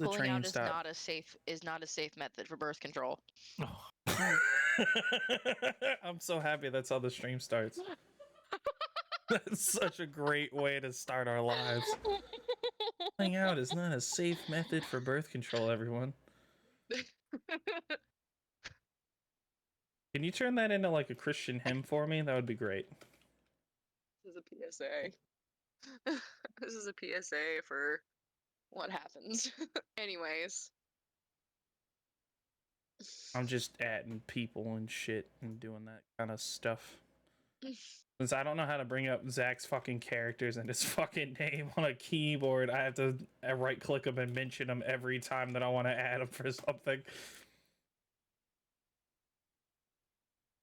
The Pulling train out is stop. not a safe method for birth control. I'm so happy that's how the stream starts. That's such a great way to start our lives. Pulling out is not a safe method for birth control, everyone. Can you turn that into like a Christian hymn for me? That would be great. This is a PSA. This is a PSA for what happens. Anyways. I'm just adding people and shit and doing that kind of stuff. Since I don't know how to bring up Zach's fucking characters and his fucking name on a keyboard, I have to right click them and mention them every time that I want to add them for something.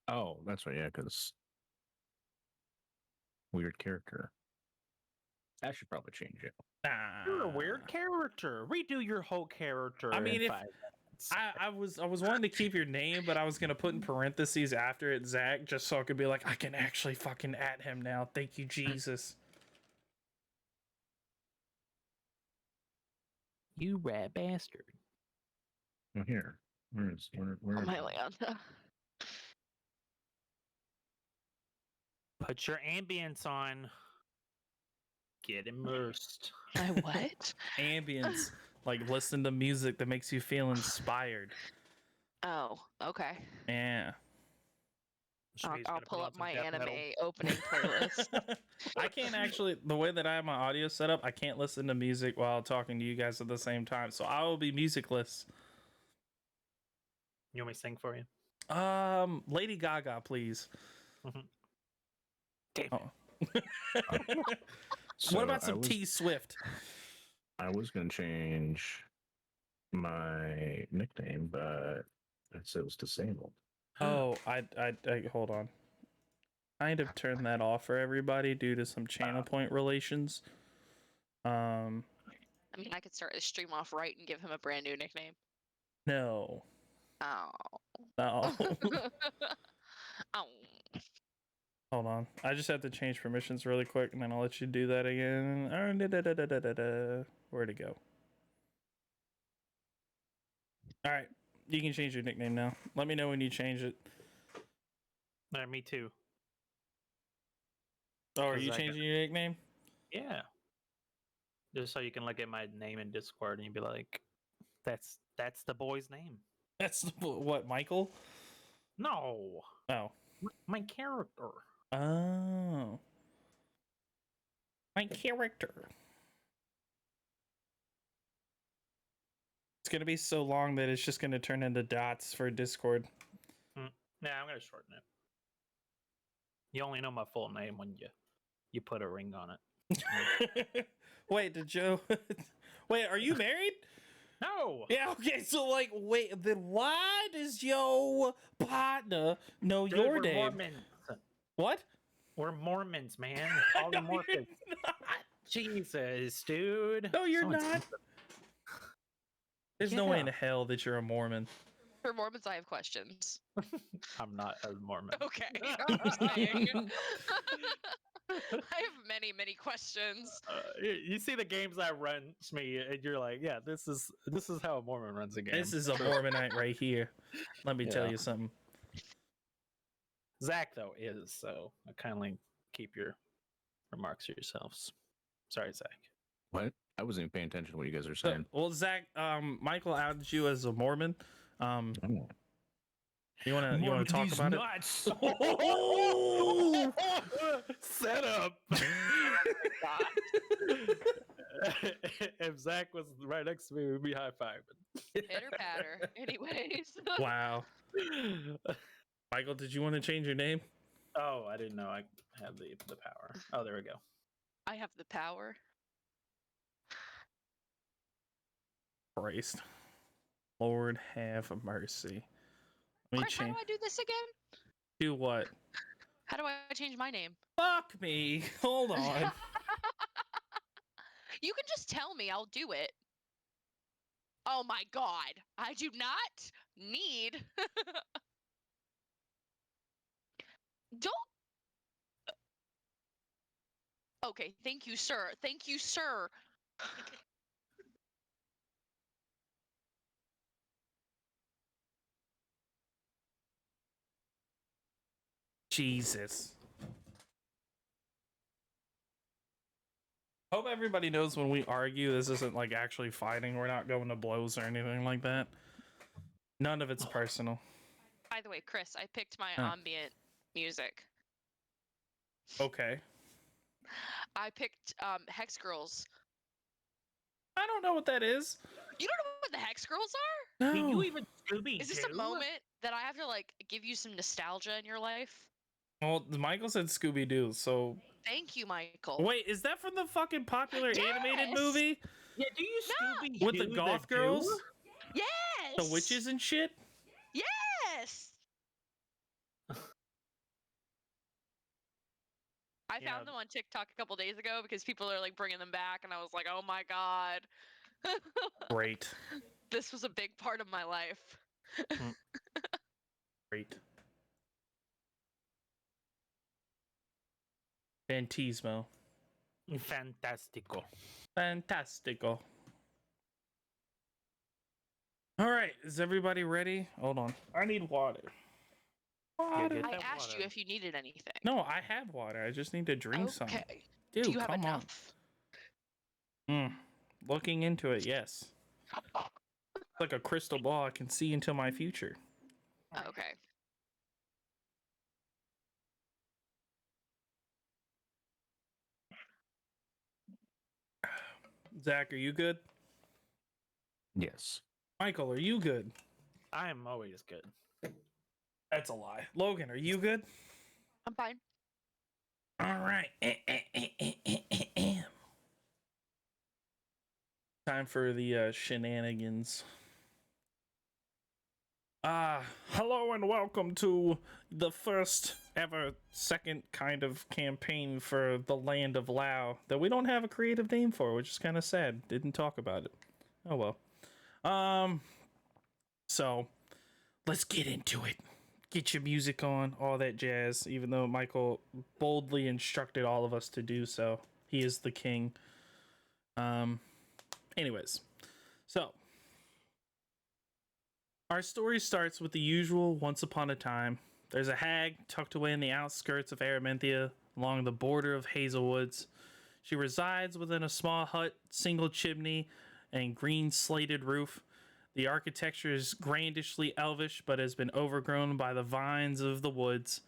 Oh, that's right. Yeah, because weird character. I should probably change it. You're a weird character. Redo your whole character. I mean, in if 5 minutes. I was wanting to keep your name, but I was gonna put in parentheses after it Zach, just so I could be like, I can actually fucking at him now. Thank you, Jesus. You rat bastard. Oh, here. Where is Oh my Leon. Put your ambience on. Get immersed. My what? Ambience, like listen to music that makes you feel inspired. Oh, okay. Yeah. I'll pull up my anime opening playlist. I can't actually, the way that I have my audio set up, I can't listen to music while talking to you guys at the same time. So I will be musicless. You want me to sing for you? Lady Gaga, please. Damn. Oh. So what about some T Swift? I was gonna change my nickname, but it said it was disabled. Oh, I hold on. Kind of turned that off for everybody due to some channel point relations. I mean, I could start the stream off right and give him a brand new nickname. No. Oh. No. Oh. Hold on. I just have to change permissions really quick, and then I'll let you do that again. Where'd it go? All right. You can change your nickname now. Let me know when you change it. Me too. Oh, are you changing your nickname? Yeah. Just so you can look at my name in Discord and you'd be like, that's the boy's name. That's what, Michael? No. Oh. My character. Oh. My character. It's going to be so long that it's just going to turn into dots for Discord. Yeah, I'm going to shorten it. You only know my full name when you put a ring on it. Wait, did Joe... Wait, are you married? No. Yeah, okay, so like, wait, then why does your partner know your We're name? Mormons. What? We're Mormons, man. Polymorphic. Jesus, dude. No, you're not. There's no way in hell that you're a Mormon. For Mormons, I have questions. I'm not a Mormon. Okay. I'm just saying. I have many, many questions. You see the games I run me, and you're like, yeah, this is how a Mormon runs a game. This is a Mormonite right here. Let me tell you something. Zach, though, is, so kindly keep your remarks to yourselves. Sorry, Zach. What? I wasn't even paying attention to what you guys are saying. Well, Zach, Michael outed you as a Mormon. You wanna talk about nuts. it? Oh! Set up. If Zach was right next to me, we'd be high fiving. Pitter patter. Anyways. Wow. Michael, did you want to change your name? Oh, I didn't know I had the power. Oh, there we go. I have the power. Christ. Lord have mercy. Let me Chris, how do I do this again? Do what? How do I change my name? Fuck me. Hold on. You can just tell me. I'll do it. Oh my god. I do not need... Don't... Okay, thank you, sir. Thank you, sir. Jesus. Hope everybody knows when we argue, this isn't like actually fighting. We're not going to blows or anything like that. None of it's personal. By the way, Chris, I picked my Huh. ambient music. Okay. I picked Hex Girls. I don't know what that is. You don't know what the Hex Girls are? No. Did you even Scooby? Is this a moment that I have to like give you some nostalgia in your life? Well, Michael said Scooby Doo, so. Thank you, Michael. Wait, is that from the fucking popular animated Yes! movie? Yeah, do you No! Scooby With the goth girls? Yes. The witches and shit? Yes. I Yeah. found them on TikTok a couple days ago because people are like bringing them back, and I was like, oh my god. Great. This was a big part of my life. Great. Fantismo. Fantastico. Fantastico. All right, is everybody ready? Hold on. I need water. Water. get I that asked you water. if you needed anything. No, I have water. I just need to drink some. Okay. Dude, Do you have come on. enough? Looking into it, yes. Like a crystal ball, I can see into my future. Okay. Zach, are you good? Yes. Michael, are you good? I am always good. That's a lie. Logan, are you good? I'm fine. All right. Time for the shenanigans. Hello and welcome to the first ever second kind of campaign for the Land of Lao that we don't have a creative name for, which is kind of sad. Didn't talk about it. Oh well. So let's get into it. Get your music on, all that jazz, even though Michael boldly instructed all of us to do so. He is the king. Anyways, so our story starts with the usual once upon a time. There's a hag tucked away in the outskirts of Araminthia along the border of Hazelwoods. She resides within a small hut, single chimney, and green slated roof. The architecture is grandishly elvish, but has been overgrown by the vines of the woods.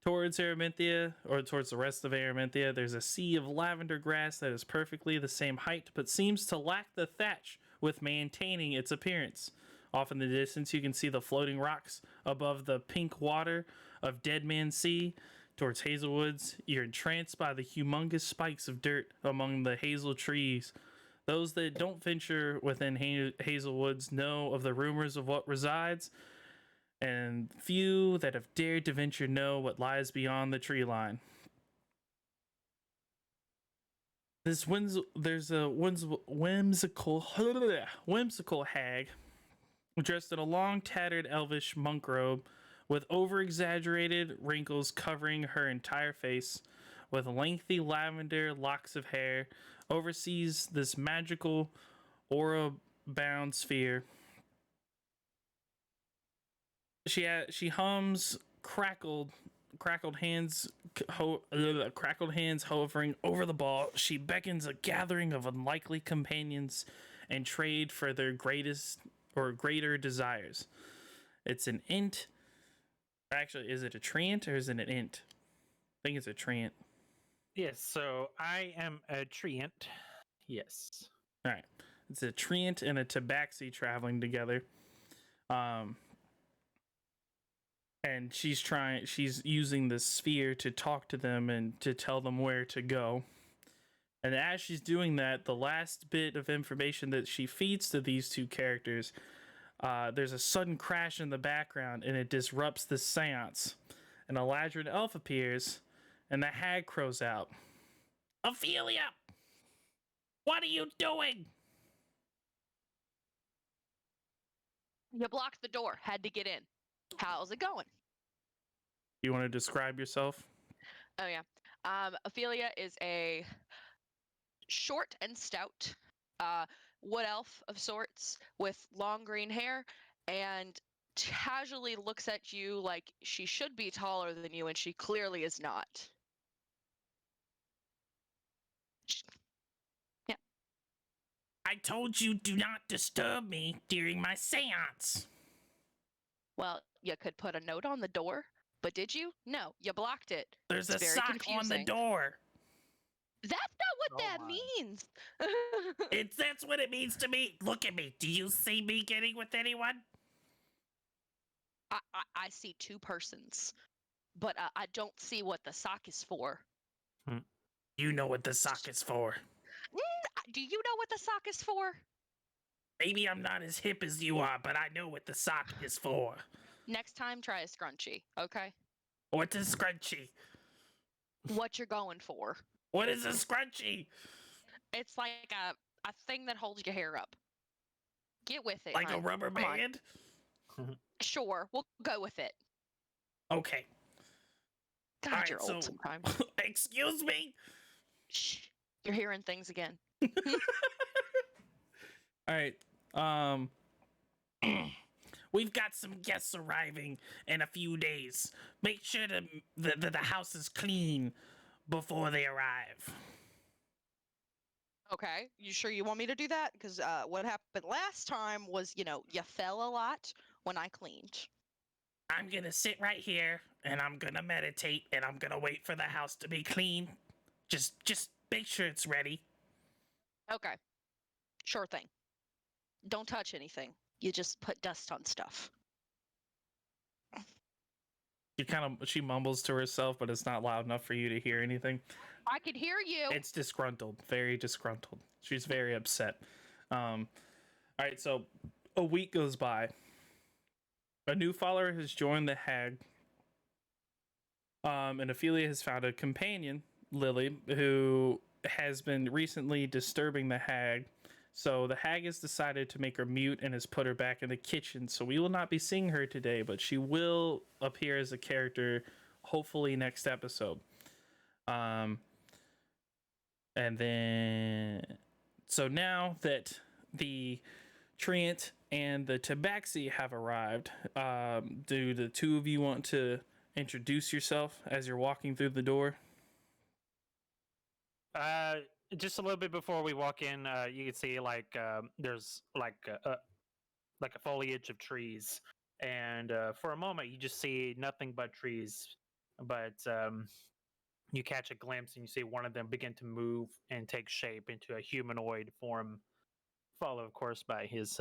Towards Araminthia, or towards the rest of Araminthia, there's a sea of lavender grass that is perfectly the same height, but seems to lack the thatch with maintaining its appearance. Off in the distance, you can see the floating rocks above the pink water of Dead Man's Sea. Towards Hazelwoods, you're entranced by the humongous spikes of dirt among the hazel trees. Those that don't venture within Hazelwoods know of the rumors of what resides, and few that have dared to venture know what lies beyond the tree line. There's a whimsical hag dressed in a long, tattered elvish monk robe with over-exaggerated wrinkles covering her entire face, with lengthy lavender locks of hair, oversees this magical aura-bound sphere. She hums crackled hands hovering over the ball. She beckons a gathering of unlikely companions and trade for their greatest or greater desires. It's an int. Actually, is it a treant or is it an int? I think it's a treant. Yes, so I am a treant. Yes. All right. It's a treant and a tabaxi traveling together. And she's using the sphere to talk to them and to tell them where to go. And as she's doing that, the last bit of information that she feeds to these two characters, there's a sudden crash in the background and it disrupts the seance. An Eladrin elf appears and the hag crows out, "Ophelia! What are you doing?" You blocked the door. Had to get in. How's it going? You want to describe yourself? Oh yeah. Ophelia is a short and stout wood elf of sorts with long green hair and casually looks at you like she should be taller than you, and she clearly is not. Yeah. I told you do not disturb me during my seance. Well, you could put a note on the door, but did you? No, you blocked it. There's It's a very sock on the confusing. door. That's not what Oh that my. means. That's what it means to me. Look at me. Do you see me getting with anyone? I see two persons, but I don't see what the sock is for. You know what the sock is for. Do you know what the sock is for? Maybe I'm not as hip as you are, but I know what the sock is for. Next time, try a scrunchie, okay? What's a scrunchie? What you're going for. What is a scrunchie? It's like a thing that holds your hair up. Get with it, Like a hun. rubber Come on. band? Sure, we'll go with it. Okay. God, Alright, you're old so- sometimes. Excuse me? Shh, you're hearing things again. Alright. We've got some guests arriving in a few days. Make sure the house is clean before they arrive. Okay, you sure you want me to do that? Because what happened last time was, you fell a lot when I cleaned. I'm gonna sit right here and I'm gonna meditate and I'm gonna wait for the house to be clean. Just make sure it's ready. Okay, sure thing. Don't touch anything. You just put dust on stuff. She mumbles to herself, but it's not loud enough for you to hear anything. I could hear you. It's disgruntled, very disgruntled. She's very upset. All right, so a week goes by. A new follower has joined the hag. And Ophelia has found a companion, Lily, who has been recently disturbing the hag. So the hag has decided to make her mute and has put her back in the kitchen. So we will not be seeing her today, but she will appear as a character hopefully next episode. And then so now that the Treant and the Tabaxi have arrived, do the two of you want to introduce yourself as you're walking through the door? Just a little bit before we walk in, you can see there's like a foliage of trees, and for a moment you just see nothing but trees. But you catch a glimpse and you see one of them begin to move and take shape into a humanoid form, followed of course by his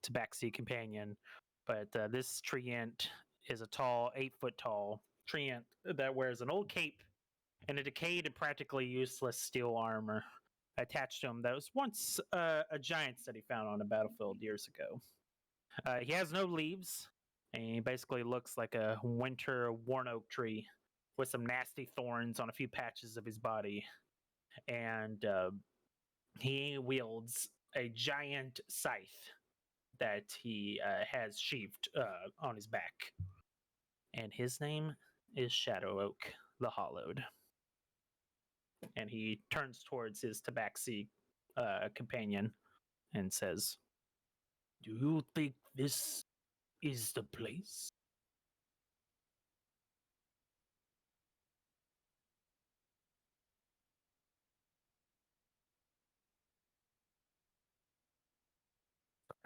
tabaxi companion. But this treant is a tall, 8-foot tall treant that wears an old cape and a decayed and practically useless steel armor attached to him that was once a giant that he found on a battlefield years ago. He has no leaves, and he basically looks like a winter worn oak tree with some nasty thorns on a few patches of his body. And he wields a giant scythe that he has sheathed on his back. And his name is Shadow Oak the Hollowed. And he turns towards his tabaxi companion and says, "Do you think this is the place?"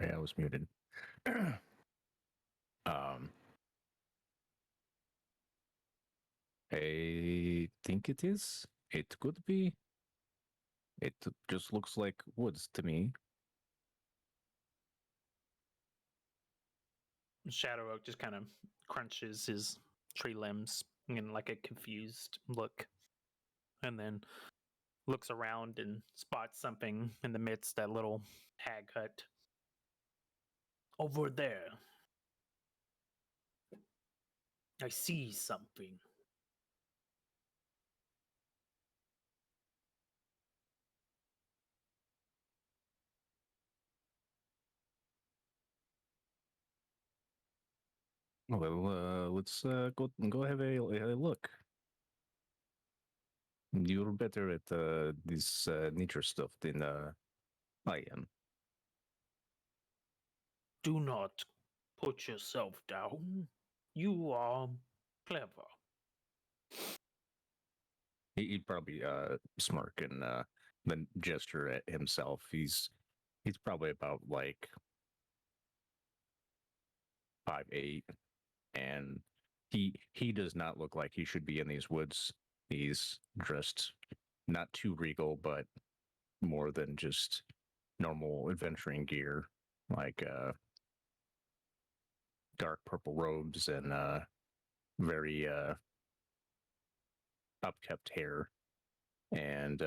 Sorry, I was muted. um, I think it is. It could be. It just looks like woods to me. Shadow Oak just kind of crunches his tree limbs in like a confused look, and then looks around and spots something in the midst of that little hag hut. Over there, I see something. Well, let's go have a look. You're better at this nature stuff than I am. Do not put yourself down. You are clever. He'd probably smirk and then gesture at himself. He's probably about like 5'8", and he does not look like he should be in these woods. He's dressed not too regal, but more than just normal adventuring gear, like dark purple robes and very upkept hair, and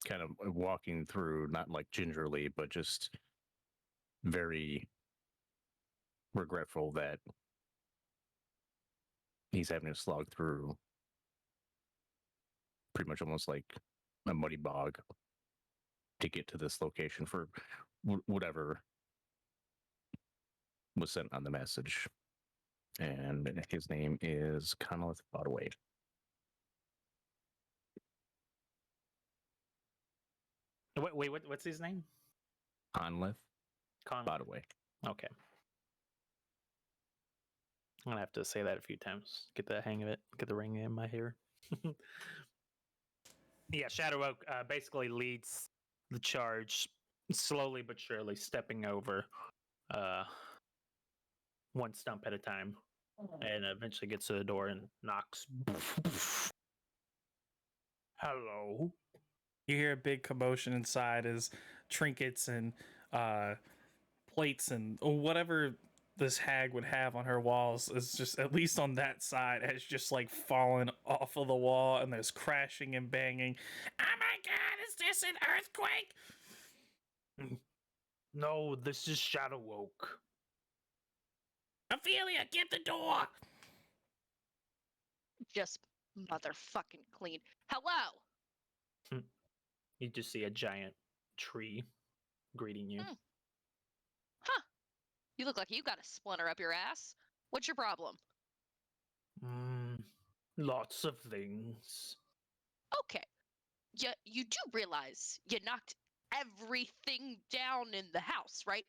kind of walking through, not like gingerly, but just very regretful that he's having to slog through pretty much almost like a muddy bog to get to this location for whatever was sent on the message. And his name is Conleth Bodaway. Wait, what's his name? Conleth Con. Bodaway. Okay. I'm gonna have to say that a few times. Get the hang of it. Get the ring in my hair. Yeah, Shadow Oak basically leads the charge, slowly but surely, stepping over one stump at a time, and eventually gets to the door and knocks. Hello. You hear a big commotion inside as trinkets and plates and whatever this hag would have on her walls is just, at least on that side, has just like fallen off of the wall, and there's crashing and banging. Oh my god, is this an earthquake? No, this is Shadow Oak. Ophelia, get the door! Just motherfucking clean. Hello. You just see a giant tree greeting you. Huh. You look like you got a splinter up your ass. What's your problem? Lots of things. Okay. You do realize you knocked everything down in the house, right?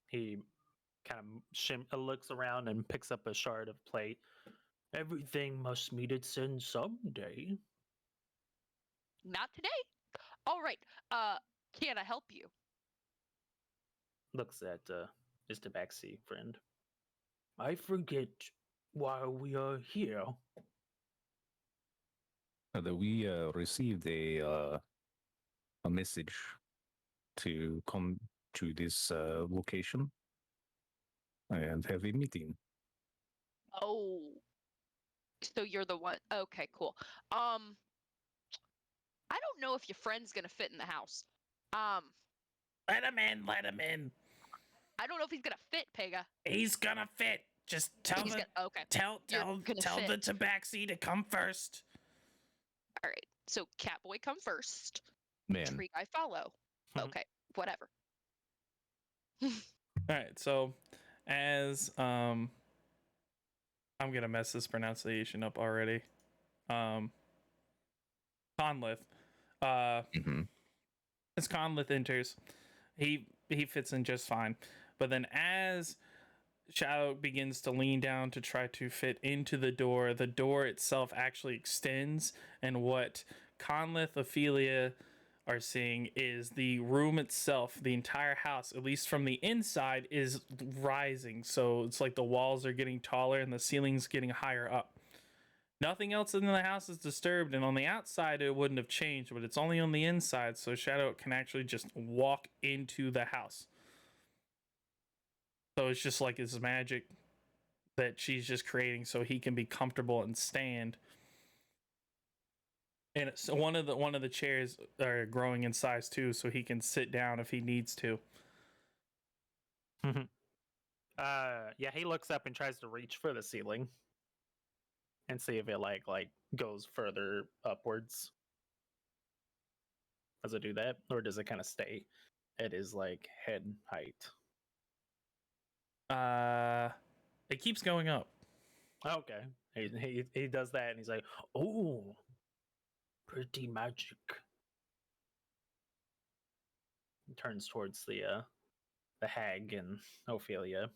He kind of looks around and picks up a shard of plate. Everything must meet its end someday. Not today. All right. Can I help you? Looks at his tabaxi friend. I forget why we are here. That we received a message to come to this location and have a meeting. Oh. So you're the one. Okay, cool. I don't know if your friend's gonna fit in the house. Let him in, let him in. I don't know if he's gonna fit, Pega. He's gonna fit. Just tell He's the gonna, okay. tell You're tell gonna tell the fit. tabaxi to come first. All right. So Catboy come first. Man, Tree guy follow. Okay. Whatever. All right, so as I'm gonna mess this pronunciation up already. Conleth. mhm. As Conleth enters, he fits in just fine. But then as Shadow begins to lean down to try to fit into the door itself actually extends, and what Conleth, Ophelia are seeing is the room itself, the entire house, at least from the inside, is rising. So it's like the walls are getting taller and the ceiling's getting higher up. Nothing else in the house is disturbed, and on the outside it wouldn't have changed, but it's only on the inside, so Shadow can actually just walk into the house. So it's just like his magic that she's just creating so he can be comfortable and stand. And so one of the chairs are growing in size too, so he can sit down if he needs to. Yeah, he looks up and tries to reach for the ceiling and see if it like goes further upwards. Does it do that, or does it kind of stay at his like head height? It keeps going up. Okay, he does that, and he's like, "Oh, pretty magic." He turns towards the the hag and Ophelia.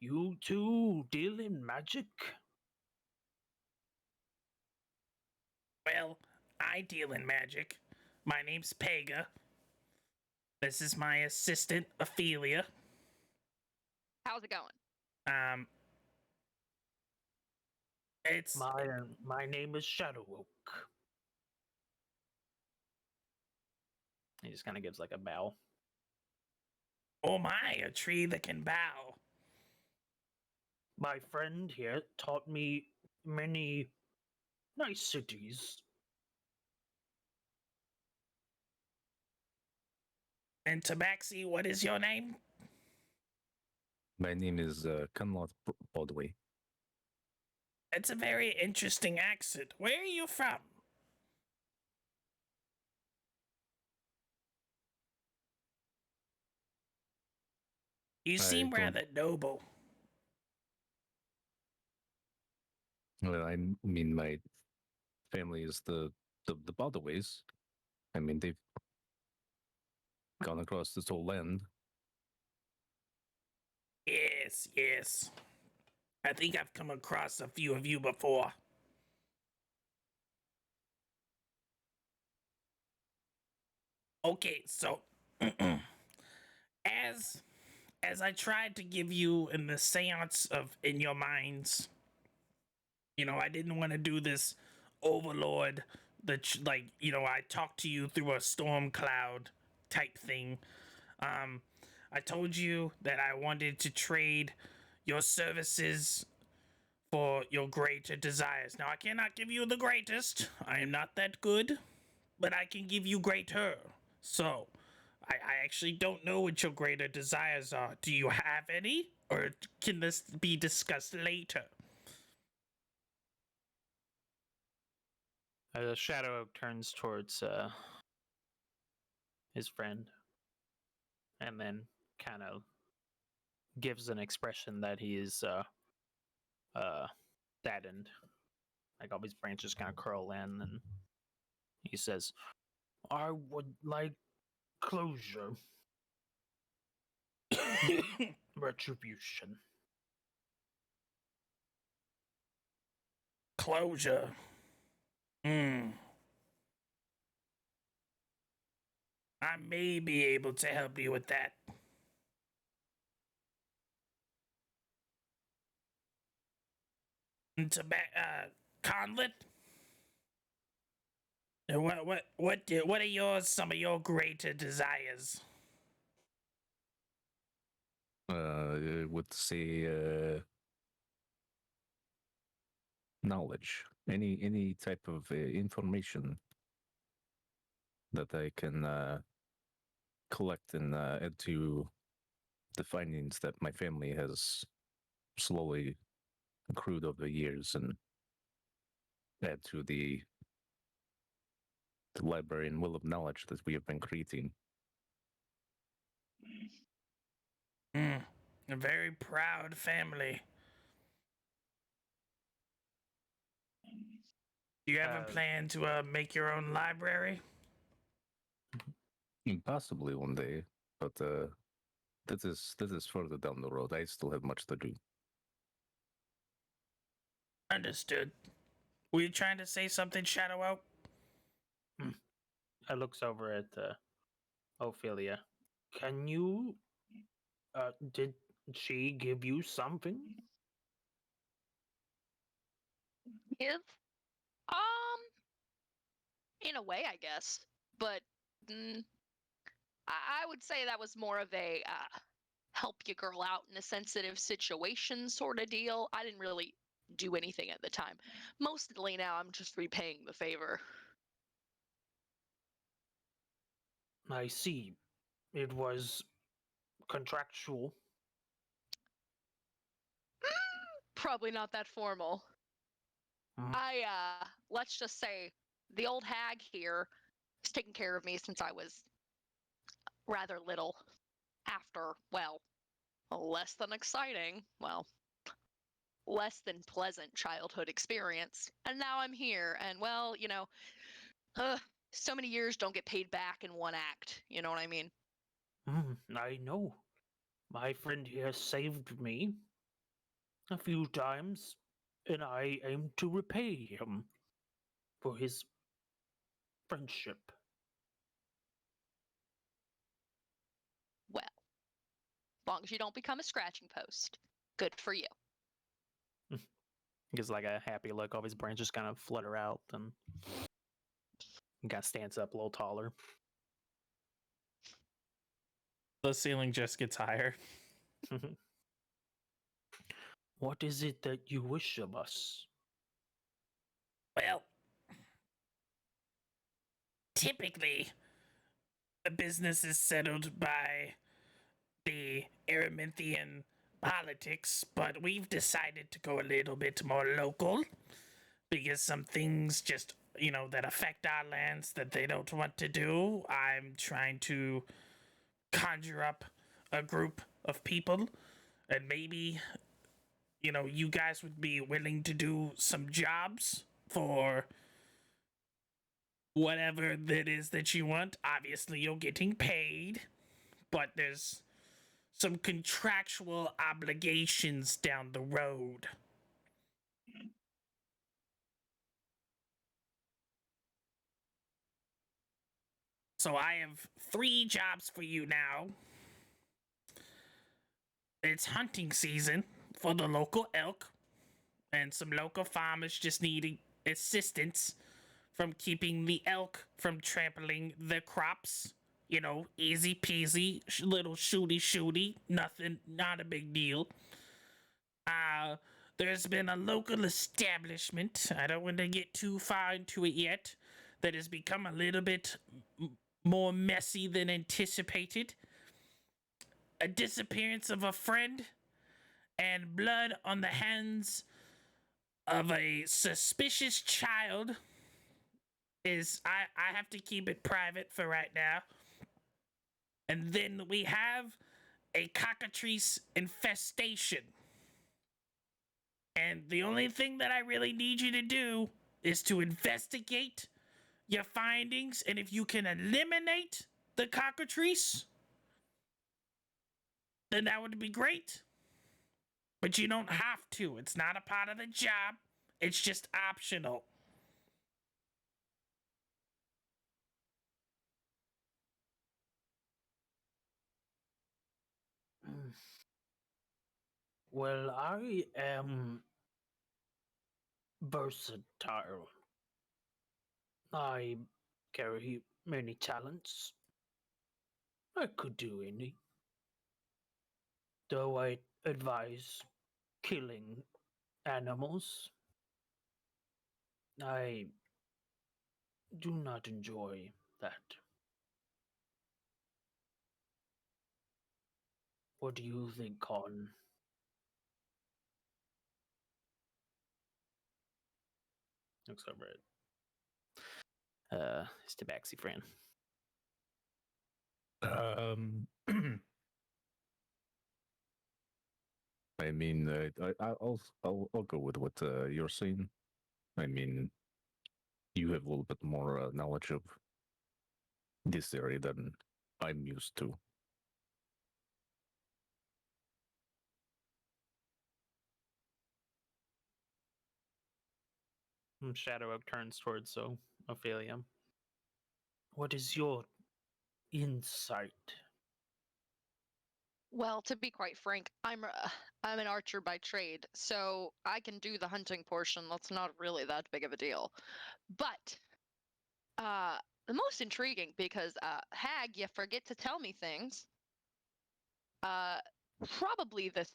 You two deal in magic? Well, I deal in magic. My name's Pega. This is my assistant, Ophelia. How's it going? Um, it's My name is Shadow Oak. He just kind of gives like a bow. oh my, a tree that can bow. My friend here taught me many niceties. And Tabaxi, what is your name? My name is Conrad Broadway. It's a very interesting accent. Where are you from? You seem don't- rather noble. Well, I mean, my family is the Broadways. I mean, they've gone across this whole land. Yes, yes. I think I've come across a few of you before. Okay, so as I tried to give you in the seance of in your minds, I didn't want to do this overlord I talked to you through a storm cloud type thing. I told you that I wanted to trade your services for your greater desires. Now I cannot give you the greatest. I am not that good, but I can give you greater. So I actually don't know what your greater desires are. Do you have any? Or can this be discussed later? Shadow Oak turns towards his friend and then kind of gives an expression that he is saddened. Like all his branches kind of curl in, and he says, I would like closure. Retribution. Closure. Hmm. I may be able to help you with that. Conlet? What are some of your greater desires? I would say knowledge, any type of information that I can collect and add to the findings that my family has slowly accrued over the years, and add to the library and well of knowledge that we have been creating. A very proud family. Do you ever plan to make your own library? Possibly one day, but this is further down the road. I still have much to do. Understood. Were you trying to say something, Shadow Oak? I looks over at Ophelia. Can you? Did she give you something? Give? In a way, I guess. But mm, I would say that was more of a help your girl out in a sensitive situation sort of deal. I didn't really do anything at the time. Mostly now I'm just repaying the favor. I see. It was contractual. Probably not that formal. Mhm. Let's just say the old hag here has taken care of me since I was rather little. After, well, a less than exciting, well, less than pleasant childhood experience. And now I'm here, and well, uh, so many years don't get paid back in one act. You know what I mean? I know. My friend here saved me a few times, and I aim to repay him for his friendship. Well, as long as you don't become a scratching post, good for you. He gives like a happy look. All his brains just kind of flutter out, and he kind of stands up a little taller. The ceiling just gets higher. What is it that you wish of us? Well, typically, the business is settled by the Araminthian politics, but we've decided to go a little bit more local because some things just, that affect our lands that they don't want to do. I'm trying to conjure up a group of people, and maybe, you guys would be willing to do some jobs for whatever that is that you want. Obviously, you're getting paid, but there's some contractual obligations down the road. So I have 3 jobs for you now. It's hunting season for the local elk, and some local farmers just need assistance from keeping the elk from trampling the crops. Easy peasy, little shooty, nothing, not a big deal. There's been a local establishment, I don't want to get too far into it yet, that has become a little bit more messy than anticipated. A disappearance of a friend and blood on the hands of a suspicious child is I have to keep it private for right now. And then we have a cockatrice infestation. And the only thing that I really need you to do is to investigate your findings, and if you can eliminate the cockatrice, then that would be great. But you don't have to. It's not a part of the job. It's just optional. Well, I am versatile. I carry many talents. I could do any. Though I advise killing animals, I do not enjoy that. What do you think, Con? Looks over at his tabaxi friend. I mean, I'll go with what you're saying. I mean, you have a little bit more knowledge of this area than I'm used to. Shadow Oak turns towards Ophelia. What is your insight? Well, to be quite frank, I'm an archer by trade, so I can do the hunting portion. That's not really that big of a deal. But the most intriguing, because Hag, you forget to tell me things. Probably this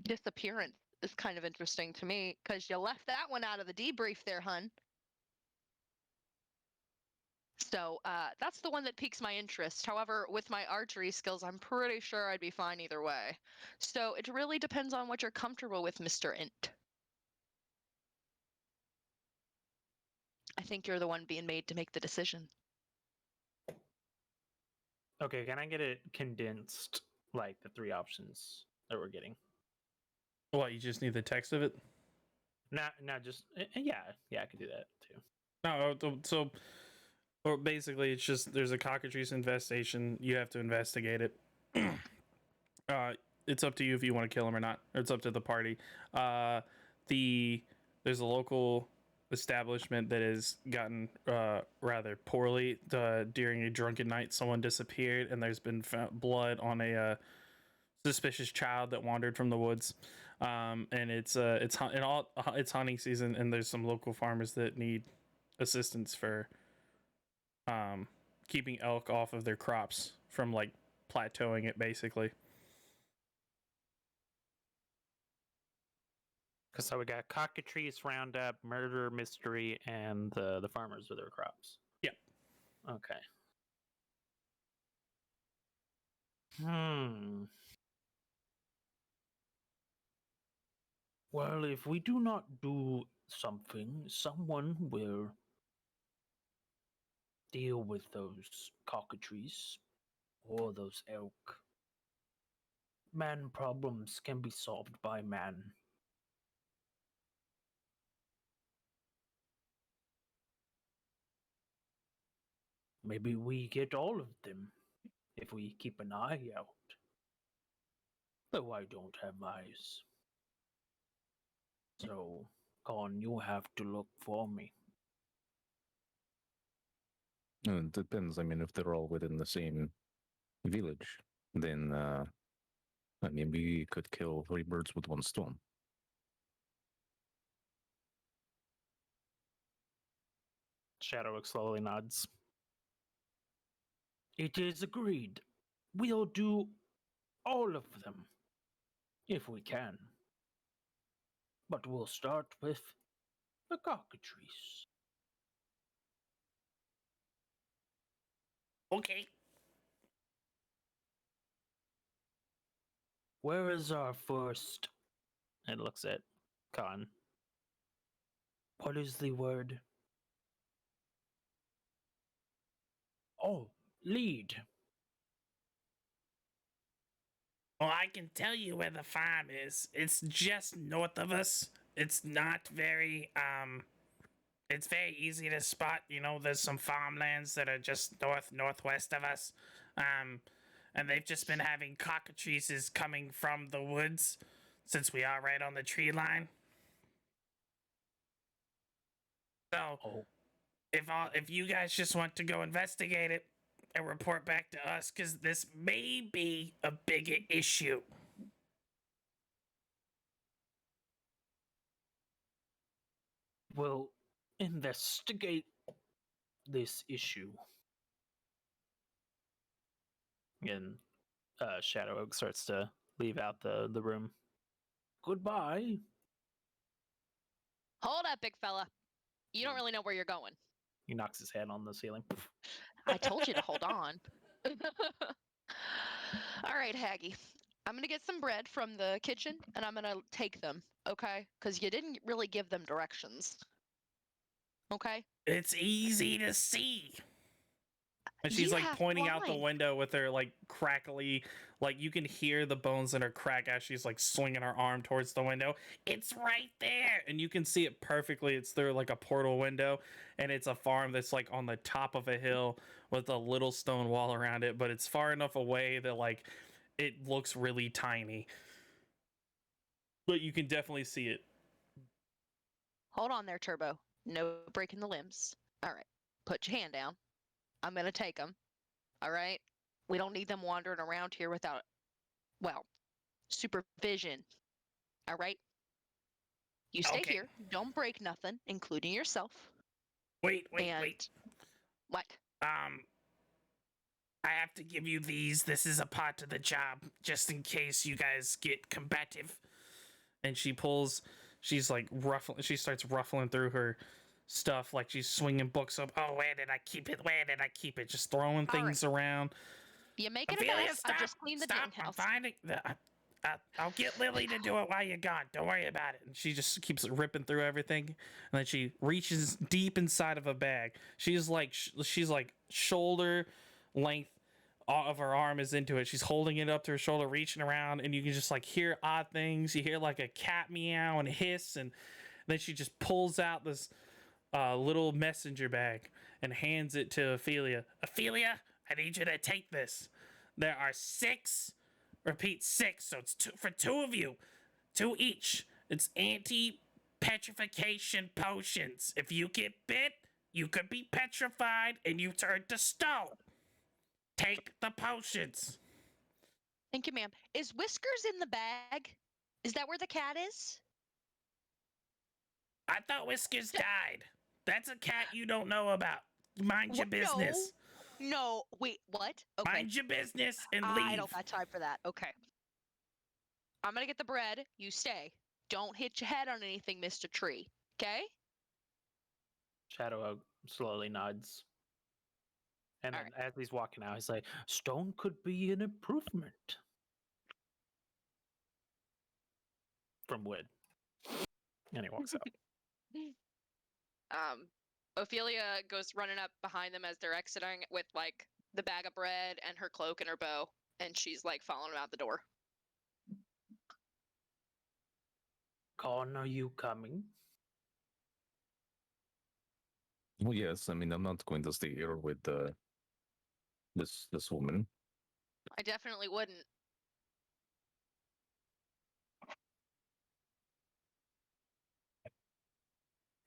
disappearance is kind of interesting to me, because you left that one out of the debrief there, hun. So that's the one that piques my interest. However, with my archery skills, I'm pretty sure I'd be fine either way. So it really depends on what you're comfortable with, Mr. Int. I think you're the one being made to make the decision. Okay, can I get it condensed, like the 3 options that we're getting? What, you just need the text of it? Not just yeah, I could do that too. No, so Or basically, it's just there's a cockatrice infestation. You have to investigate it. It's up to you if you want to kill him or not. Or it's up to the party. Uh, there's a local establishment that has gotten rather poorly. During a drunken night, someone disappeared, and there's been blood on a suspicious child that wandered from the woods. And it's hunting season, and there's some local farmers that need assistance for keeping elk off of their crops from like plateauing it, basically. So we got cockatrice roundup, murder mystery, and the farmers with their crops. Yep. Okay. Well, if we do not do something, someone will deal with those cockatrice or those elk. Man problems can be solved by man. Maybe we get all of them if we keep an eye out. Though I don't have eyes. So, Con, you have to look for me. It depends. I mean, if they're all within the same village, then I mean, we could kill 3 birds with 1 stone. Shadow slowly nods. It is agreed. We'll do all of them, if we can. But we'll start with the cockatrice. Okay. Where is our first? It looks at Khan. What is the word? Oh, lead. Well, I can tell you where the farm is. It's just north of us. It's not very it's very easy to spot. You know, there's some farmlands that are just northwest of us. And they've just been having cockatrices coming from the woods since we are right on the tree line. So, Oh, if you guys just want to go investigate it and report back to us, because this may be a bigger issue. we'll investigate this issue. And Shadow Oak starts to leave out the room. Goodbye. Hold up, big fella. You don't really know where you're going. He knocks his head on the ceiling. I told you to hold on. All right, Haggy. I'm going to get some bread from the kitchen and I'm going to take them, okay? Because you didn't really give them directions. Okay? It's easy to see. And she's like Yeah, pointing out the fine. window with her like crackly, like you can hear the bones in her crack as she's like swinging her arm towards the window. It's right there. And you can see it perfectly. It's through like a portal window. And it's a farm that's like on the top of a hill with a little stone wall around it. But it's far enough away that like it looks really tiny. But you can definitely see it. Hold on there, Turbo. No breaking the limbs. All right. Put your hand down. I'm going to take them. All right? We don't need them wandering around here without, well, supervision. All right? You stay Okay. here. Don't break nothing, including yourself. Wait. What? I have to give you these. This is a part of the job, just in case you guys get combative. And she starts ruffling through her stuff, like she's swinging books up. Oh, where did I keep it? Just throwing things around. You make it a Ophelia, mess. stop! I've just cleaned the Stop! den house. I'm finding I'll get Lily to do it while you're gone. Don't worry about it. And she just keeps ripping through everything, and then she reaches deep inside of a bag. She's like shoulder length of her arm is into it. She's holding it up to her shoulder, reaching around, and you can just like hear odd things. You hear like a cat meow and hiss, and then she just pulls out this little messenger bag, and hands it to Ophelia. Ophelia, I need you to take this. There are 6, repeat 6, so it's for 2 of you, 2 each. It's anti-petrification potions. If you get bit, you could be petrified and you turn to stone. Take the potions. Thank you, ma'am. Is Whiskers in the bag? Is that where the cat is? I thought Whiskers died. That's a cat you don't know about. Mind your business. No. Wait, what? Okay. Mind your business and leave. I don't got time for that. Okay. I'm gonna get the bread. You stay. Don't hit your head on anything, Mr. Tree. Okay? Shadow Oak slowly nods. And All then as he's walking out, he's like, stone could be an improvement. From wood. And he walks out. Ophelia goes running up behind them as they're exiting with like the bag of bread and her cloak and her bow, and she's like following them out the door. Con, are you coming? Well, yes. I mean, I'm not going to stay here with this woman. I definitely wouldn't.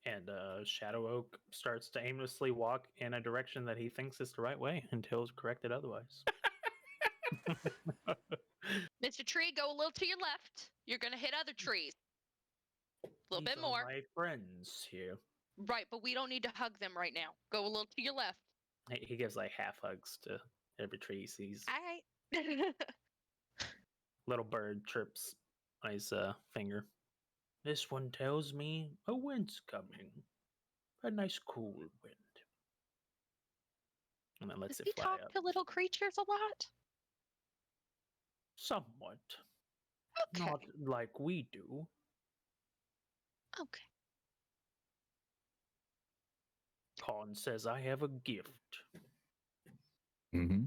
And Shadow Oak starts to aimlessly walk in a direction that he thinks is the right way until is corrected otherwise. Mr. Tree, go a little to your left. You're gonna hit other trees. A little These bit are more. my friends here. Right, but we don't need to hug them right now. Go a little to your left. He gives like half hugs to every tree he sees. All right. Little bird chirps on his finger. This one tells me a wind's coming. A nice cool wind. And then lets Does it he fly talk up. to little creatures a lot? Somewhat. Okay. Not like we do. Okay. Con says I have a gift. Mm-hmm.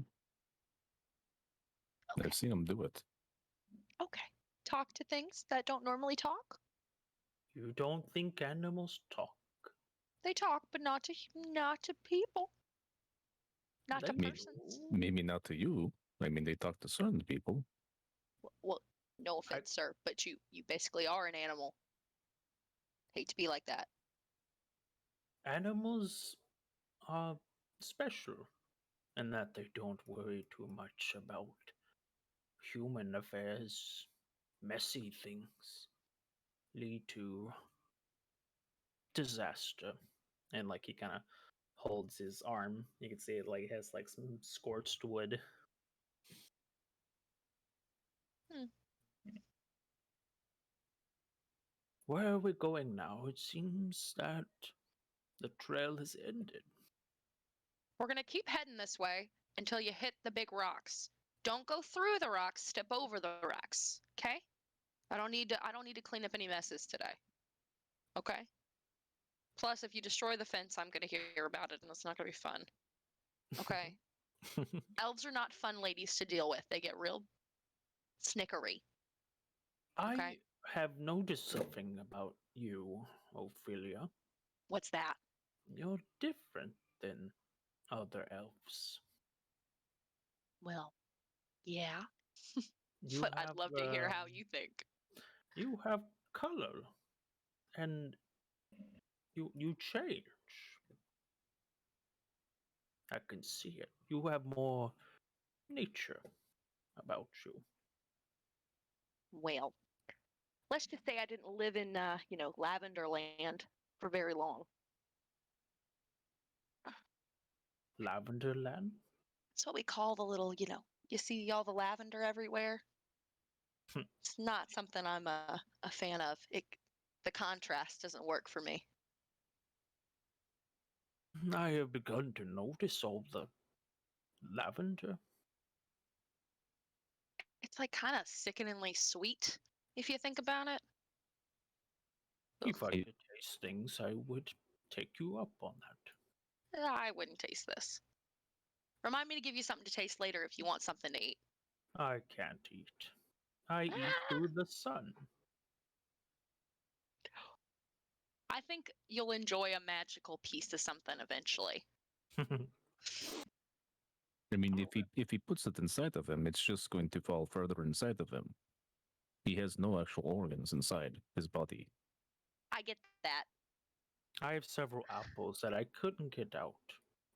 Okay. I've seen him do it. Okay. Talk to things that don't normally talk. You don't think animals talk? They talk, but not to people. Not to They do. persons. Maybe not to you. I mean, they talk to certain people. Well, no offense, sir, but you basically are an animal. Hate to be like that. Animals are special in that they don't worry too much about human affairs. Messy things lead to disaster. And like he kind of holds his arm. You can see it like has like some scorched wood. Where are we going now? It seems that the trail has ended. We're gonna keep heading this way until you hit the big rocks. Don't go through the rocks. Step over the rocks. Okay? I don't need to clean up any messes today. Okay? Plus, if you destroy the fence, I'm gonna hear about it, and it's not gonna be fun. Okay? Elves are not fun ladies to deal with. They get real snickery. I Okay. have noticed something about you, Ophelia. What's that? You're different than other elves. Well, yeah. You But I'd have, love to hear how you think. You have color, and you change. I can see it. You have more nature about you. Well, let's just say I didn't live in, Lavender Land for very long. Lavender land? That's what we call the little, you see all the lavender everywhere. It's not something I'm a fan of. The contrast doesn't work for me. I have begun to notice all the lavender. It's like kind of sickeningly sweet if you think about it. If I Ugh. could taste things, I would take you up on that. I wouldn't taste this. Remind me to give you something to taste later if you want something to eat. I can't eat. I eat through the sun. I think you'll enjoy a magical piece of something eventually. I mean, if he puts it inside of him, it's just going to fall further inside of him. He has no actual organs inside his body. I get that. I have several apples that I couldn't get out.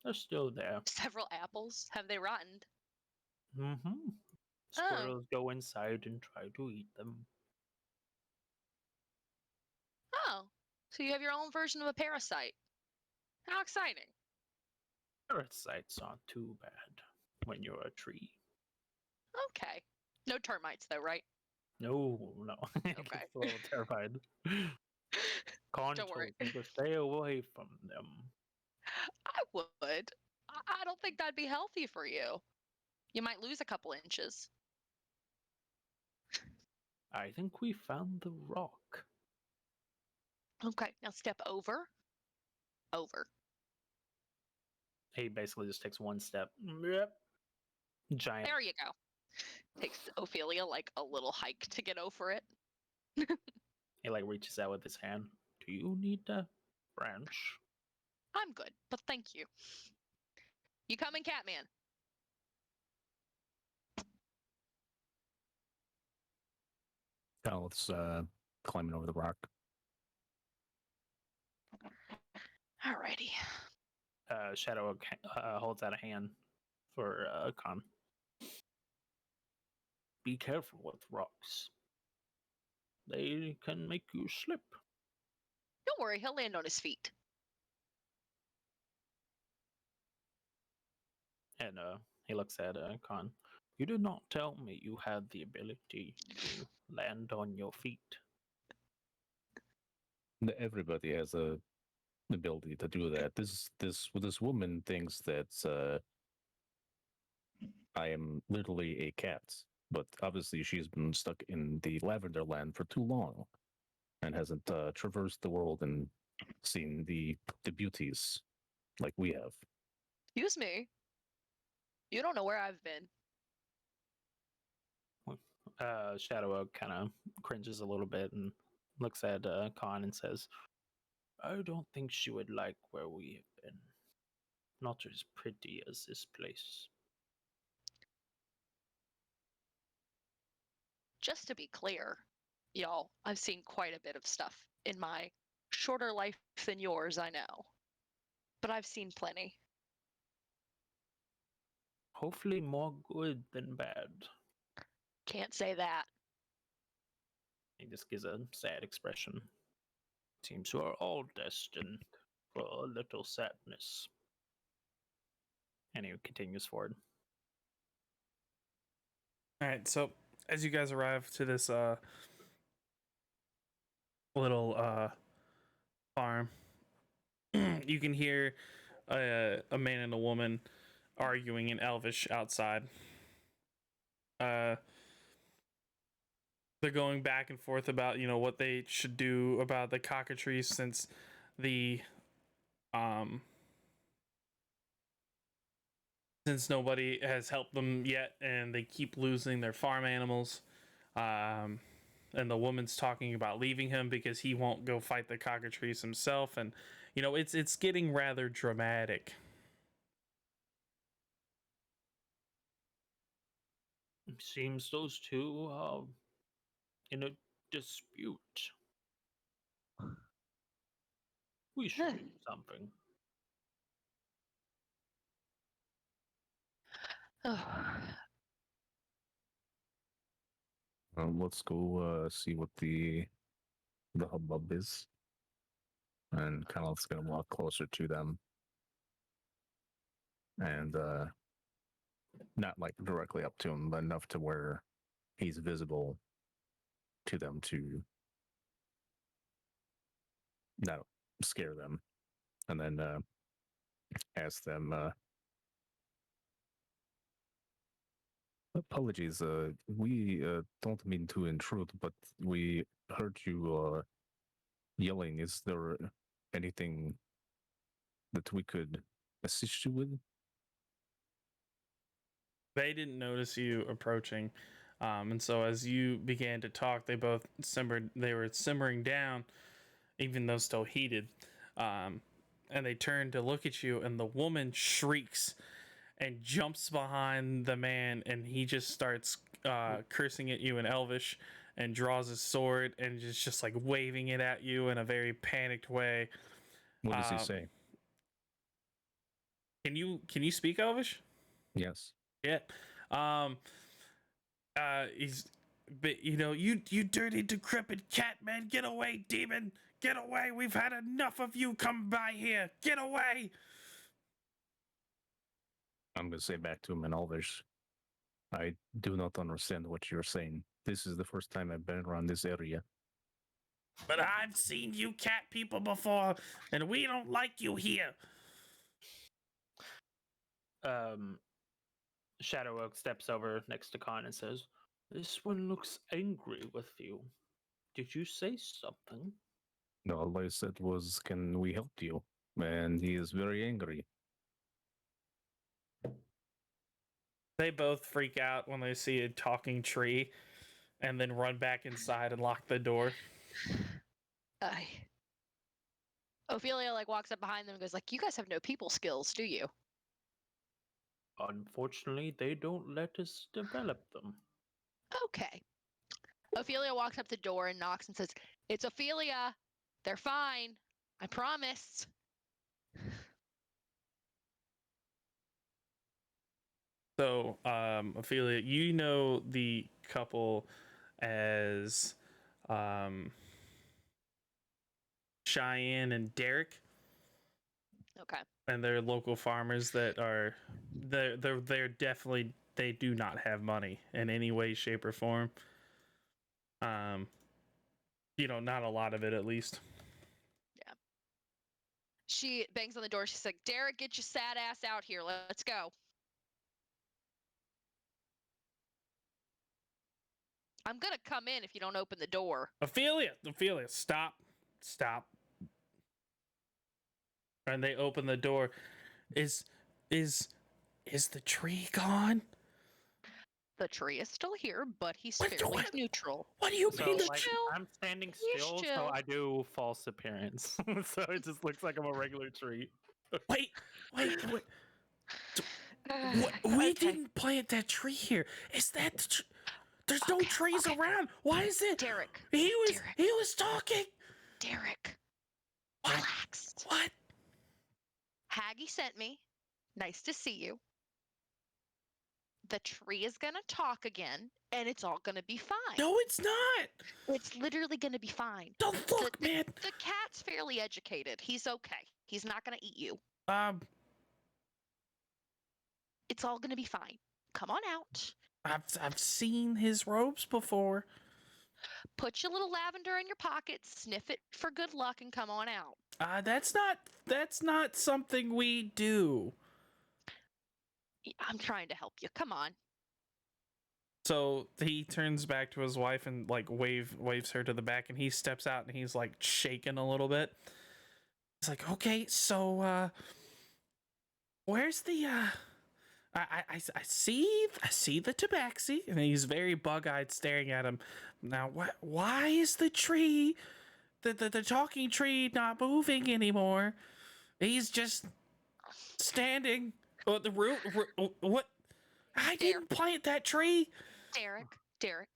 They're still there. Several apples. Have they rotted? Mm-hmm. Oh. Squirrels go inside and try to eat them. Oh. So you have your own version of a parasite. How exciting. Parasites aren't too bad when you're a tree. Okay. No termites though, right? No. It Okay. gets a little terrified. Con Don't told worry. me to stay away from them. I would. I don't think that'd be healthy for you. You might lose a couple inches. I think we found the rock. Okay, now step over. Over. He basically just takes one step. Yep. Giant. There you go. Takes Ophelia like a little hike to get over it. He like reaches out with his hand. Do you need a branch? I'm good, but thank you. You coming, Catman? Calith's climbing over the rock. Alrighty. Shadow holds out a hand for Con. Be careful with rocks. They can make you slip. Don't worry, he'll land on his feet. And he looks at Con. You did not tell me you had the ability to land on your feet. Everybody has a ability to do that. This woman thinks that I am literally a cat, but obviously she's been stuck in the Lavender Land for too long, and hasn't traversed the world and seen the beauties like we have. Excuse me. You don't know where I've been. Shadow kind of cringes a little bit and looks at Con and says, I don't think she would like where we have been. Not as pretty as this place. Just to be clear, y'all, I've seen quite a bit of stuff in my shorter life than yours, I know. But I've seen plenty. Hopefully more good than bad. Can't say that. He just gives a sad expression. Seems we are all destined for a little sadness. And he continues forward. All right, so as you guys arrive to this little farm, you can hear a man and a woman arguing in Elvish outside. They're going back and forth about, you know, what they should do about the cockatrice since the since nobody has helped them yet and they keep losing their farm animals. And the woman's talking about leaving him because he won't go fight the cockatrice himself, and you know, it's getting rather dramatic. Seems those two are in a dispute. We should do something. Let's go see what the hubbub is. And Calith's gonna walk closer to them. And not like directly up to him, but enough to where he's visible to them to not scare them. And then ask them, apologies, we don't mean to intrude, but we heard you yelling. Is there anything that we could assist you with? They didn't notice you approaching, and so as you began to talk, they both simmered. They were simmering down, even though still heated. and they turn to look at you, and the woman shrieks and jumps behind the man, and he just starts cursing at you in Elvish and draws his sword and just like waving it at you in a very panicked way. What does he say? Can you speak Elvish? Yes. Yeah. He's, but you dirty decrepit cat man, get away, demon, get away. We've had enough of you. Come by here, get away. I'm going to say back to him in Elvish, I do not understand what you're saying. This is the first time I've been around this area. But I've seen you cat people before, and we don't like you here. Shadow Oak steps over next to Khan and says, "This one looks angry with you. Did you say something?" No, all I said was, can we help you? And he is very angry. They both freak out when they see a talking tree and then run back inside and lock the door. Ophelia like walks up behind them and goes like, "You guys have no people skills, do you?" Unfortunately, they don't let us develop them. Okay. Ophelia walks up the door and knocks and says, "It's Ophelia. They're fine. I promise." So, Ophelia, you know the couple as Cheyenne and Derek, Okay. and they're local farmers that are they're definitely, they do not have money in any way, shape, or form. Not a lot of it, at least. Yeah. She bangs on the door. She's like, "Derek, get your sad ass out here. Let's go." I'm gonna come in if you don't open the door. Ophelia, stop. And they open the door. Is the tree gone? The tree is still here, but he's What- fairly what- neutral. What do you So, mean? like, chill. I'm standing He's still, so chill. I do false appearance. So it just looks like I'm a regular tree. Wait. We Okay. didn't plant that tree here. Is that the there's no Okay, trees okay. around. Why is it? Derek. He Derek. was talking. Derek. What? Relax. What? Haggy sent me. Nice to see you. The tree is gonna talk again, and it's all gonna be fine. No, it's not. It's literally gonna be fine. Don't look, man. The cat's fairly educated. He's okay. He's not gonna eat you. It's all gonna be fine. Come on out. I've seen his robes before. Put your little lavender in your pocket, sniff it for good luck, and come on out. That's not something we do. I'm trying to help you. Come on. So he turns back to his wife and like waves her to the back, and he steps out and he's like shaking a little bit. He's like, "Okay, so where's the I see the tabaxi," and he's very bug-eyed staring at him. Now, why is the tree, the talking tree, not moving anymore? He's just standing. Oh, the root. What? I didn't plant that tree. Derek,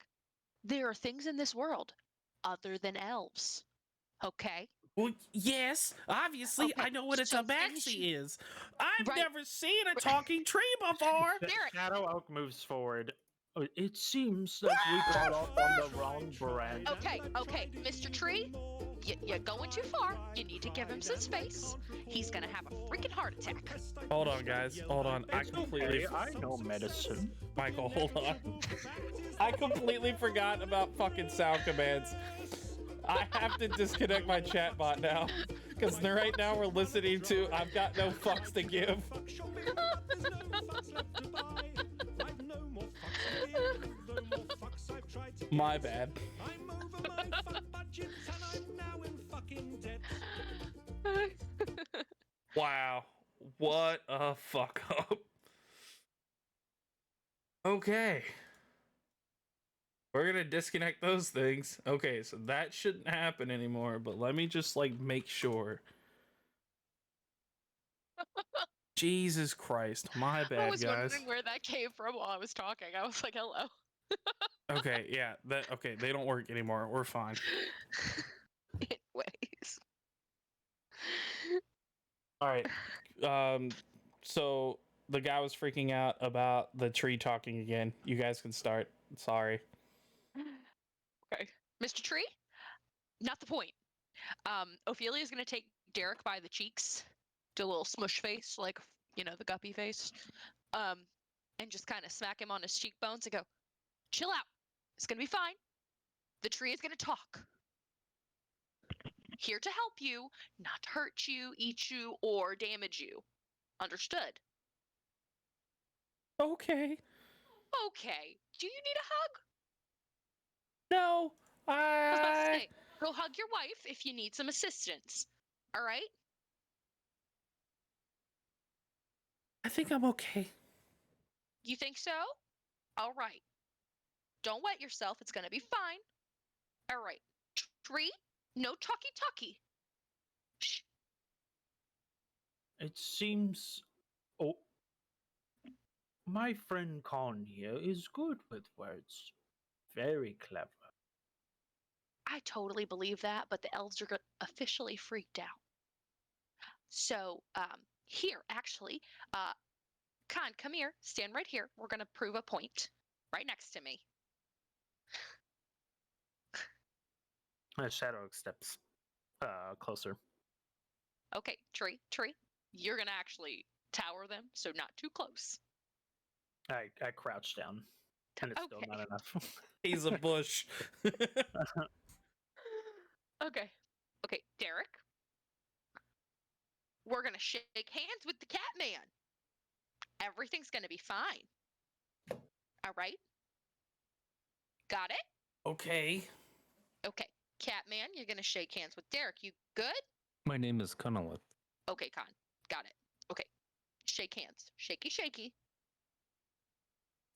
there are things in this world other than elves. Okay? Well, yes, obviously, Okay, I know what a so things tabaxi is. I've Right. never seen a talking tree before. Derek. Shadow Oak moves forward. It seems that we got off on the wrong brand. Okay, Mr. Tree, you're going too far. You need to give him some space. He's gonna have a freaking heart attack. Hold on, guys. Hold on. I completely. Hey, I know medicine. Michael, hold on. I completely forgot about fucking sound commands. I have to disconnect my chat bot now. Because right now we're listening to I've Got No Fucks to Give. My bad. Wow. What a fuck up. Okay. We're gonna disconnect those things. Okay, so that shouldn't happen anymore, but let me just like make sure. Jesus Christ. My I bad, was guys. wondering where that came from while I was talking. I was like, hello. Okay, yeah. Okay, they don't work anymore. We're fine. Anyways. All right. So the guy was freaking out about the tree talking again. You guys can start. Sorry. Okay. Mr. Tree? Not the point. Ophelia's gonna take Derek by the cheeks, do a little smush face, like, the guppy face, and just kind of smack him on his cheekbones and go, chill out. It's gonna be fine. The tree is gonna talk. Here to help you, not to hurt you, eat you, or damage you. Understood? Okay. Okay. Do you need a hug? No. I was about to I say, go hug your wife if you need some assistance. All right? think I'm okay. You think so? All right. Don't wet yourself. It's gonna be fine. All right. Tree, no talkie talkie. Shh. It seems. Oh, my friend Con here is good with words. Very clever. I totally believe that, but the elves are officially freaked out. So, here, actually, Khan, come here. Stand right here. We're gonna prove a point. Right next to me. Shadow steps closer. Okay, Tree, you're gonna actually tower them, so not too close. I crouch down, and it's still Okay. not enough. He's a bush. Okay. Okay, Derek. We're gonna shake hands with the cat man. Everything's gonna be fine. All right? Got it? Okay. Okay. Catman, you're gonna shake hands with Derek. You good? My name is Connolith. Okay, Con. Got it. Okay. Shake hands. Shaky, shaky.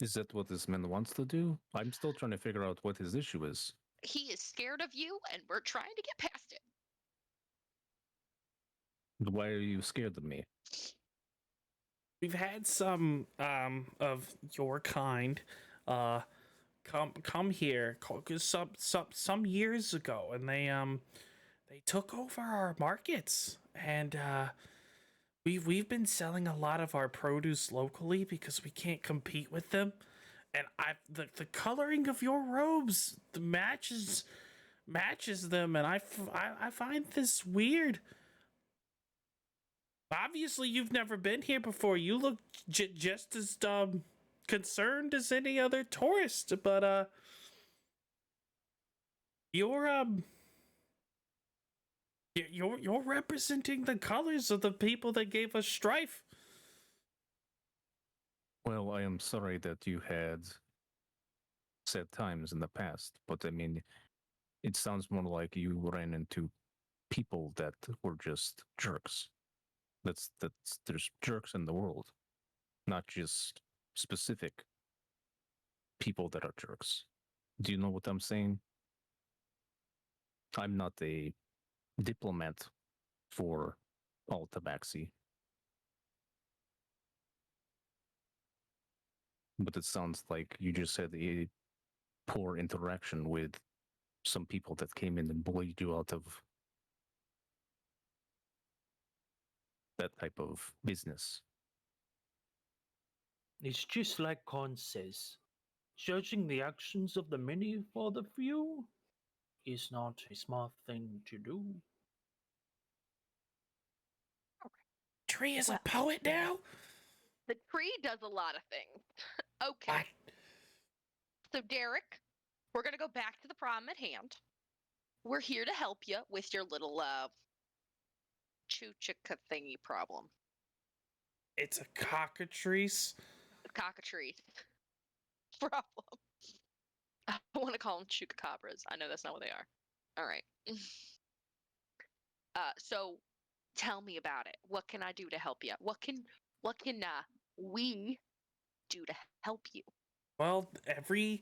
Is that what this man wants to do? I'm still trying to figure out what his issue is. He is scared of you, and we're trying to get past it. Why are you scared of me? We've had some of your kind come here some years ago, and they took over our markets, and we've been selling a lot of our produce locally because we can't compete with them. And the coloring of your robes matches them, and I find this weird. Obviously, you've never been here before. You look just as concerned as any other tourist, but you're you're representing the colors of the people that gave us strife. Well, I am sorry that you had sad times in the past, but I mean, it sounds more like you ran into people that were just jerks. That's there's jerks in the world, not just specific people that are jerks. Do you know what I'm saying? I'm not a diplomat for all tabaxi, but it sounds like you just had a poor interaction with some people that came in and bullied you out of that type of business. It's just like Con says. Judging the actions of the many for the few is not a smart thing to do. Tree is Well, a poet now. the tree does a lot of things. Okay. What? So, Derek, we're going to go back to the problem at hand. We're here to help you with your little choo-chicka thingy problem. It's a cockatrice. Cockatrice problem. I want to call them chupacabras. I know that's not what they are. All right. So tell me about it. What can I do to help you? What can we do to help you? Well, every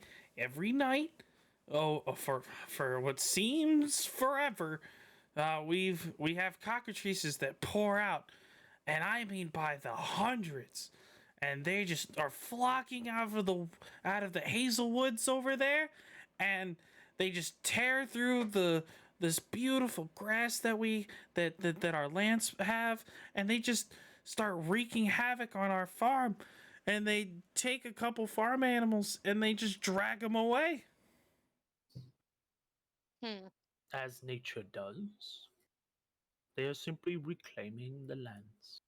night, for what seems forever, we have cockatrices that pour out, and I mean by the hundreds, and they just are flocking out of the hazelwoods over there, and they just tear through this beautiful grass that our lands have, and they just start wreaking havoc on our farm, and they take a couple farm animals and they just drag them away. Hmm. As nature does. They are simply reclaiming the lands.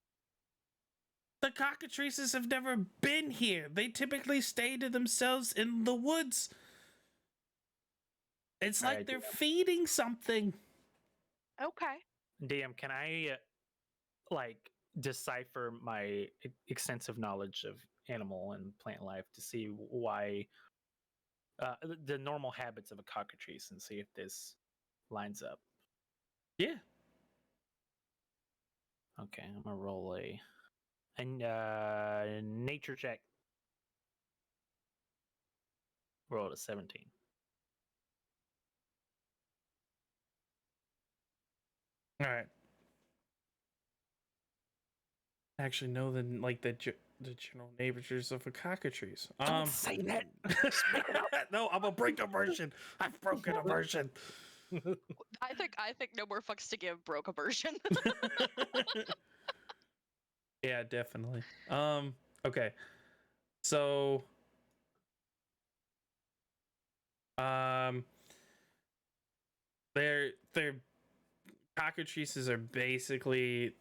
The cockatrices have never been here. They typically stay to themselves in the woods. It's like Alright, they're feeding something. Okay. DM, can I like decipher my extensive knowledge of animal and plant life to see why the normal habits of a cockatrice and see if this lines up? Yeah. Okay, I'm gonna roll a nature check. Roll a 17. All right. Actually, know the general natures of a cockatrice. Don't say that. No, I'm a break immersion. I've broken immersion. I think no more fucks to give broke a version. Yeah, definitely. Okay. So um their cockatrices are basically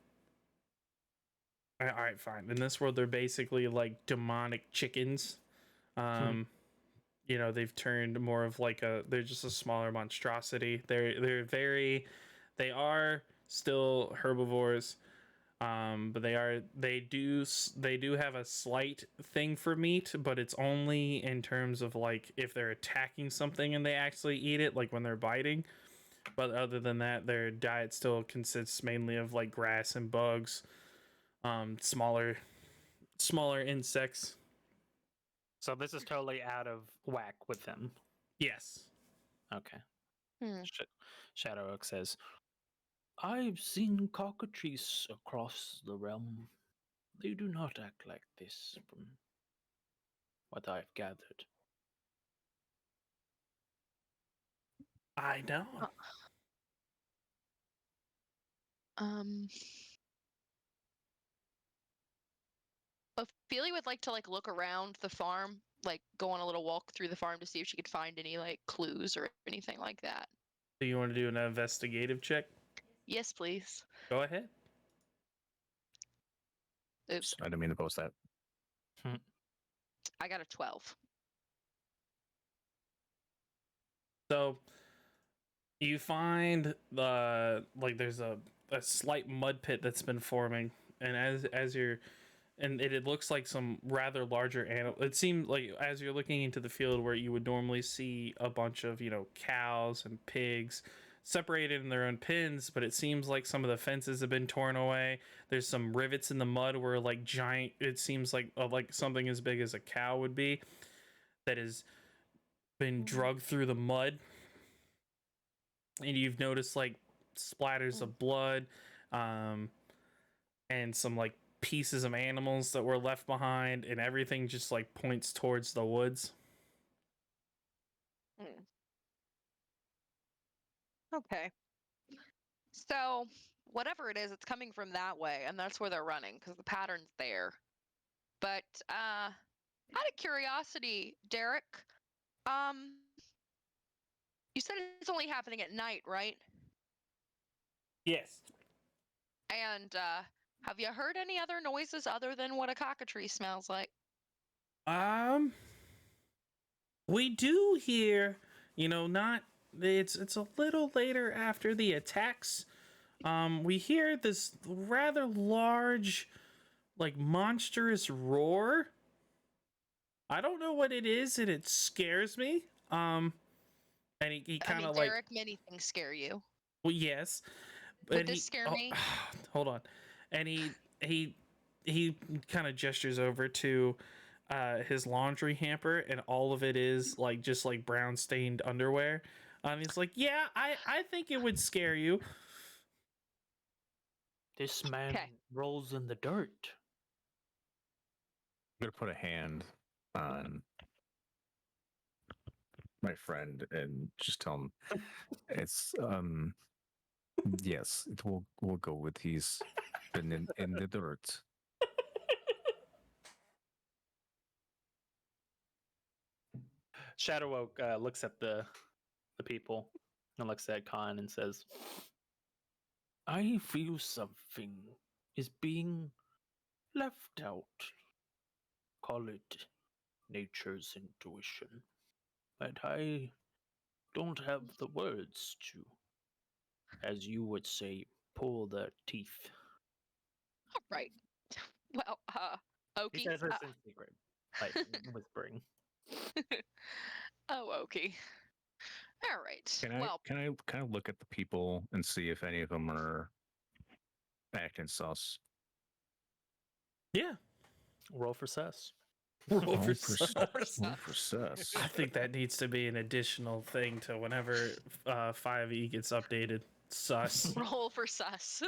all right, fine. In this world they're basically like demonic chickens. Um you know, they've turned more of like they're just a smaller monstrosity. They are still herbivores. But they do have a slight thing for meat, but it's only in terms of like if they're attacking something and they actually eat it, like when they're biting. But other than that, their diet still consists mainly of like grass and bugs, smaller insects. So this is totally out of whack with them. Yes. Okay. Hmm. Shadow Oak says, I've seen cockatrice across the realm. They do not act like this, from what I've gathered. I know. Uh, Um, Ophelia would like to like look around the farm, like go on a little walk through the farm to see if she could find any like clues or anything like that. Do you want to do an investigative check? Yes, please. Go ahead. Oops, I didn't mean to post that. I got a 12. So you find there's a slight mud pit that's been forming, and as you're and it looks like some rather larger animal. It seemed like as you're looking into the field where you would normally see a bunch of cows and pigs separated in their own pens, but it seems like some of the fences have been torn away. There's some rivets in the mud where like giant. It seems like something as big as a cow would be that has been drugged through the mud, and you've noticed like splatters of blood, um, and some like pieces of animals that were left behind, and everything just like points towards the woods. Okay. So, whatever it is, it's coming from that way, and that's where they're running because the pattern's there. But out of curiosity, Derek, um, you said it's only happening at night, right? Yes. And have you heard any other noises other than what a cockatrice smells like? We do hear, not it's a little later after the attacks. We hear this rather large, like monstrous roar. I don't know what it is, and it scares me. And he I kind mean, of like, Derek, many things scare you. well, yes, Would but this scare me? hold on, and he kind of gestures over to his laundry hamper, and all of it is like just like brown stained underwear. He's like, yeah, I think it would scare you. This man Okay. rolls in the dirt. I'm gonna put a hand on my friend and just tell him it's yes, it will go with he's been in the dirt. Shadow Oak looks at the people and looks at Khan and says, I feel something is being left out. Call it nature's intuition. But I don't have the words to, as you would say, pull the teeth. All right. Well, He Okie. says this in secret, like whispering. Oh, Okie. All right. Well, Can I kind of look at the people and see if any of them are acting sus? Yeah. Roll for sus. Roll for sus. Roll for sus. I think that needs to be an additional thing to whenever 5e gets updated. Sus. roll for sus.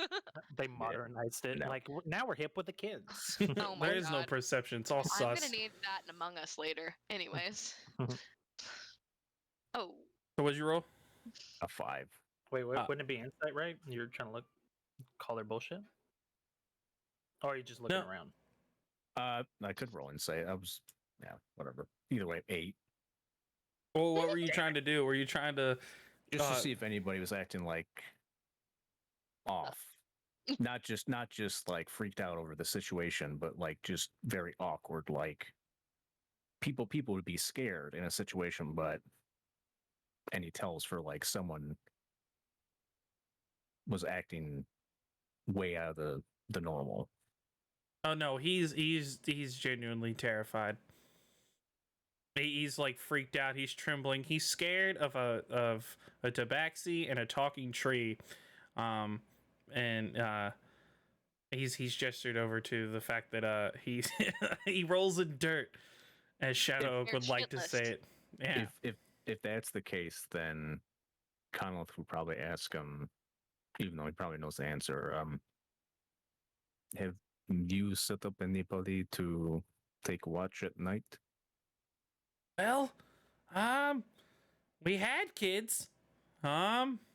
They modernized it. No. Like now we're hip with the kids. Oh my There is no God. perception. It's all I'm gonna sus. need that in Among Us later. Anyways. Oh. So what'd you roll? A 5. Wait, Ah. wouldn't it be insight, right? You're trying to call their bullshit? Or are you just looking No. around? I could roll and say I was whatever. Either way, 8. Well, what were you trying to do? Were you trying to Just to see if anybody was acting like off. not just like freaked out over the situation, but like just very awkward, like people would be scared in a situation, but any tells for like someone was acting way out of the normal. Oh no, he's genuinely terrified. He's like freaked out. He's trembling. He's scared of a tabaxi and a talking tree, and he's gestured over to the fact that he rolls in dirt, as Shadow Oak would like to say it. Yeah. If that's the case, then Conleth would probably ask him, even though he probably knows the answer. Have you set up anybody to take watch at night? Well, we had kids.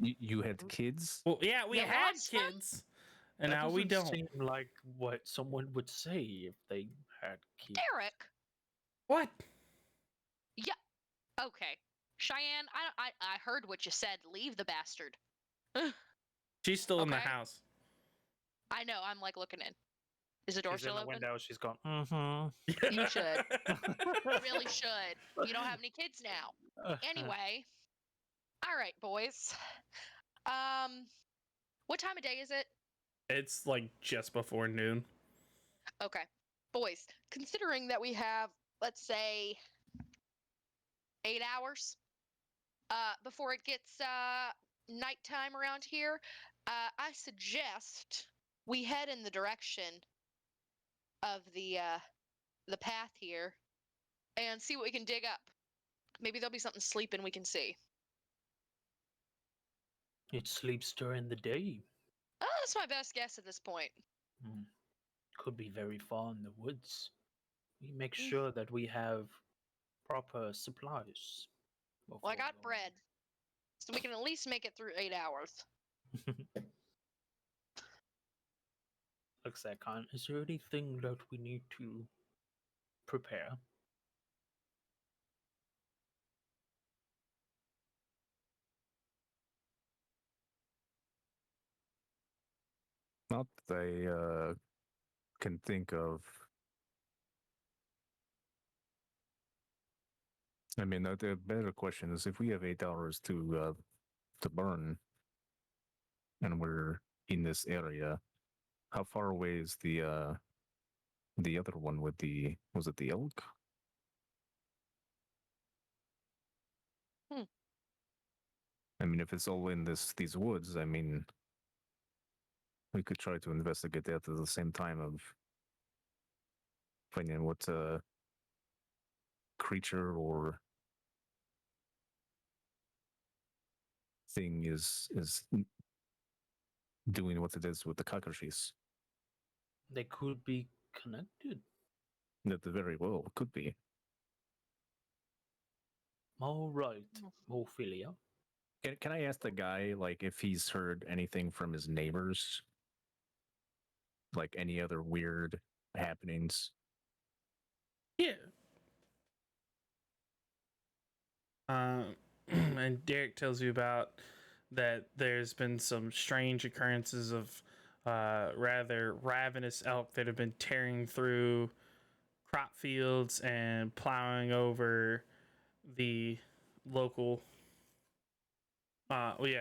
You had kids? Well, yeah, we You had lost them? kids, and That now we doesn't don't. seem like what someone would say if they had kids. Derek. What? Yeah. Okay. Cheyenne, I heard what you said. Leave the bastard. She's still in the Okay. house. I know. I'm like looking in. Is the door She's in still the open? window. She's going, mm-hmm. You should. You really should. You don't have any kids now. Anyway. All right, boys. What time of day is it? It's like just before noon. Okay. Boys, considering that we have, let's say, 8 hours before it gets nighttime around here, I suggest we head in the direction of the path here and see what we can dig up. Maybe there'll be something sleeping we can see. It sleeps during the day. Oh, that's my best guess at this point. Could be very far in the woods. We make sure that we have proper supplies. Well, I got bread, so we can at least make it through 8 hours. Looks like Khan. Is there anything that we need to prepare? Not that I can think of. I mean, the better question is if we have 8 hours to burn, and we're in this area, how far away is the other one with the, was it the elk? I mean, if it's all in these woods, I mean, we could try to investigate that at the same time of finding what creature or thing is doing what it is with the Kakashis. They could be connected. That very well could be. All right, Ophelia. Can I ask the guy like if he's heard anything from his neighbors? Like any other weird happenings? Yeah. And Derek tells you about that there's been some strange occurrences of rather ravenous elk that have been tearing through crop fields and plowing over the local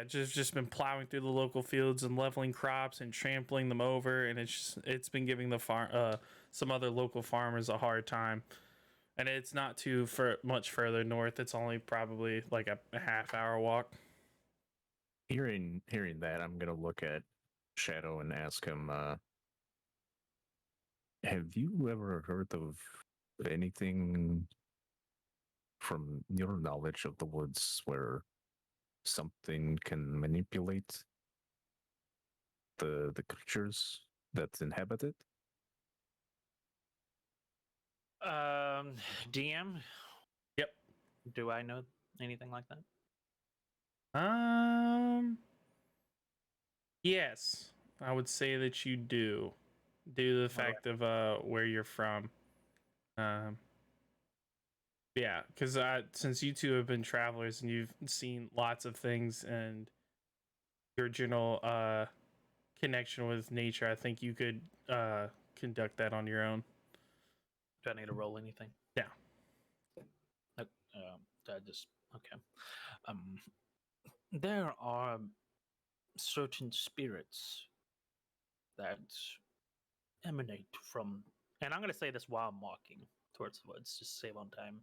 just been plowing through the local fields and leveling crops and trampling them over, and it's been giving the some other local farmers a hard time. And it's not too much further north. It's only probably like a half-hour walk. Hearing that, I'm gonna look at Shadow and ask him, have you ever heard of anything from your knowledge of the woods where something can manipulate the creatures that inhabit it? DM. Yep. Do I know anything like that? Yes, I would say that you do, due to the fact of where you're from. Yeah, because since you two have been travelers and you've seen lots of things and your general connection with nature, I think you could conduct that on your own. Do I need to roll anything? Yeah. I just okay. There are certain spirits that emanate from, and I'm going to say this while I'm walking towards the woods, just to save on time.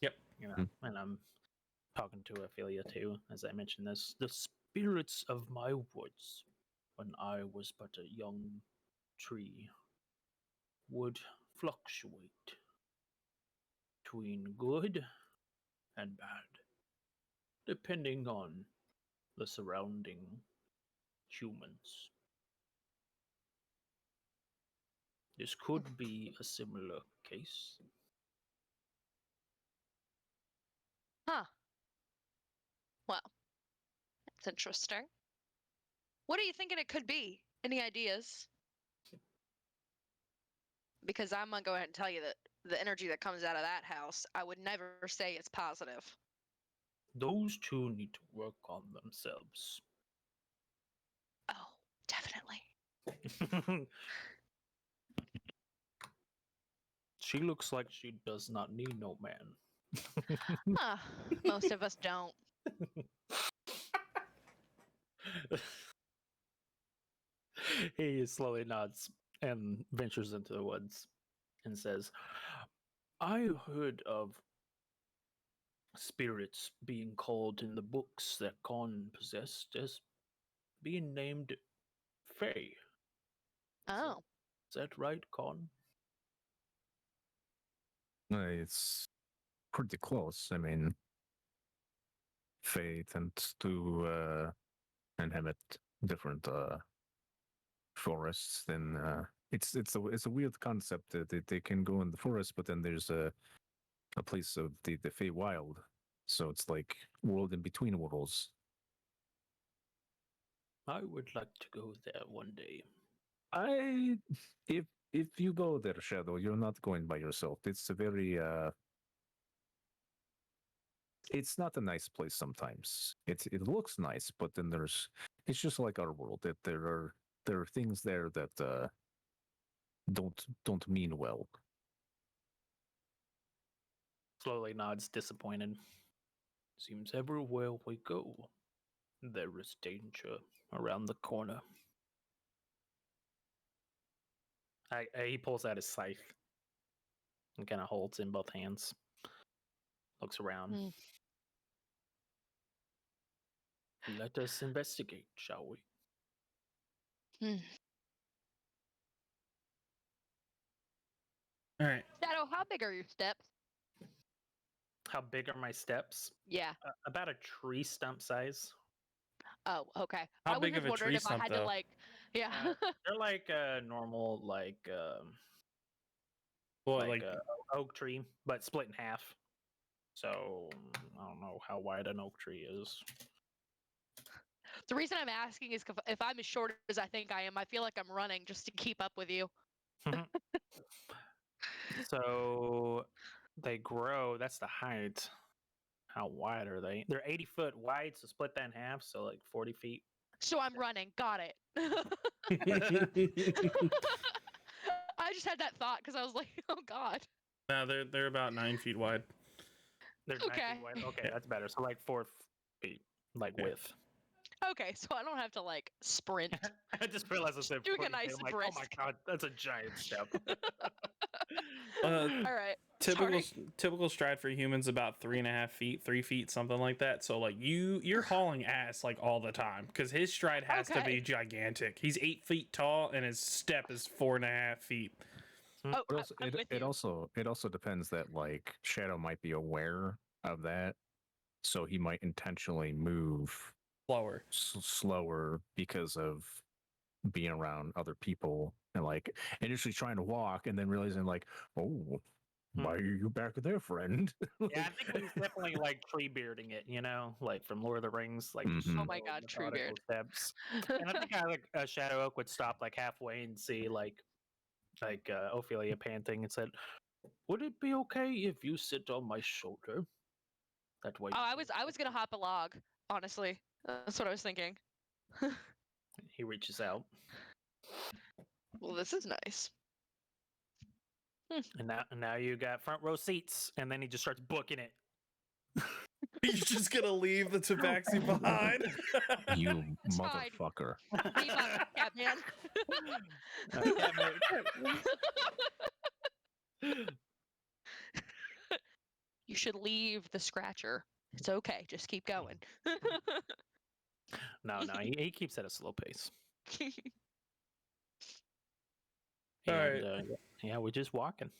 Yep. You know, and I'm talking to Ophelia too, as I mentioned this. The spirits of my woods, when I was but a young tree, would fluctuate between good and bad, depending on the surrounding humans. This could be a similar case. Huh. Well, that's interesting. What are you thinking it could be? Any ideas? Because I'm gonna go ahead and tell you that the energy that comes out of that house, I would never say it's positive. Those two need to work on themselves. Oh, definitely. She looks like she does not need no man. Huh. Most of us don't. He slowly nods and ventures into the woods and says, I heard of spirits being called in the books that Khan possessed as being named Fae. Oh. Is that right, Khan? It's pretty close. I mean, Fae tends to inhabit different forests. Then it's a weird concept that they can go in the forest, but then there's a place of the Fae Wild. So it's like world in between worlds. I would like to go there one day. I if you go there, Shadow, you're not going by yourself. It's a very it's not a nice place sometimes. It looks nice, but then it's just like our world. That there are things there that don't mean well. Slowly nods, disappointed. Seems everywhere we go, there is danger around the corner. He pulls out his scythe and kind of holds in both hands. Looks around. Hmm. Let us investigate, shall we? Hmm. All right. Shadow, how big are your steps? How big are my steps? Yeah. About a tree stump size. Oh, okay. How I was big just of a wondering tree if I stump, had though? to like, yeah. They're like a normal, Well, like a oak tree, but split in half. So I don't know how wide an oak tree is. The reason I'm asking is if I'm as short as I think I am, I feel like I'm running just to keep up with you. So they grow. That's the height. How wide are they? They're 80 foot wide, so split that in half, so like 40 feet. So I'm running. Got it. I just had that thought because I was like, oh god. no, they're about 9 feet wide. They're 9 Okay. feet wide. Okay, Yeah. that's better. So like 4 feet, like Yeah. width. Okay, so I don't have to like sprint. I just realized I said Doing a 40 feet. nice I'm like, oh my brisk. god, that's a giant step. All right. Typical Sorry. typical stride for humans about 3.5 feet, 3 feet, something like that. So like you're hauling ass like all the time because his stride has to be Okay. gigantic. He's 8 feet tall and his step is 4.5 feet. Oh, But also, I'm with it you. also depends that like Shadow might be aware of that, so he might intentionally move Slower. slower because of being around other people and like initially trying to walk and then realizing like, oh, why are you back there, friend? Yeah, I think he's definitely like tree bearding it, like from Lord of the Rings, like Mhm. slow, Oh my God, methodical Treebeard. steps. And I think like a Shadow Oak would stop like halfway and see like Ophelia panting and said, "Would it be okay if you sit on my shoulder? That way." Oh, I was gonna hop a log. Honestly, that's what I was thinking. He reaches out, Well, this is nice. and now you got front row seats, and then he just starts booking it. He's just gonna leave the tabaxi behind. You It's fine. motherfucker. Be my Catman. You should leave the scratcher. It's okay. Just keep going. No, he keeps at a slow pace. All And right. yeah, we're just walking.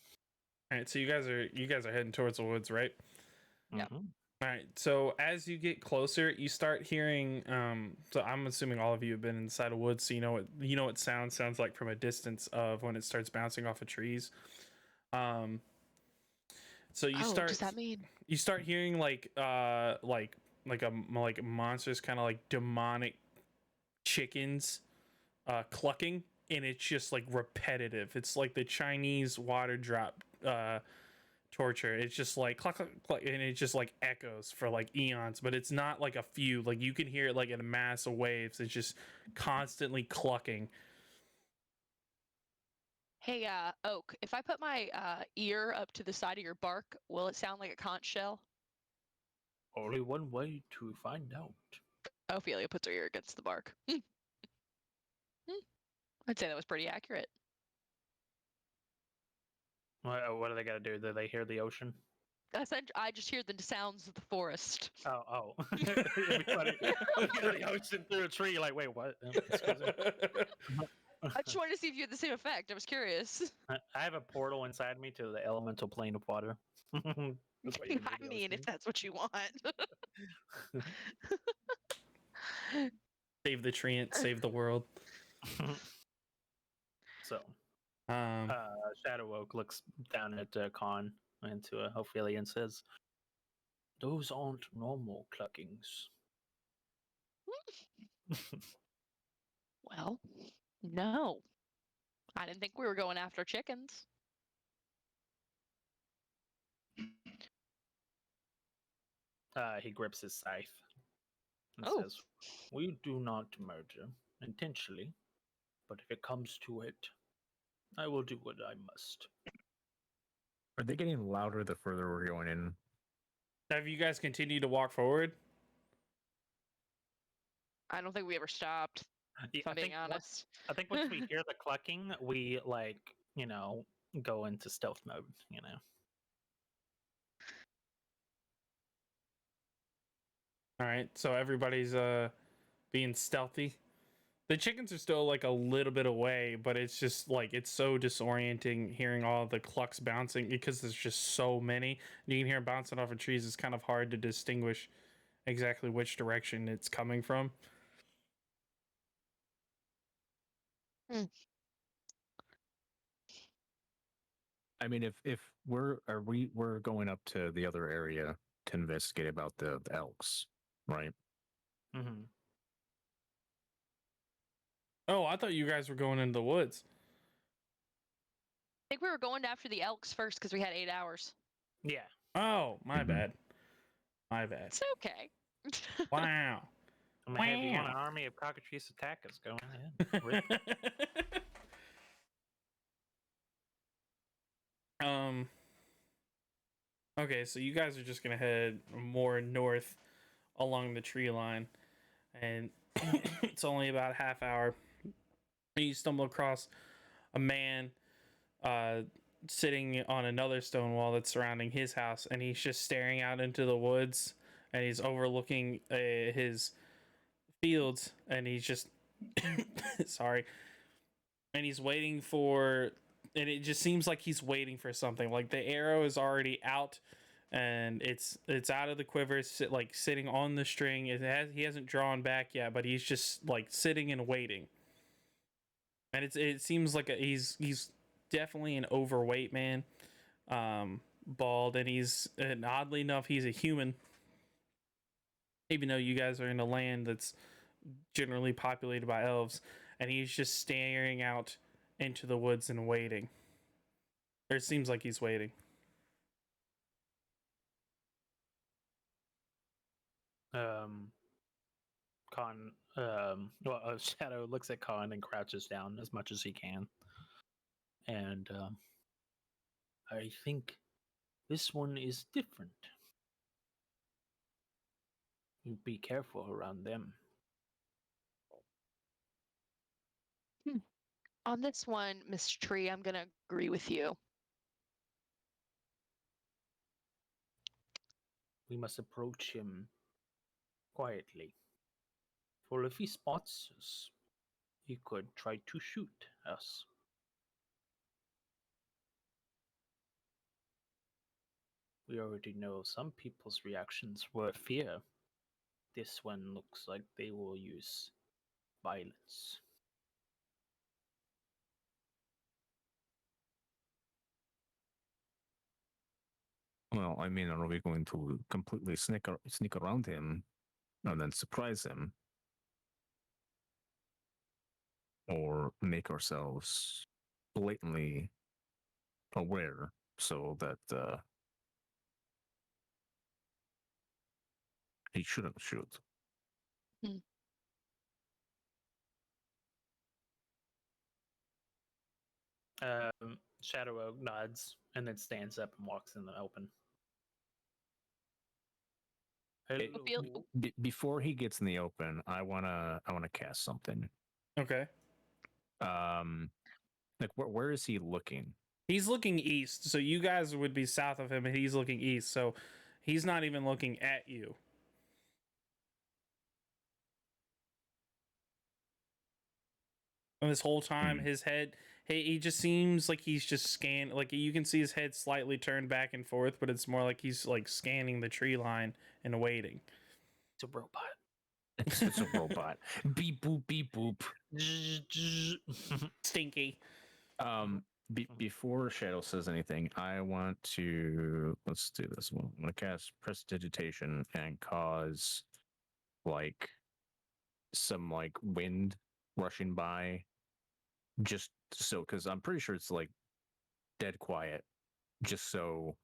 All right, so you guys are heading towards the woods, right? Yep. Mhm. All right. So as you get closer, you start hearing. So I'm assuming all of you have been inside a woods, so you know what sounds like from a distance of when it starts bouncing off of trees. So you Oh, start does that mean? you start hearing like monsters, kind of like demonic chickens clucking, and it's just like repetitive. It's like the Chinese water drop torture. It's just like cluck, cluck, cluck, and it just like echoes for like eons, but it's not like a few. Like you can hear it like in a mass of waves. It's just constantly clucking. Hey, Oak, if I put my ear up to the side of your bark, will it sound like a conch shell? Only one way to find out. Ophelia puts her ear against the bark. I'd say that was pretty accurate. What do they got to do? Do they hear the ocean? I just hear the sounds of the forest. Oh. It'd be funny. You hear the ocean through a tree. You're like, wait, what? Excuse me. I just wanted to see if you had the same effect. I was curious. I have a portal inside me to the elemental plane of water. That's why you hear I the mean, if ocean. that's what you want. Save the treant, save the world. So, Um, Shadow Oak looks down at Khan and to Ophelia and says, "Those aren't normal cluckings." Well, no. I didn't think we were going after chickens. He grips his scythe and Oh. says, "We do not murder intentionally, but if it comes to it, I will do what I must." Are they getting louder the further we're going in? have you guys continued to walk forward? I don't think we ever stopped, if I'm being honest. I think once we hear the clucking, we go into stealth mode. All right, so everybody's being stealthy. The chickens are still like a little bit away, but it's just like it's so disorienting hearing all the clucks bouncing because there's just so many. You can hear them bouncing off of trees. It's kind of hard to distinguish exactly which direction it's coming from. I mean, if we're going up to the other area to investigate about the elks, right? Mm-hmm. Oh, I thought you guys were going into the woods. I think we were going after the elks first because we had 8 hours. Yeah. Oh, my Mhm. bad. My bad. It's okay. Wow. I'm gonna have you want Wow. an army of cockatrice attackers going ahead. Rip. um. Okay, so you guys are just gonna head more north along the tree line, and it's only about a half hour. And you stumble across a man uh, sitting on another stone wall that's surrounding his house, and he's just staring out into the woods, and he's overlooking his fields, and he's just sorry, and he's waiting for, and it just seems like he's waiting for something. Like the arrow is already out, and it's out of the quiver, like sitting on the string. He hasn't drawn back yet, but he's just like sitting and waiting. And it seems like he's definitely an overweight man, bald, and oddly enough he's a human. Even though you guys are in a land that's generally populated by elves, and he's just staring out into the woods and waiting. Or it seems like he's waiting. Con Shadow looks at Con and crouches down as much as he can. And I think this one is different. You be careful around them. On this one, Miss Tree, I'm gonna agree with you. We must approach him quietly. For if he spots us, he could try to shoot us. We already know some people's reactions were fear. This one looks like they will use violence. Well, I mean, are we going to completely sneak around him and then surprise him, or make ourselves blatantly aware so that he shouldn't shoot? Shadow Oak nods and then stands up and walks in the open. Hello. Before he gets in the open, I wanna cast something. Okay. Like where is he looking? He's looking east, so you guys would be south of him, and he's looking east, so he's not even looking at you. And this whole time, his head, he just seems like he's just scanning. Like you can see his head slightly turned back and forth, but it's more like he's like scanning the tree line and waiting. It's a robot. It's a robot. Beep boop beep boop. Stinky. Before Shadow says anything, I want to let's do this one. I'm gonna cast Prestidigitation and cause like some like wind rushing by, just so because I'm pretty sure it's like dead quiet, just so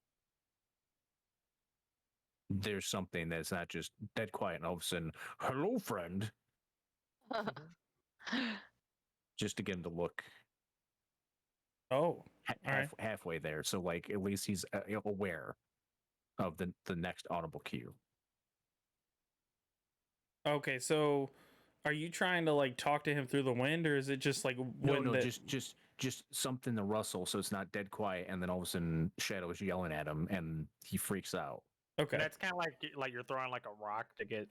there's something that's not just dead quiet and all of a sudden, hello friend, just to get him to look Oh, all right. halfway there. So like at least he's aware of the next audible cue. Okay, so are you trying to like talk to him through the wind, or is it just like No, that... just something to rustle, so it's not dead quiet, and then all of a sudden Shadow's yelling at him, and he freaks out. Okay, That's kind of like you're throwing like a rock to get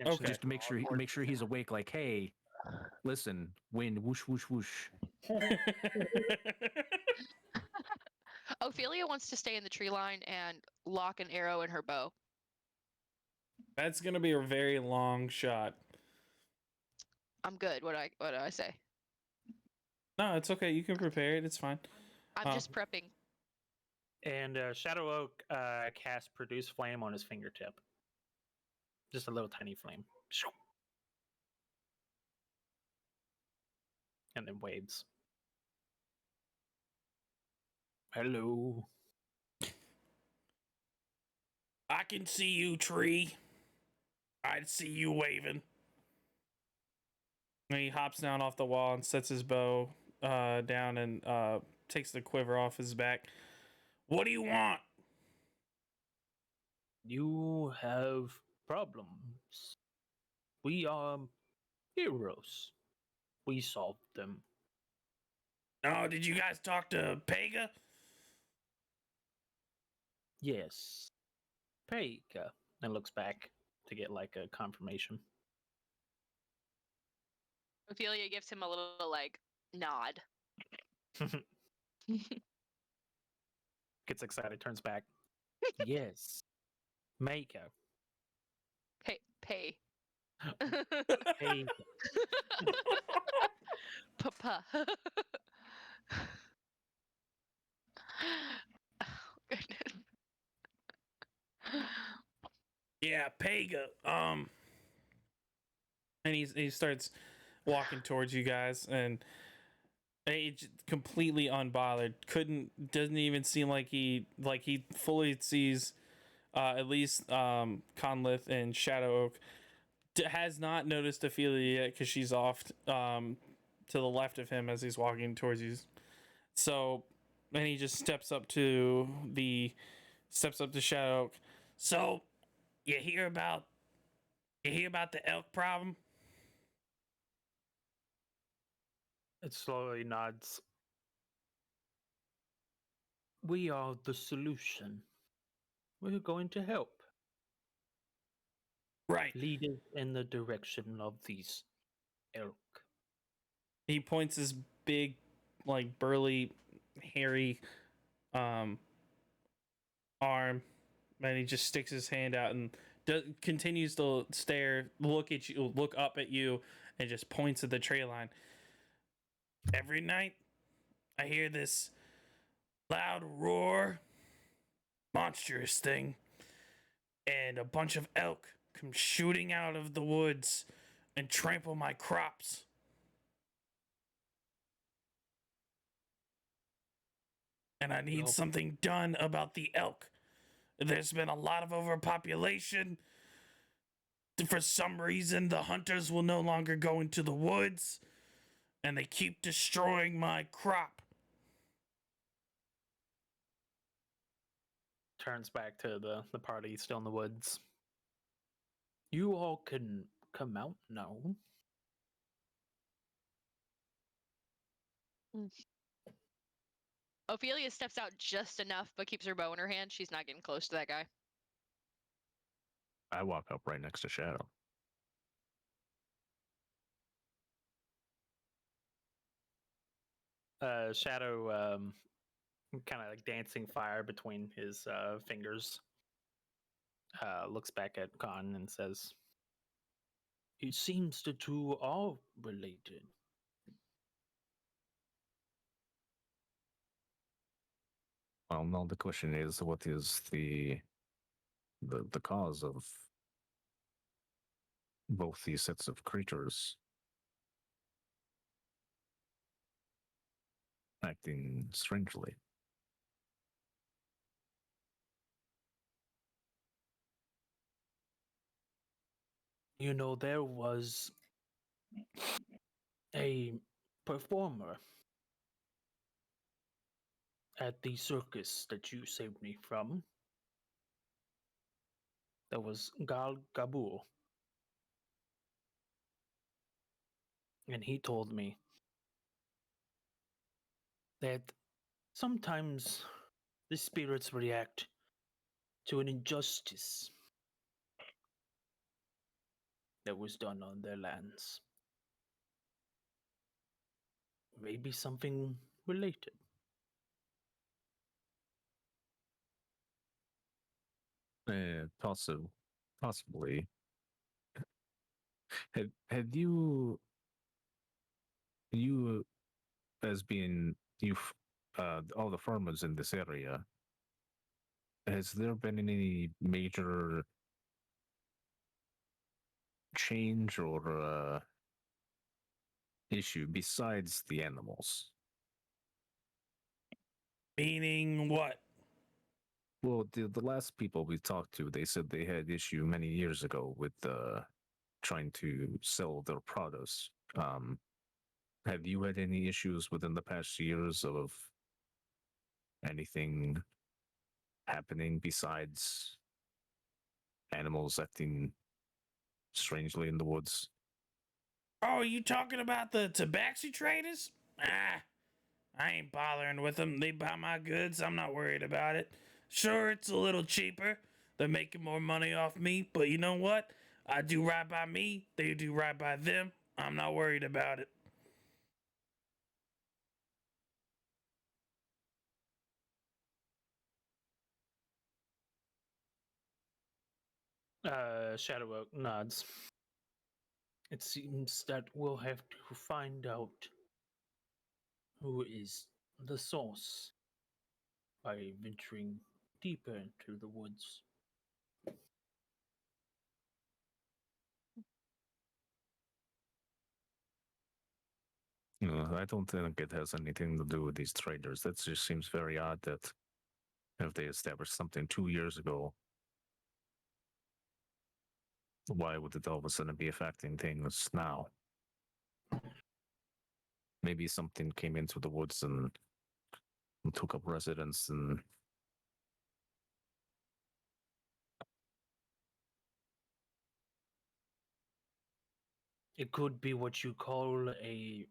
Okay. Just to make sure he's awake. Like, hey, listen, wind, whoosh whoosh whoosh. Ophelia wants to stay in the tree line and lock an arrow in her bow. That's gonna be a very long shot. I'm good. What do I say? No, it's okay. You can prepare it. It's fine. I'm just prepping. And Shadow Oak casts Produce Flame on his fingertip. Just a little tiny flame. And then waves. Hello. I can see you, tree. I see you waving. And he hops down off the wall and sets his bow down and takes the quiver off his back. What do you want? You have problems. We are heroes. We solved them. Oh, did you guys talk to Pega? Yes. Pega. And looks back to get like a confirmation. Ophelia gives him a little like nod. Gets excited, turns back. Yes. Mako. Pay. Hey. Papa. Oh, goodness. Yeah, Pega. And he starts walking towards you guys, and he completely unbothered. Doesn't even seem like he fully sees at least Conlith and Shadow Oak. Has not noticed Ophelia yet because she's off to the left of him as he's walking towards you. So, and he just steps up to Shadow Oak. So, you hear about the elk problem? It slowly nods. We are the solution. We're going to help. Right. Lead us in the direction of these elk. He points his big, like burly, hairy arm, and he just sticks his hand out and continues to look up at you, and just points at the tree line. Every night, I hear this loud roar, monstrous thing, and a bunch of elk come shooting out of the woods and trample my crops. And I need something done about the elk. There's been a lot of overpopulation. For some reason, the hunters will no longer go into the woods, and they keep destroying my crop. Turns back to the party still in the woods. You all can come out now. Ophelia steps out just enough, but keeps her bow in her hand. She's not getting close to that guy. I walk up right next to Shadow. Shadow kind of like dancing fire between his fingers. Looks back at Khan and says, "It seems the two are related." Well, no, the question is, what is the cause of both these sets of creatures acting strangely? You know, there was a performer at the circus that you saved me from. That was Gal Gabur. And he told me that sometimes the spirits react to an injustice that was done on their lands. Maybe something related. Possibly. Had you as being all the farmers in this area, has there been any major change or issue besides the animals? Meaning what? Well, the last people we talked to, they said they had issue many years ago with trying to sell their produce. Have you had any issues within the past years of anything happening besides animals acting strangely in the woods? Oh, are you talking about the tabaxi traders? Ah, I ain't bothering with them. They buy my goods. I'm not worried about it. Sure, it's a little cheaper. They're making more money off me, but you know what? I do right by me. They do right by them. I'm not worried about it. Shadow Oak nods. It seems that we'll have to find out who is the source by venturing deeper into the woods. I don't think it has anything to do with these traders. That just seems very odd that if they established something 2 years ago, why would it all of a sudden be affecting things now? Maybe something came into the woods and took up residence and It could be what you call a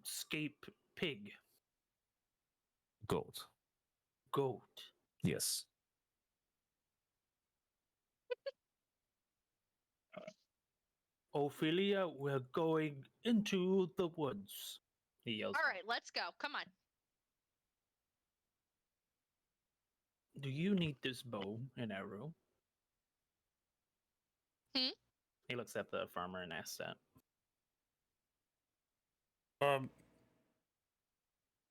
escape pig, gold. goat. Yes. Ophelia, we're going into the woods. He yells. All out. right, let's go. Come on. Do you need this bow and arrow? Hmm? He looks at the farmer and asks that.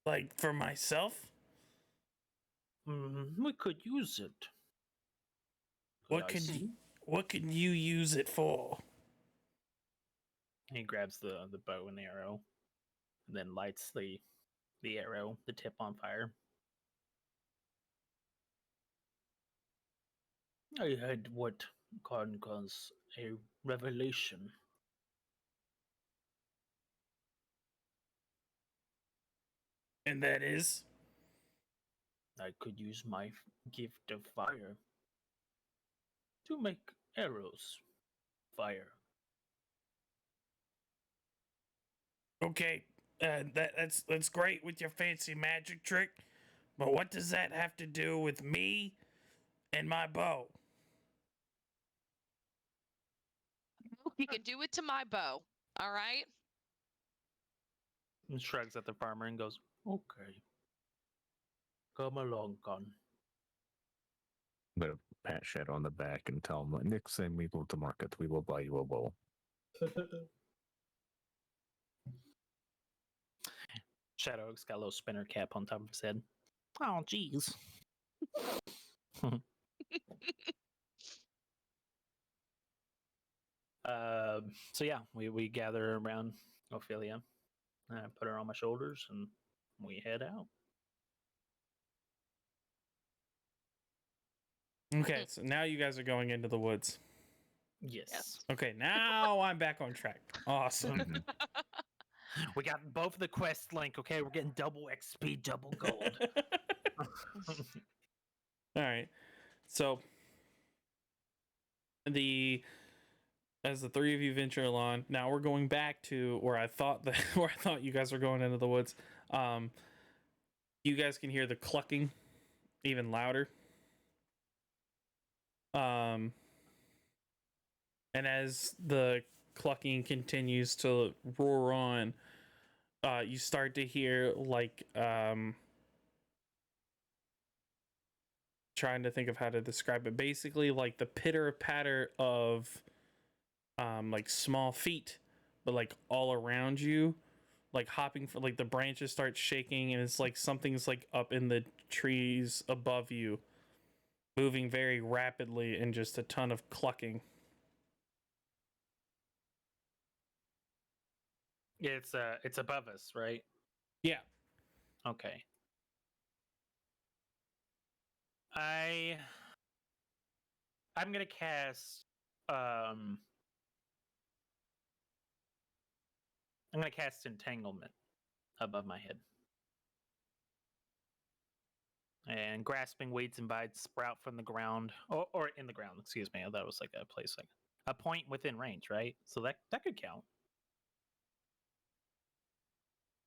Like for myself? We could use it. What I can see. you, what can you use it for? He grabs the bow and the arrow, and then lights the arrow, the tip on fire. I had what Khan calls a revelation. And that is? I could use my gift of fire to make arrows fire. Okay, that's great with your fancy magic trick, but what does that have to do with me and my bow? He can do it to my bow. All right. And shrugs at the farmer and goes, "Okay, come along, Khan." I'm gonna pat Shadow on the back and tell him, next time we go to market, we will buy you a bow. Shadow's got a little spinner cap on top of his head. Oh, jeez. So yeah, we gather around Ophelia. I put her on my shoulders and we head out. Okay, so now you guys are going into the woods. Yes. Okay, now I'm back on track. Awesome. Mhm. We got both the quest link, okay? We're getting double XP, double gold. All right. So as the three of you venture along, now we're going back to where I thought you guys were going into the woods. You guys can hear the clucking even louder. And as the clucking continues to roar on, you start to hear like trying to think of how to describe it. Basically, like the pitter patter of like small feet, but like all around you, like hopping for like the branches start shaking, and it's like something's like up in the trees above you, moving very rapidly, and just a ton of clucking. It's above us, right? Yeah. Okay. I'm gonna cast um I'm gonna cast entanglement above my head. And grasping weeds and vines sprout from the ground, or in the ground. Excuse me. I thought it was like a place, like a point within range, right? So that could count.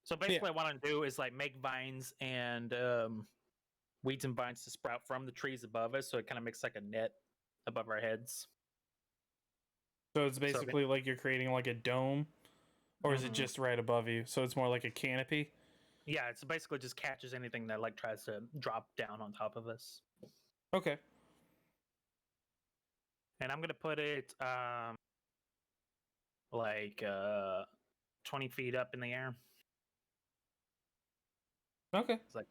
So basically, what I want to do is like make vines and weeds and vines to sprout from the trees above us, so it kind of makes like a net above our heads. So it's basically like you're creating like a dome, or is it just right above you? So it's more like a canopy. Yeah, it's basically just catches anything that like tries to drop down on top of us. Okay. And I'm gonna put it like 20 feet up in the air. Okay. It's like,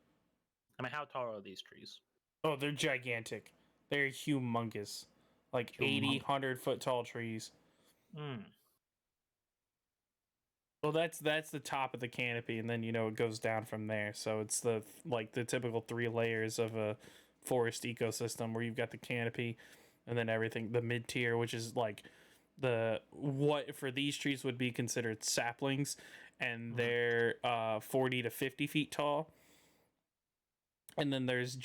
I mean, how tall are these trees? Oh, they're gigantic. They're humongous. Like 80, 100-foot tall trees. Mm. Well, that's the top of the canopy, and then it goes down from there. So it's the typical 3 layers of a forest ecosystem, where you've got the canopy, and then everything, the mid tier, which is like what for these trees would be considered saplings, and they're 40 to 50 feet tall. And then there's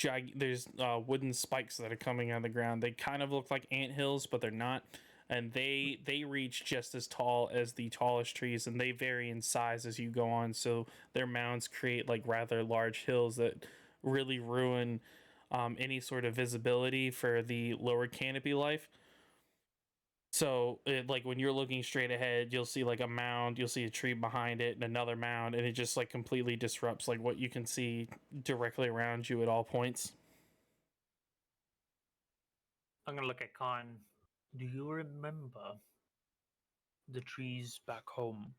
wooden spikes that are coming out of the ground. They kind of look like anthills, but they're not. And they reach just as tall as the tallest trees, and they vary in size as you go on. So their mounds create like rather large hills that really ruin any sort of visibility for the lower canopy life. So, like when you're looking straight ahead, you'll see like a mound, you'll see a tree behind it, and another mound, and it just like completely disrupts like what you can see directly around you at all points. I'm gonna look at Khan. Do you remember the trees back home?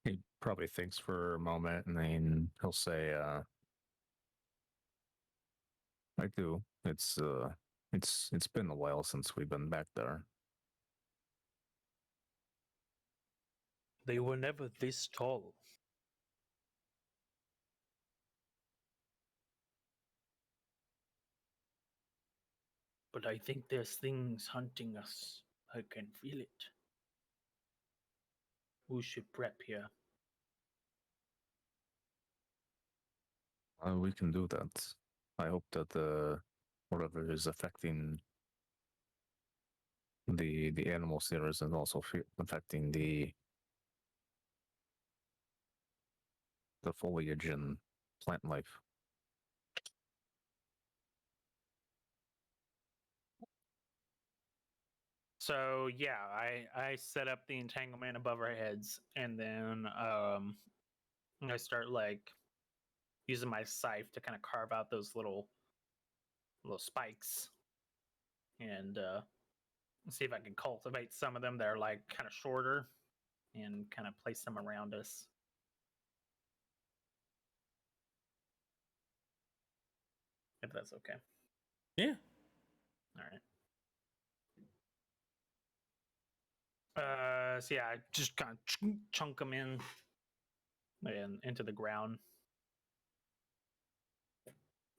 He probably thinks for a moment, and then he'll say, "I do. It's been a while since we've been back there." They were never this tall. But I think there's things hunting us. I can feel it. We should prep here. We can do that. I hope that whatever is affecting the animals there isn't also affecting the foliage and plant life. So yeah, I set up the entanglement above our heads, and then I start like using my scythe to kind of carve out those little spikes, and see if I can cultivate some of them that are like kind of shorter, and kind of place them around us. If that's okay. Yeah. All right. So yeah, I just kind of chunk them in and into the ground,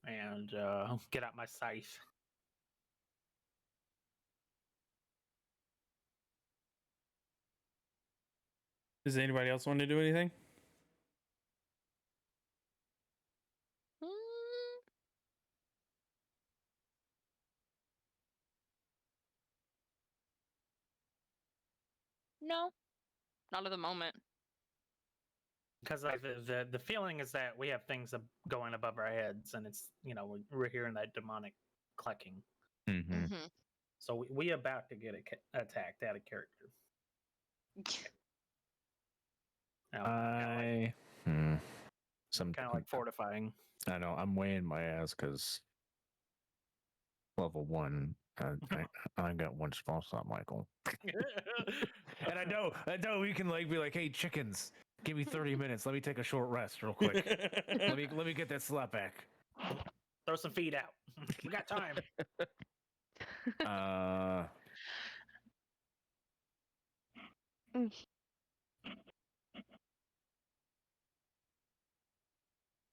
and get out my scythe. Does anybody else want to do anything? No, not at the moment. Because like the feeling is that we have things going above our heads, and it's we're hearing that demonic clucking. Mm-hmm. Mm-hmm. So we about to get attacked out of character. Some kind of like fortifying. I know I'm weighing my ass because level 1 I got one small thought, Michael. And I know we can be like, hey, chickens, give me 30 minutes. Let me take a short rest real quick. let me get that slap back. Throw some feet out. We got time.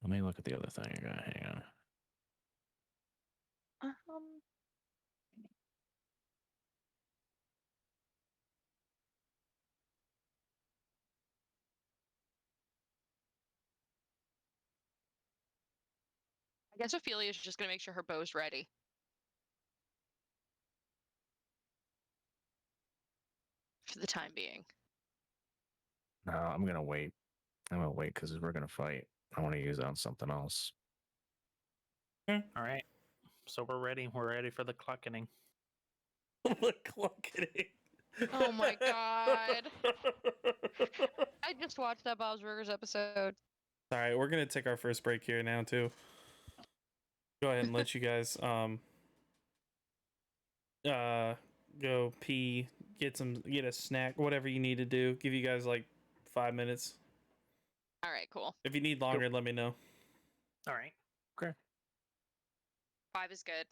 Let me look at the other thing I got. Hang on. I guess Ophelia's just gonna make sure her bow's ready. For the time being. No, I'm gonna wait. I'm gonna wait because we're gonna fight. I want to use it on something else. All right. So we're ready. We're ready for the cluckening. The cluckening. Oh my god. I just watched that Bob's Burgers episode. All right, we're gonna take our first break here now too. Go ahead and let you guys go pee, get a snack, whatever you need to do. Give you guys like 5 minutes. All right, cool. If you need longer, let me know. All right. 5 is good.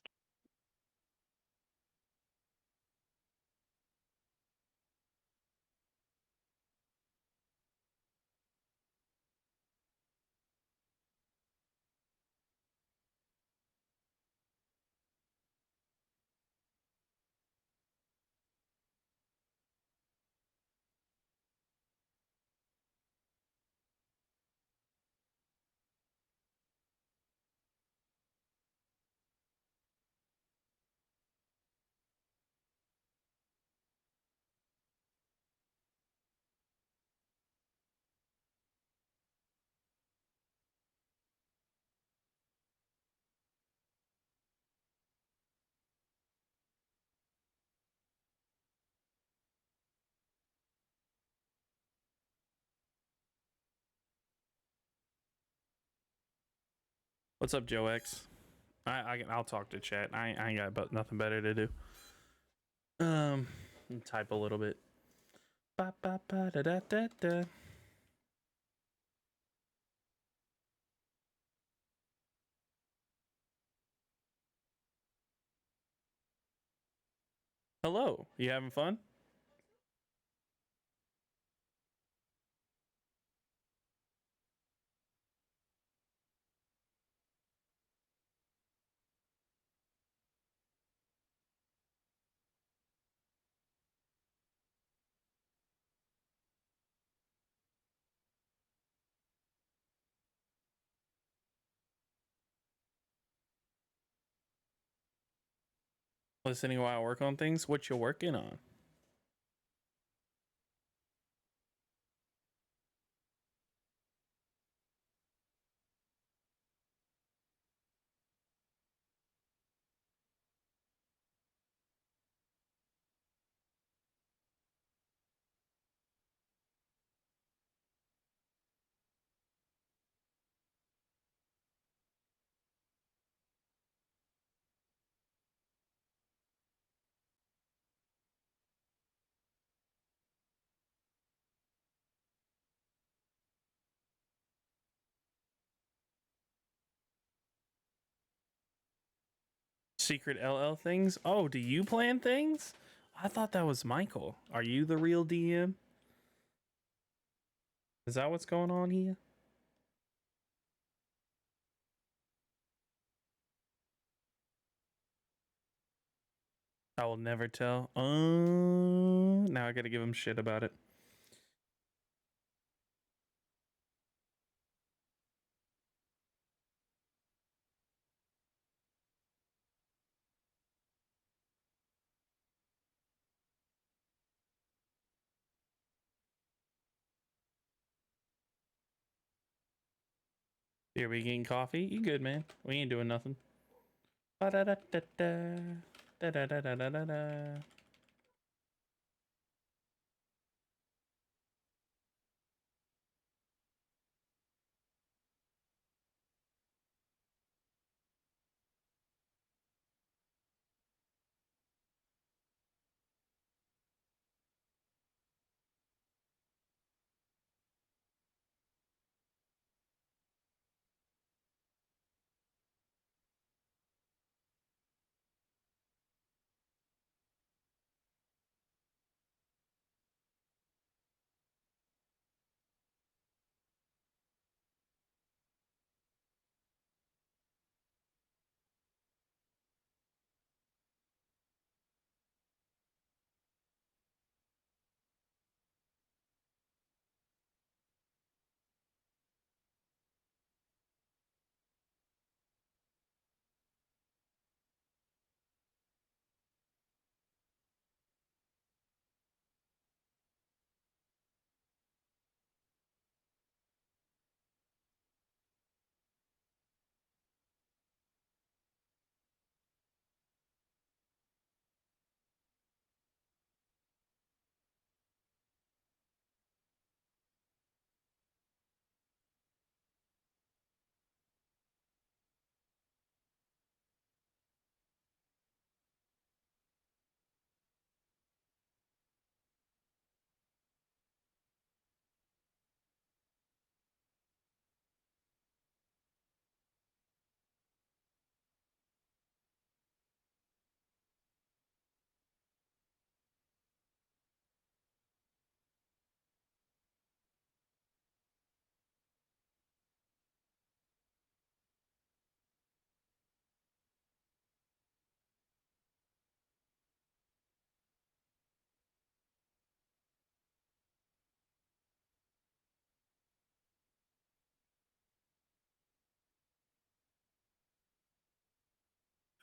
What's up, Joe X? I'll talk to chat. I ain't got nothing better to do. Type a little bit. Ba ba ba da da da da. Hello, you having fun? Listening while I work on things? What you working on? Secret LL things? Oh, do you plan things? I thought that was Michael. Are you the real DM? Is that what's going on here? I will never tell. Now I gotta give him shit about it. Here we getting coffee? You good, man? We ain't doing nothing. Ba da da da da da da da da da da.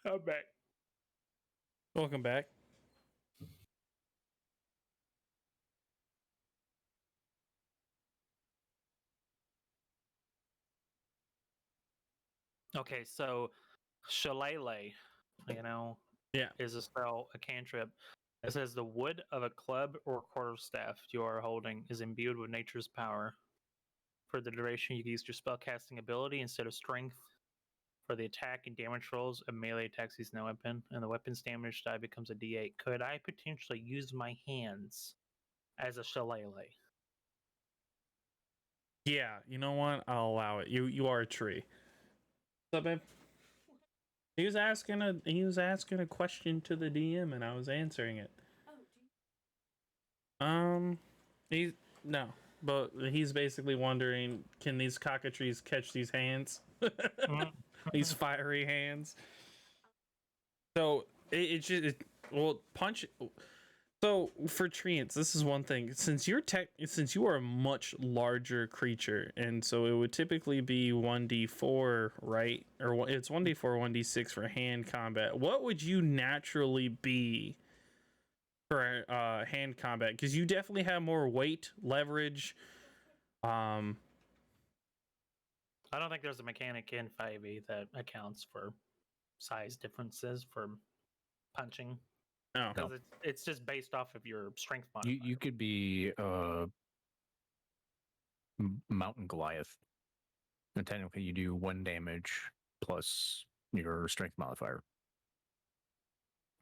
I'm back. Welcome back. Okay, so Shillelagh, Yeah. is a spell, a cantrip. It says the wood of a club or quarterstaff you are holding is imbued with nature's power. For the duration, you can use your spellcasting ability instead of strength. For the attack and damage rolls, a melee attacks using no weapon, and the weapon's damage die becomes a d8. Could I potentially use my hands as a shillelagh? Yeah, you know what? I'll allow it. You are a tree. What's up, babe? He was asking a question to the DM and I was answering it. He's no, but he's basically wondering, can these cockatrices catch these hands? These fiery hands. So well, punch. So for treants, this is one thing. Since you are a much larger creature, and so it would typically be 1d4, right? Or it's 1d4, 1d6 for hand combat. What would you naturally be for hand combat? Because you definitely have more weight, leverage. I don't think there's a mechanic in 5e that accounts for size differences for punching. No. Because it's just based off of your strength modifier. You could be Mountain Goliath, and technically you do 1 damage plus your strength modifier.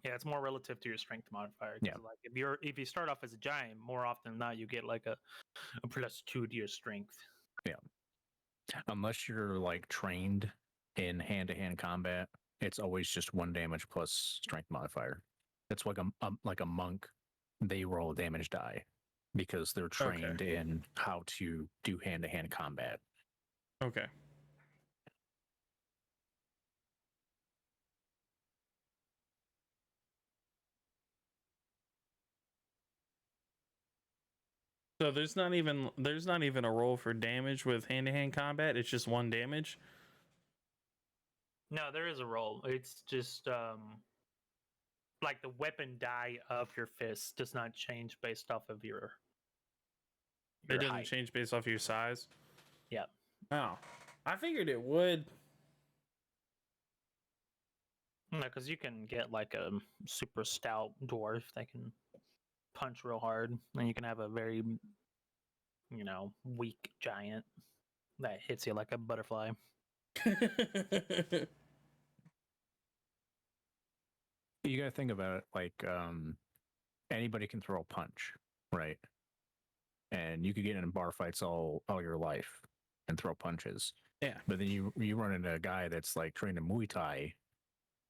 Yeah, it's more relative to your strength modifier. Yeah. Like if you start off as a giant, more often than not you get like a +2 to your strength. Yeah. Unless you're like trained in hand-to-hand combat, it's always just 1 damage plus strength modifier. It's like a monk. They roll a damage die because they're trained in how to do hand-to-hand combat. Okay. So there's not even a roll for damage with hand-to-hand combat. It's just 1 damage. No, there is a roll. It's just like the weapon die of your fist does not change based off of your It doesn't height. change based off of your size. Yeah. Oh, I figured it would. No, because you can get like a super stout dwarf that can punch real hard, and you can have a very, weak giant that hits you like a butterfly. You got to think about it like anybody can throw a punch, right? And you could get in bar fights all your life and throw punches. Yeah. But then you run into a guy that's like trained in Muay Thai,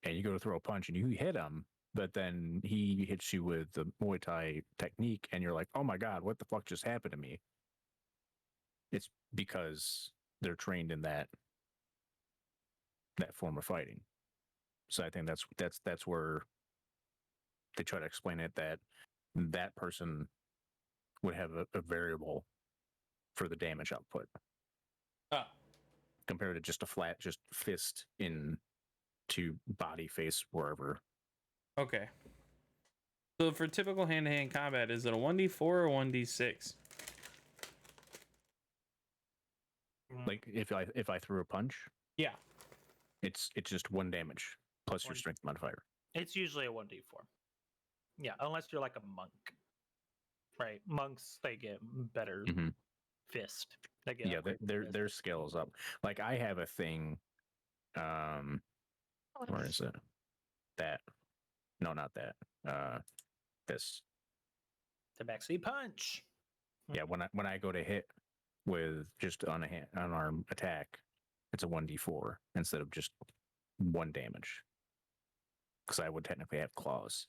and you go to throw a punch and you hit him, but then he hits you with the Muay Thai technique, and you're like, oh my god, what the fuck just happened to me? It's because they're trained in that form of fighting. So I think that's where they try to explain it, that person would have a variable for the damage output compared to just a flat fist in to body, face, wherever. Okay. So for typical hand-to-hand combat, is it a 1d4 or 1d6? Like if I threw a punch, Yeah. it's just 1 damage plus your strength modifier. It's usually a 1d4. Yeah, unless you're like a monk. Right. Monks, they get better fist. They get their scales up. Like I have a thing. Where is it? That. No, not that. This. The backseat punch. Yeah, when I go to hit with just on a unarmed attack, it's a 1d4 instead of just 1 damage. Because I would technically have claws.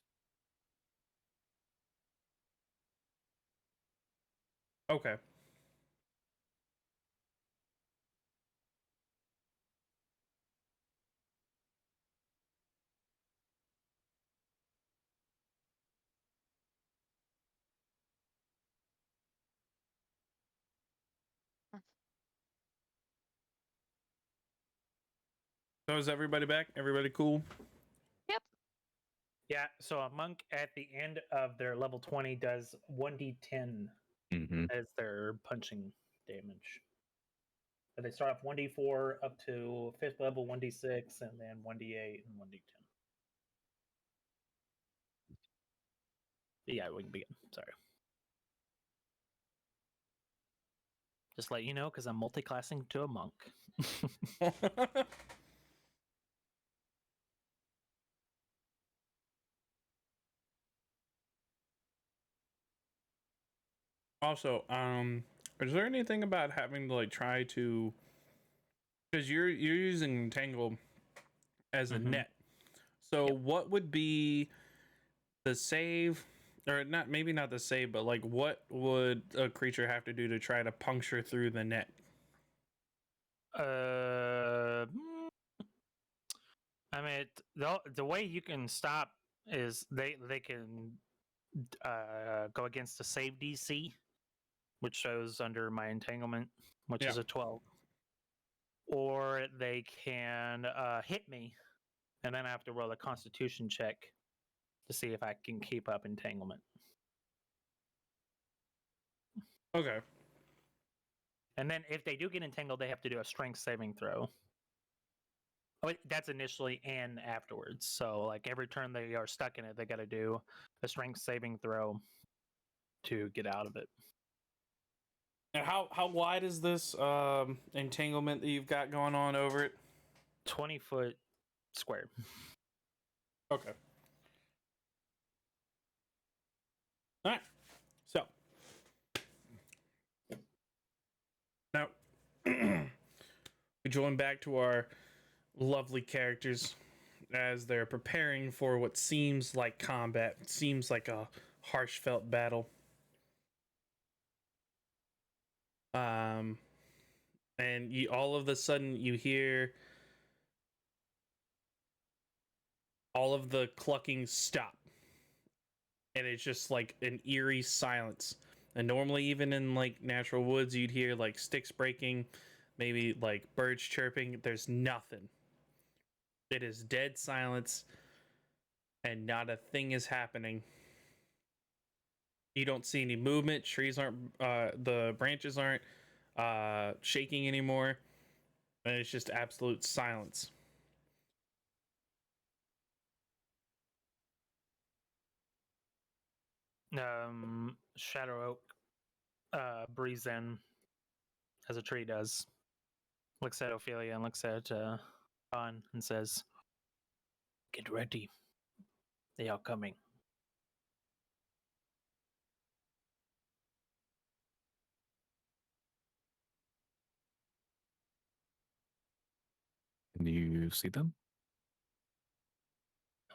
Okay. So is everybody back? Everybody cool? Yeah, so a monk at the end of their level 20 does 1d10 Mm-hmm. as their punching damage. So they start off 1d4 up to 5th level 1d6 and then 1d8 and 1d10. Yeah, we can begin. Sorry. Just let you know because I'm multi-classing to a monk. Also, is there anything about having to like try to, because you're using Entangle as a Mhm. net, so Yep. what would be the save, or not, maybe not the save, but like what would a creature have to do to try to puncture through the net? Uh, mm, I mean, the way you can stop is they can go against the save DC, which shows under my entanglement, which Yeah. is a 12, or they can hit me, and then I have to roll a Constitution check to see if I can keep up entanglement. Okay. And then if they do get entangled, they have to do a Strength saving throw. Oh, that's initially and afterwards. So like every turn they are stuck in it, they got to do a Strength saving throw to get out of it. And how wide is this entanglement that you've got going on over it? 20-foot square. Okay. All right. So now we join back to our lovely characters as they're preparing for what seems like combat. It seems like a harsh felt battle. And you all of a sudden you hear all of the clucking stop, and it's just like an eerie silence. And normally, even in like natural woods, you'd hear like sticks breaking, maybe like birds chirping. There's nothing. It is dead silence, and not a thing is happening. You don't see any movement. Trees aren't, the branches aren't shaking anymore, and it's just absolute silence. Shadow Oak breathes in as a tree does. Looks at Ophelia and looks at Han and says, "Get ready. They are coming." Can you see them?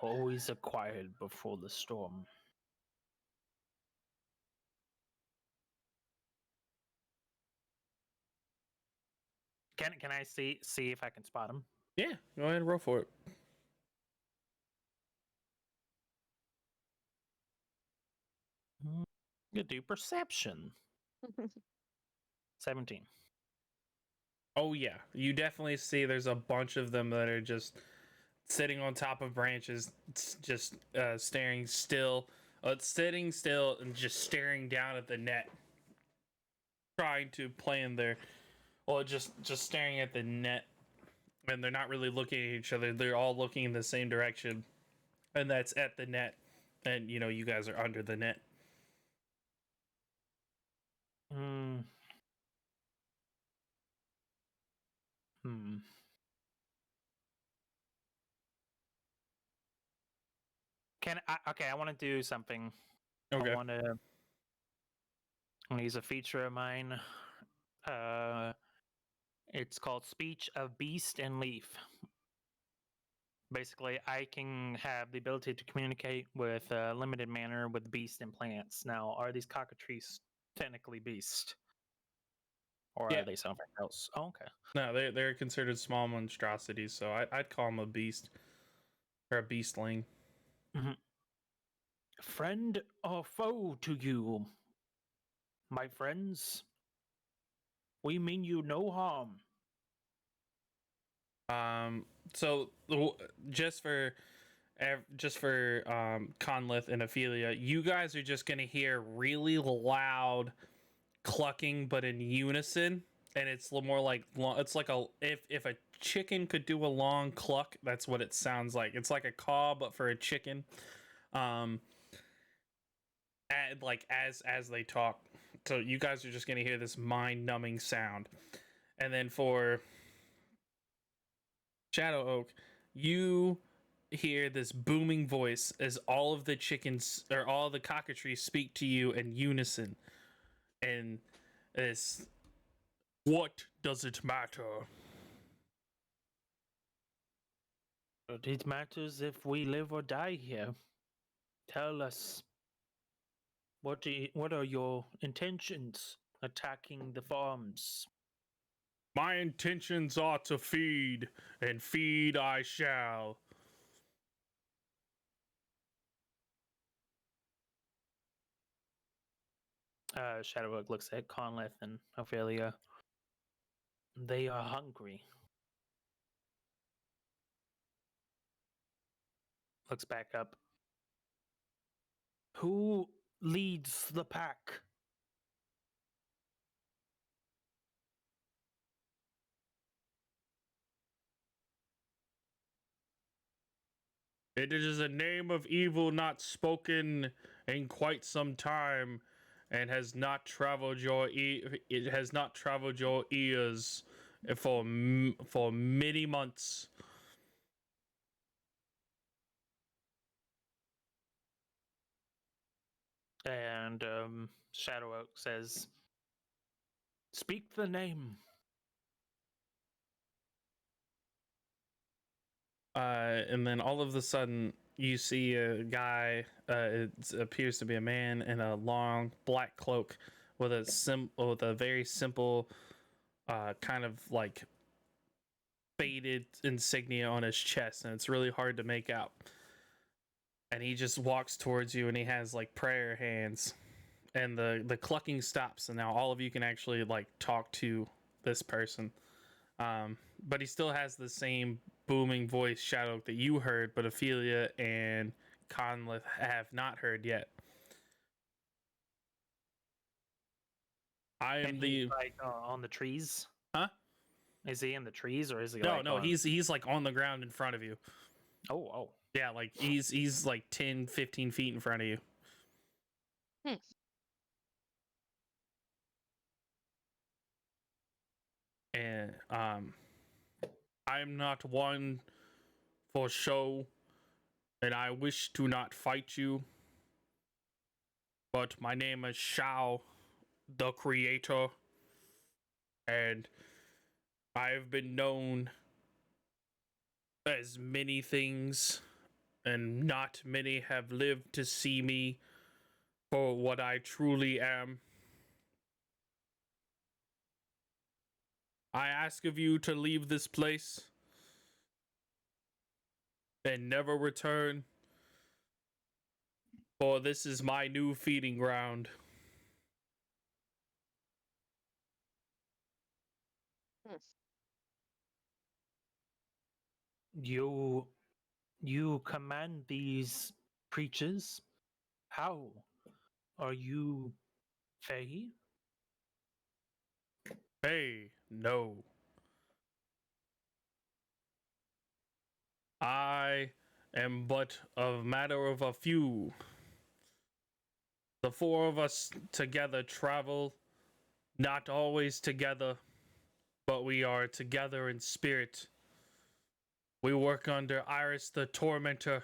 Always acquired before the storm. Can I see if I can spot him? Yeah, go ahead and roll for it. You do perception. 17. Oh yeah, you definitely see there's a bunch of them that are just sitting on top of branches, just staring still, sitting still and just staring down at the net, trying to plan their, well, just staring at the net, and they're not really looking at each other. They're all looking in the same direction, and that's at the net, and you know you guys are under the net. Hmm. Hmm. Can I? Okay, I want to do something. Okay. I want to use a feature of mine. Uh, it's called Speech of Beast and Leaf. Basically, I can have the ability to communicate with a limited manner with beast and plants. Now, are these cockatrices technically beast? Or Yeah. are they something else? Oh, okay. No, they're considered small monstrosities, so I'd call them a beast or a beastling. Friend or foe to you, my friends? We mean you no harm. So just for just for Conlith and Ophelia, you guys are just gonna hear really loud clucking, but in unison, and it's more like it's like a if a chicken could do a long cluck, that's what it sounds like. It's like a caw, but for a chicken. Um, like as they talk, so you guys are just gonna hear this mind-numbing sound, and then for Shadow Oak, you hear this booming voice as all of the chickens or all the cockatrices speak to you in unison, and it's what does it matter? But it matters if we live or die here. Tell us, what are your intentions attacking the farms? My intentions are to feed, and feed I shall. Shadowhook looks at Conleth and Ophelia. They are hungry. Looks back up. Who leads the pack? It is a name of evil not spoken in quite some time, and has not traveled your it has not traveled your ears for many months. And Shadow Oak says, "Speak the name." And then all of a sudden, you see a guy. It appears to be a man in a long black cloak with a very simple, kind of like faded insignia on his chest, and it's really hard to make out. And he just walks towards you, and he has like prayer hands, and the clucking stops, and now all of you can actually like talk to this person. But he still has the same booming voice, Shadow, that you heard, but Ophelia and Conleth have not heard yet. I am And the he's like on the trees. Huh? Is he in the trees or is he No, like no, on... he's like on the ground in front of you. Oh. Yeah, like he's like 10, 15 feet in front of you. Hmm. And I am not one for show, and I wish to not fight you. But my name is Shao, the creator, and I've been known as many things, and not many have lived to see me for what I truly am. I ask of you to leave this place and never return, for this is my new feeding ground. Hmm. You command these creatures? How? Are you Fae? Hey, no. I am but a matter of a few. The four of us together travel, not always together, but we are together in spirit. We work under Iris the Tormentor.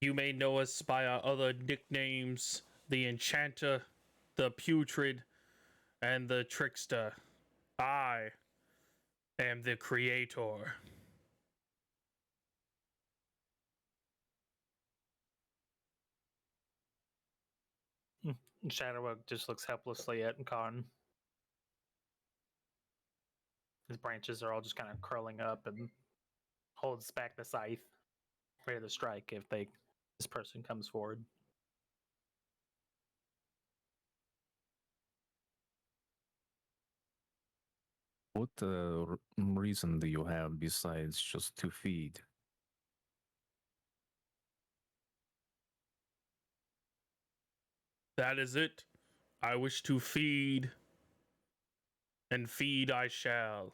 You may know us by our other nicknames, the Enchanter, the Putrid, and the Trickster. I am the Creator. Shadow Oak just looks helplessly at Khan. His branches are all just kind of curling up and holds back the scythe, ready to strike if this person comes forward. What reason do you have besides just to feed? That is it. I wish to feed, and feed I shall.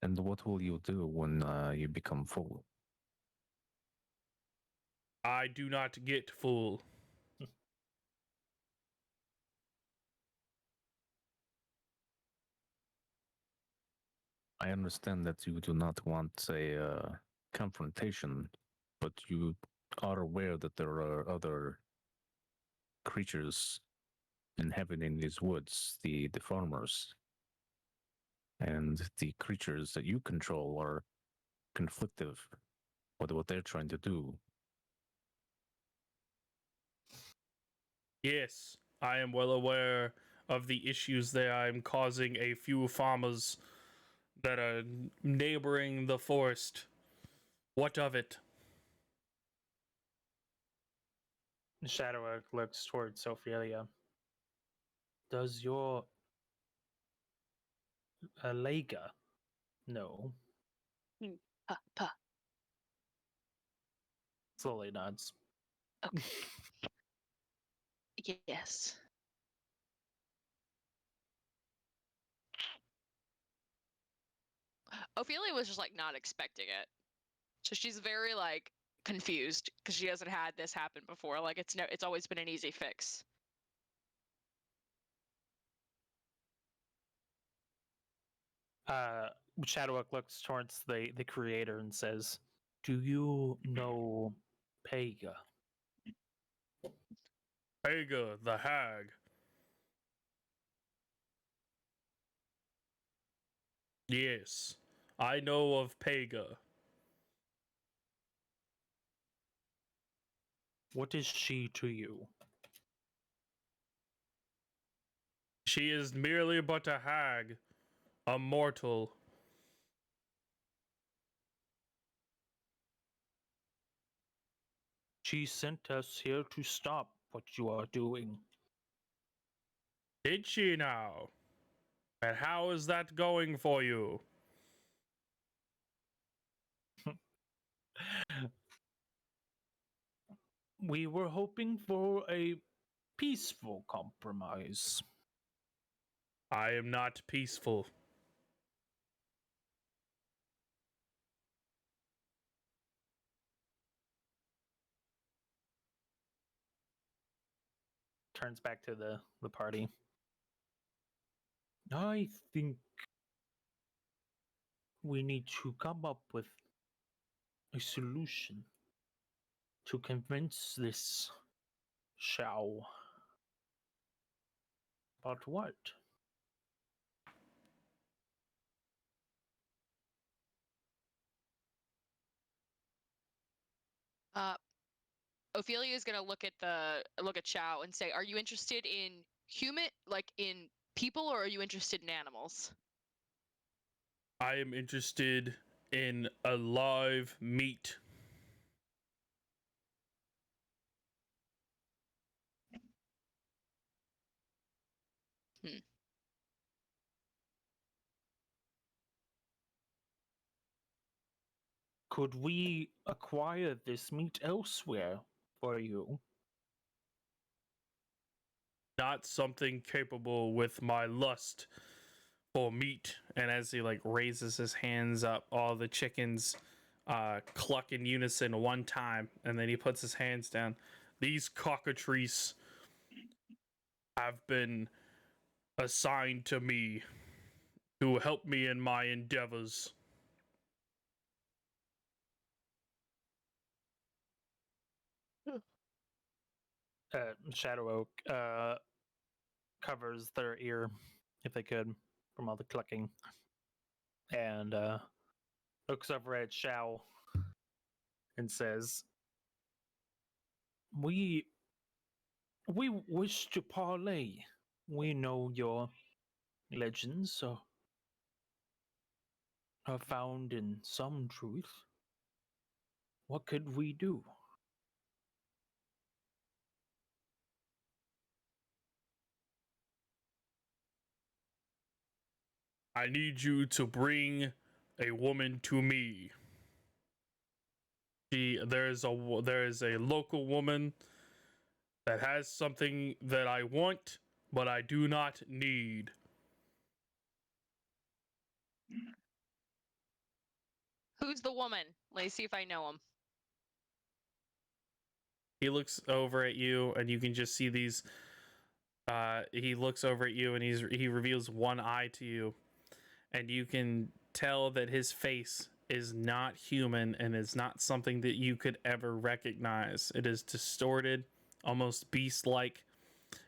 And what will you do when you become full? I do not get full. I understand that you do not want a confrontation, but you are aware that there are other creatures inhabiting these woods, the farmers, and the creatures that you control are conflictive with what they're trying to do. Yes, I am well aware of the issues that I'm causing a few farmers that are neighboring the forest. What of it? Shadow looks towards Ophelia. Does your Lega know? Puh. Slowly nods. Okay. Yes. Ophelia was just like not expecting it. So she's very like confused because she hasn't had this happen before. Like it's always been an easy fix. Shadowok looks towards the creator and says, "Do you know Pega?" Haga, the hag. Yes, I know of Pega. What is she to you? She is merely but a hag, a mortal. She sent us here to stop what you are doing. Did she now? And how is that going for you? We were hoping for a peaceful compromise. I am not peaceful. Turns back to the party. I think we need to come up with a solution to convince this Shao. But what? Uh, Ophelia is gonna look at Chow and say, "Are you interested in in people, or are you interested in animals?" I am interested in alive meat. Hmm. Could we acquire this meat elsewhere for you? Not something capable with my lust for meat. And as he like raises his hands up, all the chickens cluck in unison one time, and then he puts his hands down. These cockatrices have been assigned to me to help me in my endeavors. Shadow Oak covers their ear, if they could, from all the clucking, and looks over at Shao and says, "We wish to parley. We know your legends are found in some truth. What could we do?" I need you to bring a woman to me. There is a local woman that has something that I want, but I do not need. Who's the woman? Let me see if I know him. He looks over at you, and you can just see these. He looks over at you, and he reveals one eye to you, and you can tell that his face is not human and is not something that you could ever recognize. It is distorted, almost beast-like,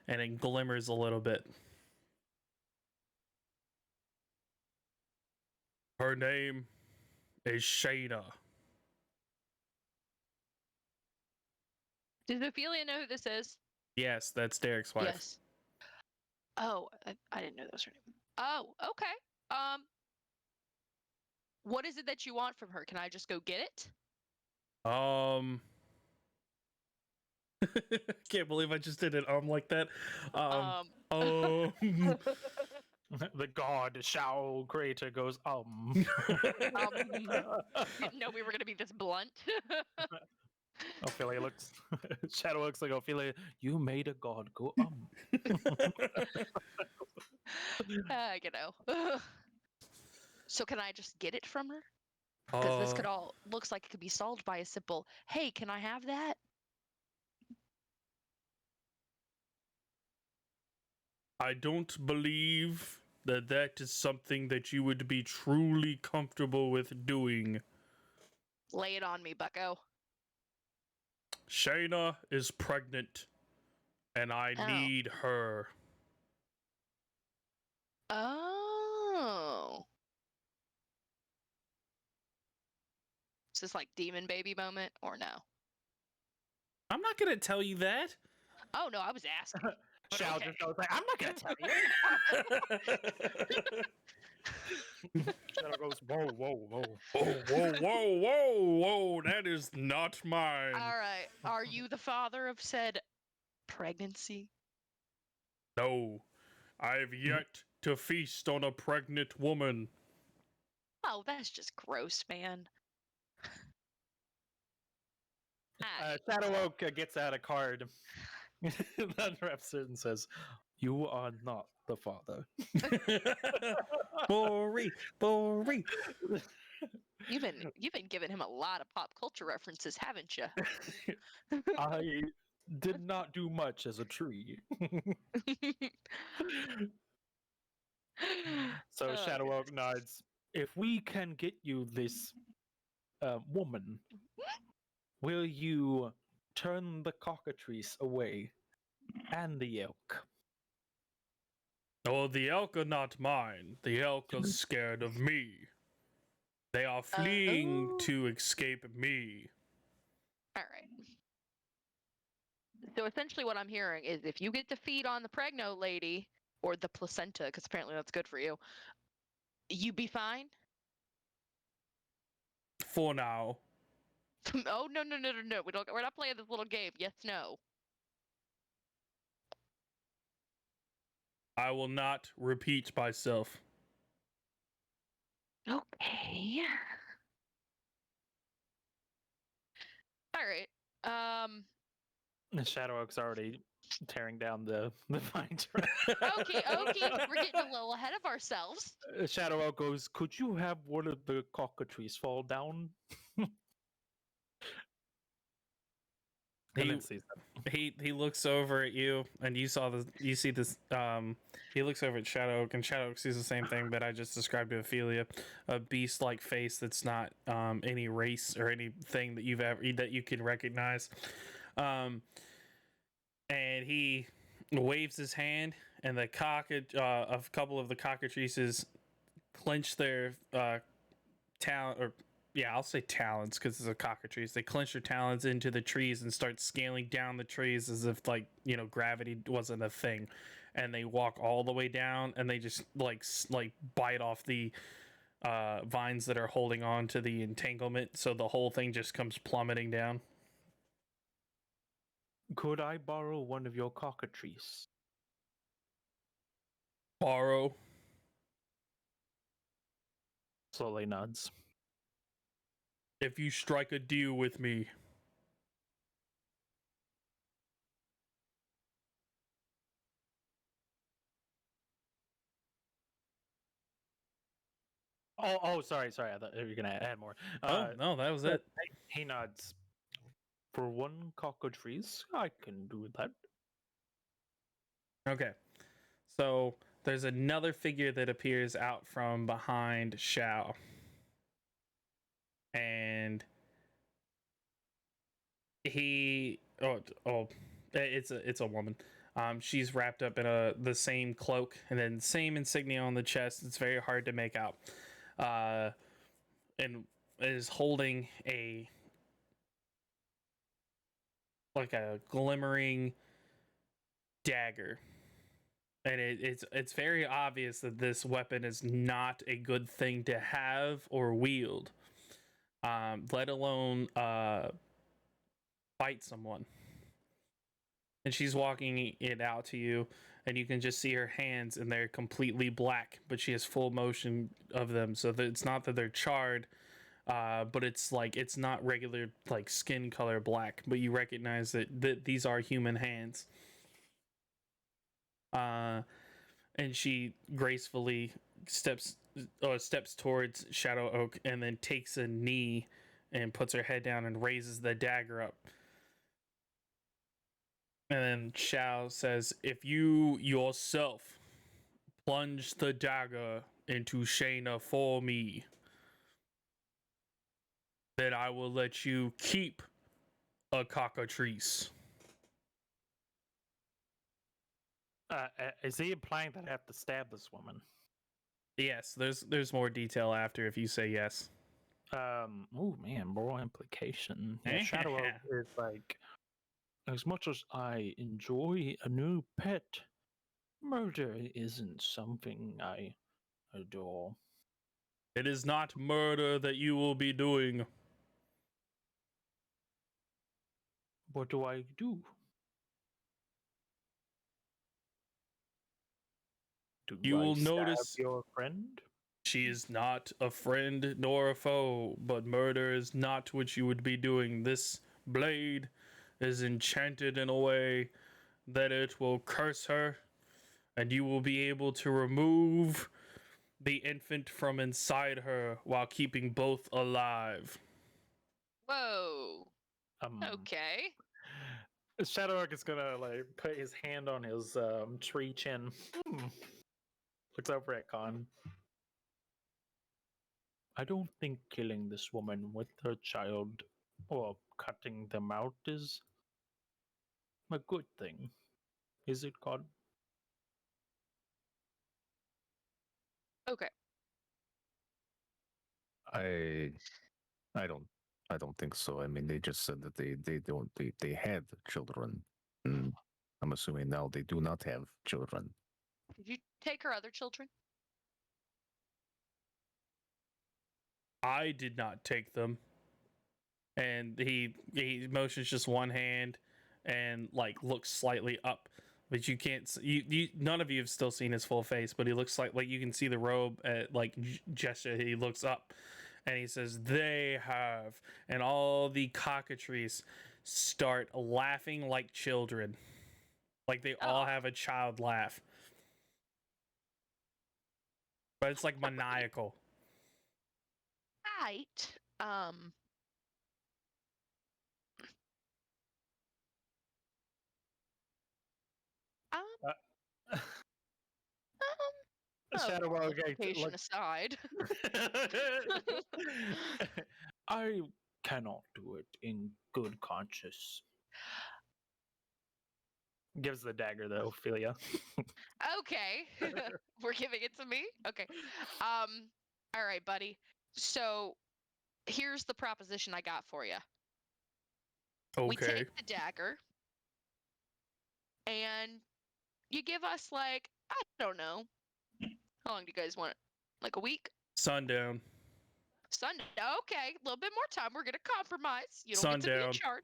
and it glimmers a little bit. Her name is Shayna. Does Ophelia know who this is? Yes, that's Derek's wife. Yes. Oh, I didn't know that was her name. Oh, okay. What is it that you want from her? Can I just go get it? Can't believe I just did it like that. The god Shao creator goes, Didn't know we were gonna be this blunt. Ophelia looks. Shadow looks like Ophelia. You made a god go You know. So can I just get it from her? Because this could all looks like it could be solved by a simple, "Hey, can I have that?" I don't believe that is something that you would be truly comfortable with doing. Lay it on me, bucko. Shayna is pregnant, and I need her. Oh. Is this like demon baby moment or no? I'm not gonna tell you that. Oh no, I was asking. But Shao okay. just goes like, I'm not gonna tell you. Shadow goes, whoa, whoa, whoa. Whoa, that is not mine. All right. Are you the father of said pregnancy? No, I've yet to feast on a pregnant woman. Oh, that's just gross, man. Shadow Oak gets out a card that wraps it and says, "You are not the father." Bori. You've been giving him a lot of pop culture references, haven't you? I did not do much as a tree. So Shadow Oak nods. If we can get you this woman, will you turn the cockatrice away and the elk? Oh, the elk are not mine. The elk are scared of me. They are fleeing to escape me. All right. So essentially, what I'm hearing is, if you get to feed on the pregno lady or the placenta, because apparently that's good for you, you be fine. For now. Oh no. We're not playing this little game. Yes, no. I will not repeat myself. Okay. All right. The Shadow Oak's already tearing down the vine trap. Okay. We're getting a little ahead of ourselves. Shadow Oak goes, "Could you have one of the cockatrices fall down?" And then sees them. He looks over at you, and you see this. He looks over at Shadow Oak, and Shadow Oak sees the same thing that I just described to Ophelia, a beast-like face that's not any race or anything that you can recognize. And he waves his hand, and a couple of the cockatrices clench their I'll say talons because it's a cockatrice. They clench their talons into the trees and start scaling down the trees as if gravity wasn't a thing, and they walk all the way down, and they just like bite off the vines that are holding on to the entanglement, so the whole thing just comes plummeting down. Could I borrow one of your cockatrices? Borrow. Slowly nods. If you strike a deal with me. Sorry. I thought you were gonna add more. Oh no, that was but it. he nods. For one cockatrice, I can do that. Okay. So there's another figure that appears out from behind Shao. And it's a woman. She's wrapped up in the same cloak and then same insignia on the chest. It's very hard to make out. And is holding a glimmering dagger. And it's very obvious that this weapon is not a good thing to have or wield, let alone fight someone. And she's walking it out to you, and you can just see her hands, and they're completely black, but she has full motion of them, so that it's not that they're charred, but it's like it's not regular like skin color black, but you recognize that these are human hands. And she gracefully steps towards Shadow Oak and then takes a knee and puts her head down and raises the dagger up. And then Shao says, "If you yourself plunge the dagger into Shayna for me, then I will let you keep a cockatrice." Is he implying that I have to stab this woman? Yes, there's more detail after if you say yes. Oh man, moral implication. Yeah, Shadow Oak is like, as much as I enjoy a new pet, murder isn't something I adore. It is not murder that you will be doing. What do I do? Do You I will stab notice your friend? she is not a friend nor a foe, but murder is not what you would be doing. This blade is enchanted in a way that it will curse her, and you will be able to remove the infant from inside her while keeping both alive. Whoa. Um, Okay. Shadow Oak is gonna like put his hand on his tree chin. Looks over at Khan. I don't think killing this woman with her child or cutting them out is a good thing. Is it, God? Okay. I I don't I don't think so. I mean, they just said that they had children. Mm, I'm assuming now they do not have children. Did you take her other children? I did not take them. And he motions just one hand and like looks slightly up, but you can't you none of you have still seen his full face, but he looks like you can see the robe at like gesture. He looks up and he says, "They have," and all the cockatrices start laughing like children, like they all Oh. have a child laugh, but it's like maniacal. Right. Um, Uh, oh, Shadow moral Oak implication look. aside. I cannot do it in good conscience. Gives the dagger though, Ophelia. Okay. We're giving it to me? Okay. All right, buddy. So here's the proposition I got for you. We Okay, take the dagger and you give us like, I don't know. How long do you guys want it? Like a week? sundown. Sunday. Okay, a little bit more time. We're gonna compromise. You don't get to be in Sundown. charge.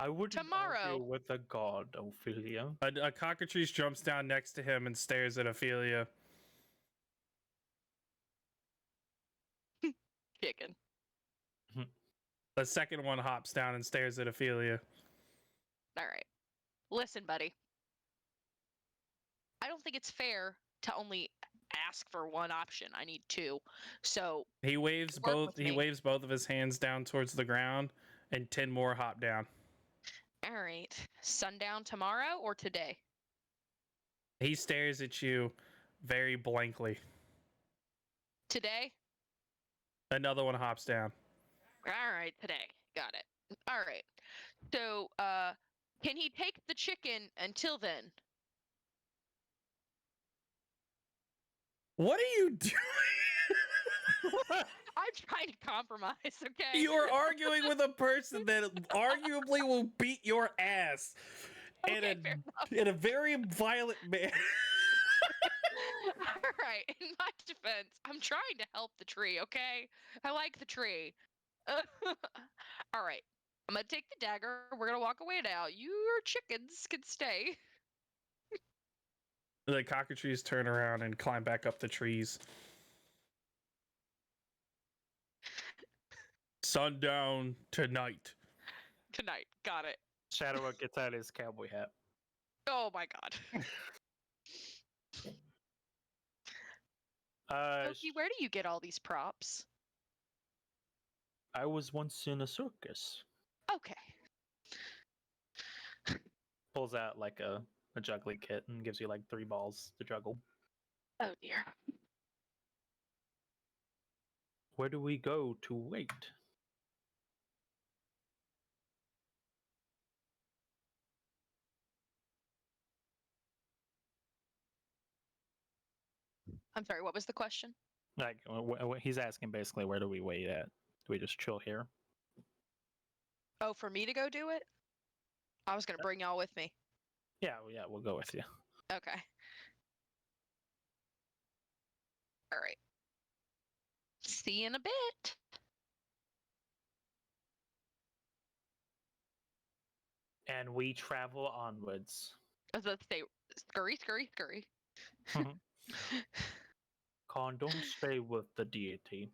I wouldn't Tomorrow. argue with a god, Ophelia. A cockatrice jumps down next to him and stares at Ophelia. Chicken. The second one hops down and stares at Ophelia. All right. Listen, buddy. I don't think it's fair to only ask for one option. I need two. So He waves work both. with He me. waves both of his hands down towards the ground, and 10 more hop down. All right, sundown tomorrow or today? He stares at you very blankly. Today. Another one hops down. All right, today. Got it. All right. So, can he take the chicken until then? What are you doing? I'm trying to compromise, okay? You are arguing with a person that arguably will beat your ass Okay, fair enough. in a very violent manner. All right. In my defense, I'm trying to help the tree, okay? I like the tree. All right. I'm gonna take the dagger. We're gonna walk away now. Your chickens can stay. The cockatrices turn around and climb back up the trees. Sundown tonight. Tonight. Got it. Shadow gets out his cowboy hat. Oh my god. Loki, where do you get all these props? I was once in a circus. Okay. Pulls out like a juggling kit and gives you like 3 balls to juggle. Oh dear. Where do we go to wait? I'm sorry, what was the question? Like he's asking basically, where do we wait at? Do we just chill here? Oh, for me to go do it? I was gonna bring y'all with me. Yeah, we'll go with you. Okay. All right. See you in a bit. And we travel onwards. I was about to say, scurry, scurry, scurry. Khan, don't stay with the deity.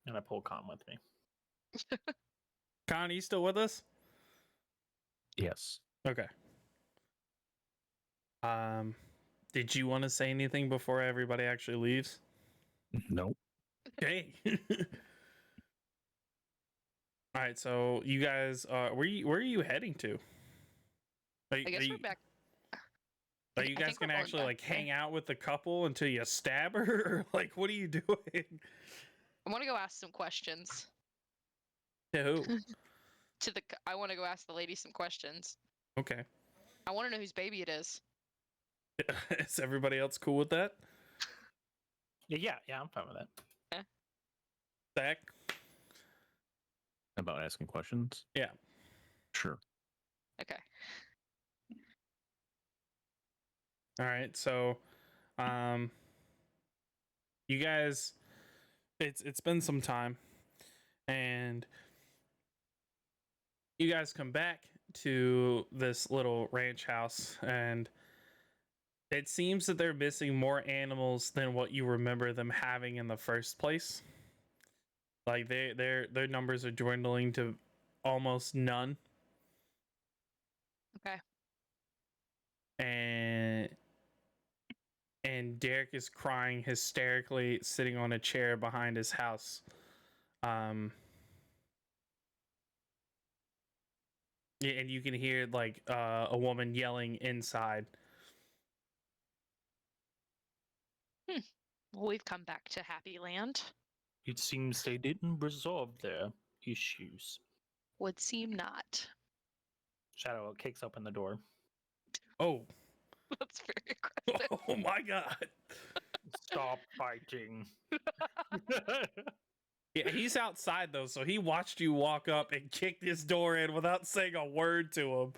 And I pull Khan with me. Con, are you still with us? Yes. Okay. Did you want to say anything before everybody actually leaves? Nope. Okay. All right, so you guys, where are you heading to? I guess we're back. Are you guys gonna actually like hang out with the couple until you stab her? Or, like, what are you doing? I want to go ask some questions. To who? I want to go ask the lady some questions. Okay. I want to know whose baby it is. Is everybody else cool with that? Yeah, I'm fine with that. Zach? About asking questions? Yeah. Sure. Okay. All right, so you guys, it's been some time, and you guys come back to this little ranch house, and it seems that they're missing more animals than what you remember them having in the first place. Like their numbers are dwindling to almost none. Okay. And Derek is crying hysterically, sitting on a chair behind his house. Yeah, and you can hear like a woman yelling inside. Well, we've come back to Happy Land. It seems they didn't resolve their issues. Would seem not. Shadow kicks open the door. Oh, That's very aggressive. oh my God! Stop fighting. Yeah, he's outside though, so he watched you walk up and kick this door in without saying a word to him.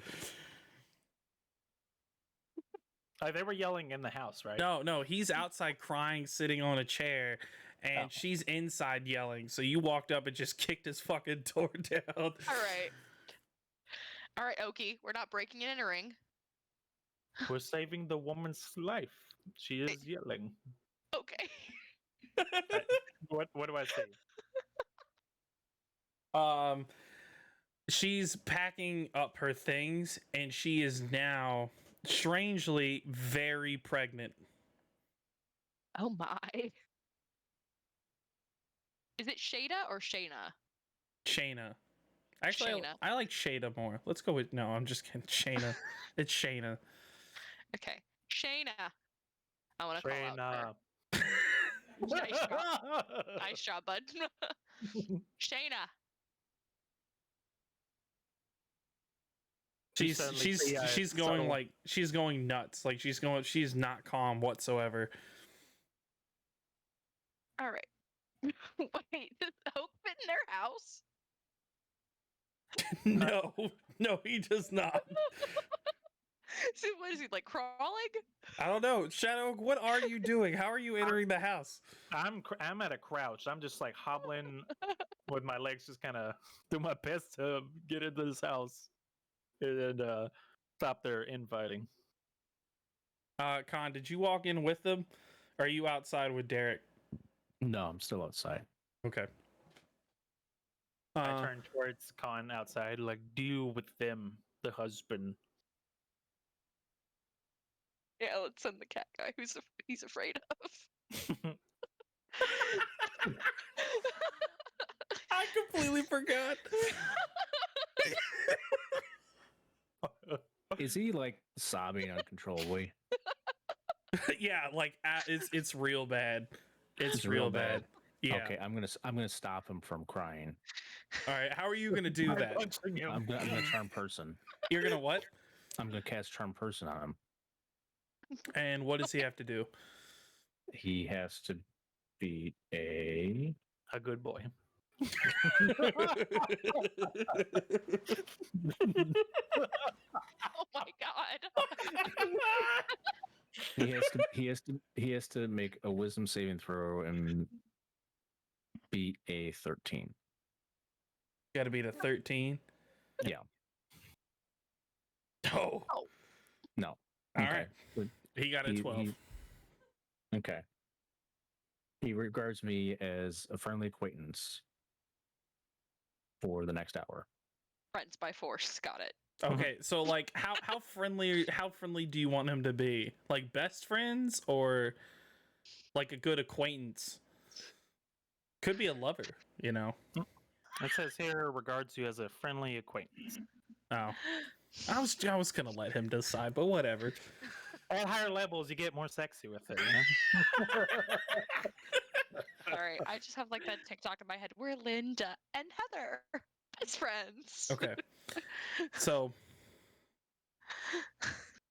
They were yelling in the house, right? No, he's outside crying, sitting on a chair, and she's inside yelling. So you walked up and just kicked his fucking door down. All right, Oki. We're not breaking and entering. We're saving the woman's life. She is yelling. Okay. What do I say? she's packing up her things, and she is now strangely very pregnant. Oh my. Is it Shada or Shayna? Shayna. Actually, Shayna. I like Shada more. Let's go with no. I'm just kidding. Shayna. It's Shayna. Okay. Shayna. I want to call out her. Shayna. Nice job. Nice job, bud. Shayna. She's going so- like she's going nuts. Like she's not calm whatsoever. All right. Wait, does Oak fit in their house? No, he does not. So what is he, like, crawling? I don't know. Shadow, what are you doing? How are you entering the house? I'm at a crouch. I'm just like hobbling with my legs, just kind of do my best to get into this house and stop their infighting. Khan, did you walk in with them? Or are you outside with Derek? No, I'm still outside. Okay. I turn towards Khan outside, like, deal with them, the husband. Yeah, let's send the cat guy who's he's afraid of. I completely forgot. Is he like sobbing uncontrollably? Yeah, like it's real bad. It's real bad. Yeah. Okay, I'm gonna stop him from crying. All right. How are you gonna do that? Punching him. I'm gonna charm person. You're gonna what? I'm gonna cast charm person on him. And what does he have to do? He has to be a A good boy. Oh my god. he has to make a wisdom saving throw and beat a 13. Got to be the 13. Yeah. Oh. No. All Okay. right. But He got a 12. okay. He regards me as a friendly acquaintance for the next hour. Friends by force. Got it. Okay, so like how friendly do you want him to be? Like best friends or like a good acquaintance? Could be a lover, you know. It says here regards you as a friendly acquaintance. Oh. I was going to let him decide, but whatever. At higher levels, you get more sexy with it. You know? All right. I just have like that TikTok in my head. We're Linda and Heather, best friends. Okay. So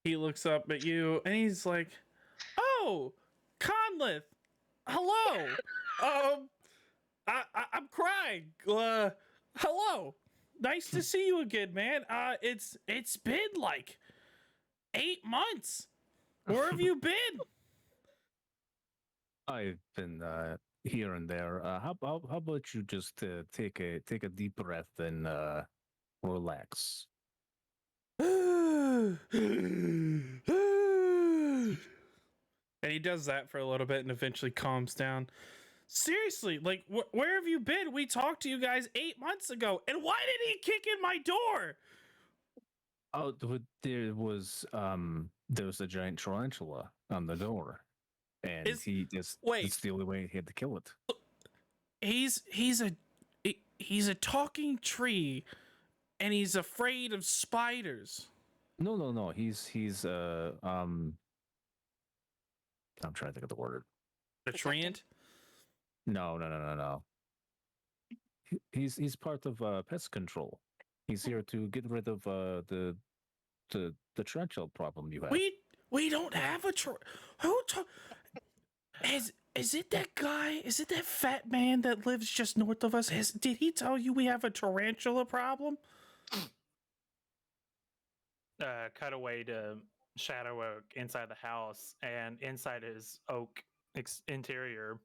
he looks up at you and he's like, "Oh, Conlith, hello. I'm crying. Hello. Nice to see you again, man. It's been like 8 months. Where have you been?" I've been here and there. How about you just take a deep breath and relax? And he does that for a little bit and eventually calms down. Seriously, like, where have you been? We talked to you guys 8 months ago, and why did he kick in my door? Oh, there was a giant tarantula on the door, and Wait. it's the only way he had to kill it. He's a talking tree, and he's afraid of spiders. No. He's I'm trying to think of the word. A treant? No. He's part of pest control. He's here to get rid of the tarantula problem you have. We don't have a Is it that guy? Is it that fat man that lives just north of us? Did he tell you we have a tarantula problem? Cut away to Shadow Oak inside the house, and inside his oak interior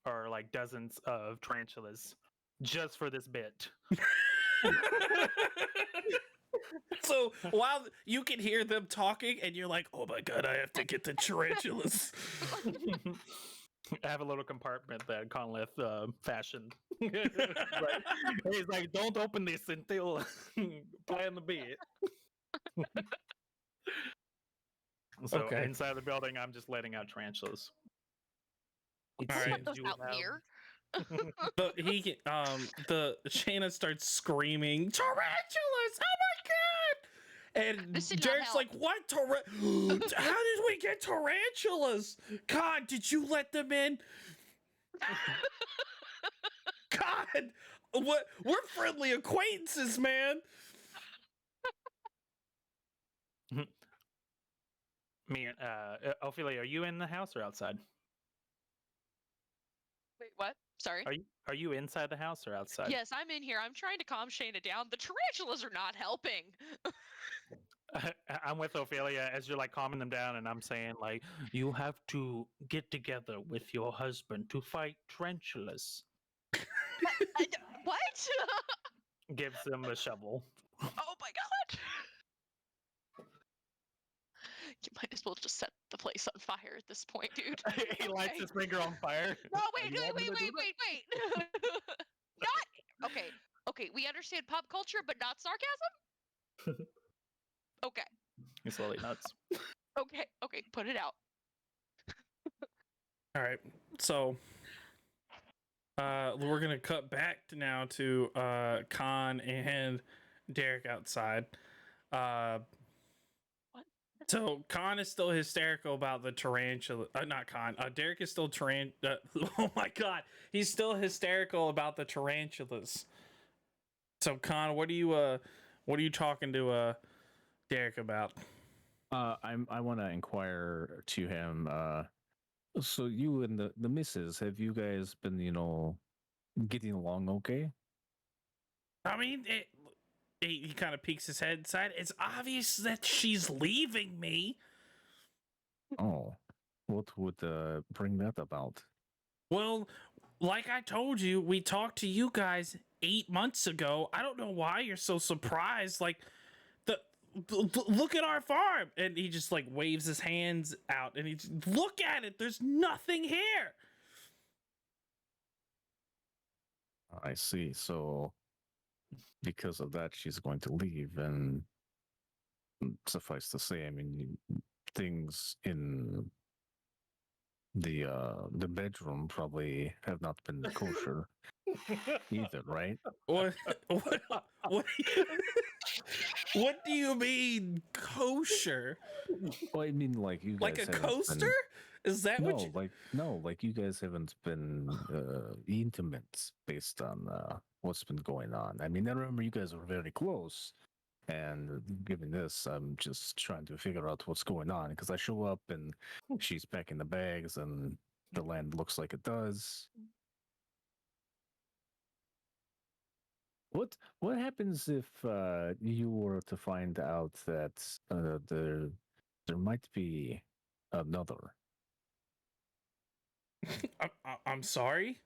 are like dozens of tarantulas just for this bit. So while you can hear them talking and you're like, "Oh my god, I have to get the tarantulas." I have a little compartment that Conleth fashioned. Right. He's like, don't open this until plan the bed. So Okay. inside the building, I'm just letting out tarantulas. It All right. seems you Out have- here. The Shayna starts screaming, tarantulas! Oh my god! And This did not Derek's help. like, what? How did we get tarantulas? God, did you let them in? God, what? We're friendly acquaintances, man. Me, Ophelia, are you in the house or outside? Wait, what? Sorry. Are you inside the house or outside? Yes, I'm in here. I'm trying to calm Shayna down. The tarantulas are not helping. I'm with Ophelia as you're like calming them down, and I'm saying like, you have to get together with your husband to fight tarantulas. What? Gives them a shovel. Oh my god! You might as well just set the place on fire at this point, dude. He lights Okay. his finger on fire. No, wait, You wait, want me wait, to do wait, that? wait, wait. Not okay. Okay, we understand pop culture, but not sarcasm. Okay, He's slowly nuts. okay. Put it out. All right, so we're gonna cut back now to Khan and Derek outside. What? So Khan is still hysterical about the tarantula. Not Khan. Derek is still oh my god, he's still hysterical about the tarantulas. So Khan, what are you talking to Derek about? I want to inquire to him. So you and the missus, have you guys been, getting along okay? I mean, he kind of peeks his head inside. It's obvious that she's leaving me. Oh, what would bring that about? Well, like I told you, we talked to you guys 8 months ago. I don't know why you're so surprised. Like, look at our farm, and he just like waves his hands out, and look at it. There's nothing here. I see. So because of that, she's going to leave, and suffice to say, I mean, things in the bedroom probably have not been kosher either, right? What? What? What do you mean kosher? Well, I mean, like you guys Like a haven't coaster? been- Is that what you? like you guys haven't been intimate based on what's been going on. I mean, I remember you guys were very close, and given this, I'm just trying to figure out what's going on because I show up and she's packing the bags, and the land looks like it does. What happens if you were to find out that there might be another? I'm sorry.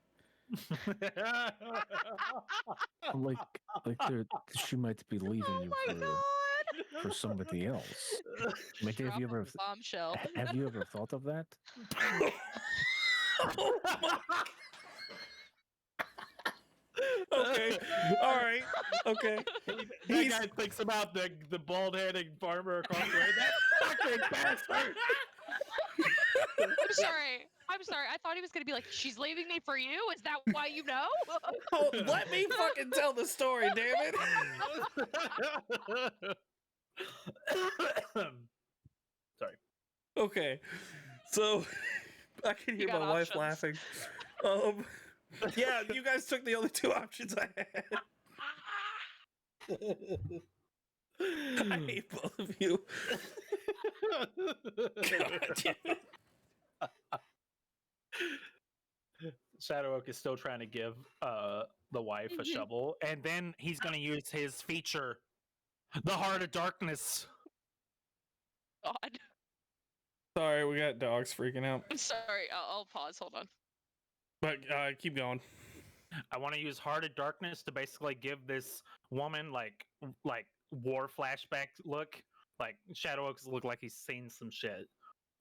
Like she might be leaving Oh you my god! for somebody else. Like, have you Drop ever the bombshell? have you ever thought of that? Oh my- Okay. All right. Okay. That He's- guy thinks about the bald-headed farmer across the way. That fucking bastard! I'm sorry. I thought he was gonna be like, "She's leaving me for you." Is that why you know? Oh, let me fucking tell the story, damn it. Sorry. Okay. So I can hear got my wife options. laughing. Yeah, you guys took the only two options I had. I hate both of you. God damn it. Shadow Oak is still trying to give the wife a shovel, and then he's going to use his feature, the Heart of Darkness. God, Sorry, we got dogs freaking out. I'm sorry. I'll pause. Hold on. But keep going. I want to use Heart of Darkness to basically give this woman like war flashback look. Like Shadow Oaks look like he's seen some shit.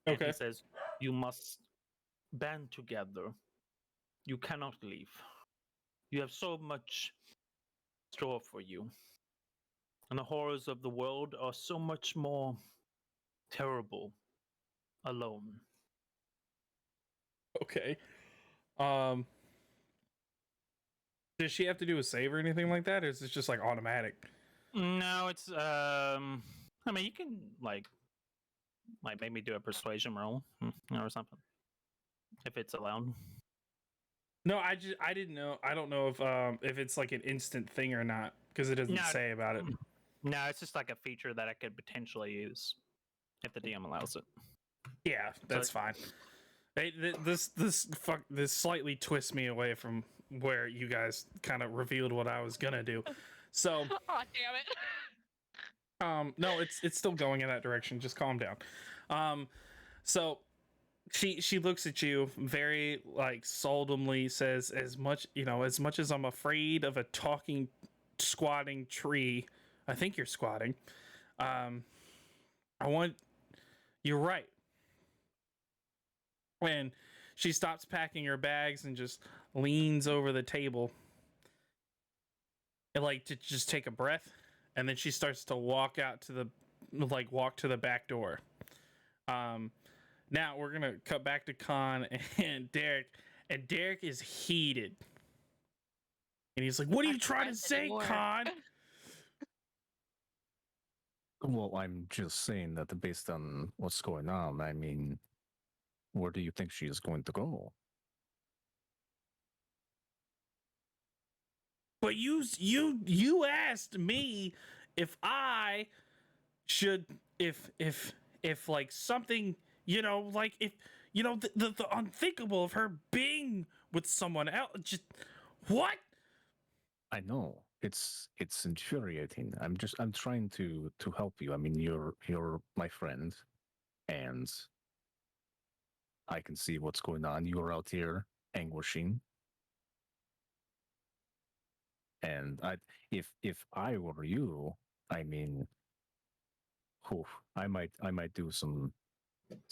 And Okay. he says, "You must band together. You cannot leave. You have so much store for you. And the horrors of the world are so much more terrible alone. Okay. Um, does she have to do a save or anything like that, or is it just like automatic? No, it's I mean you can like make me do a persuasion roll or something. If it's allowed. No, I didn't know. I don't know if it's like an instant thing or not because it doesn't No, say about it. No, it's just like a feature that I could potentially use if the DM allows it. Yeah, that's fine. Hey, this slightly twists me away from where you guys kind of revealed what I was gonna do. So, Oh, damn it. no, it's still going in that direction. Just calm down. So she looks at you very like solemnly, says, as much as I'm afraid of a talking, squatting tree. I think you're squatting. You're right. When she stops packing her bags and just leans over the table and like to just take a breath, and then she starts to walk to the back door. Now we're gonna cut back to Khan and Derek, and Derek is heated, and he's like, "What are you trying to say, Khan?" Well, I'm just saying that based on what's going on, I mean, where do you think she is going to go? But you asked me if I should if like something, like if the unthinkable of her being with someone else, just what? I know it's infuriating. I'm trying to help you. I mean, you're my friend, and I can see what's going on. You're out here anguishing, and if I were you, I mean, oof, I might do some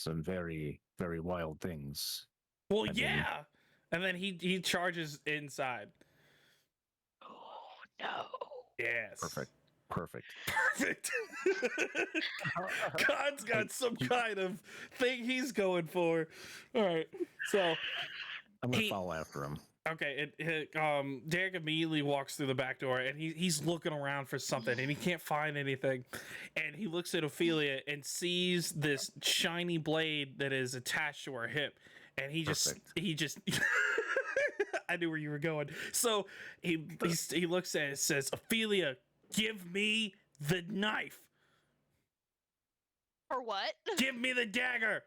very very wild things. Well, I mean, yeah. And then he charges inside. Oh, no. Yes. perfect. God's got some kind of thing he's going for. All right. So I'm gonna follow after him. okay, Derek immediately walks through the back door, and he's looking around for something, and he can't find anything. And he looks at Ophelia and sees this shiny blade that is attached to her hip, and he just I knew where you were going. So he looks at it and says, "Ophelia, give me the knife. For what? Give me the dagger.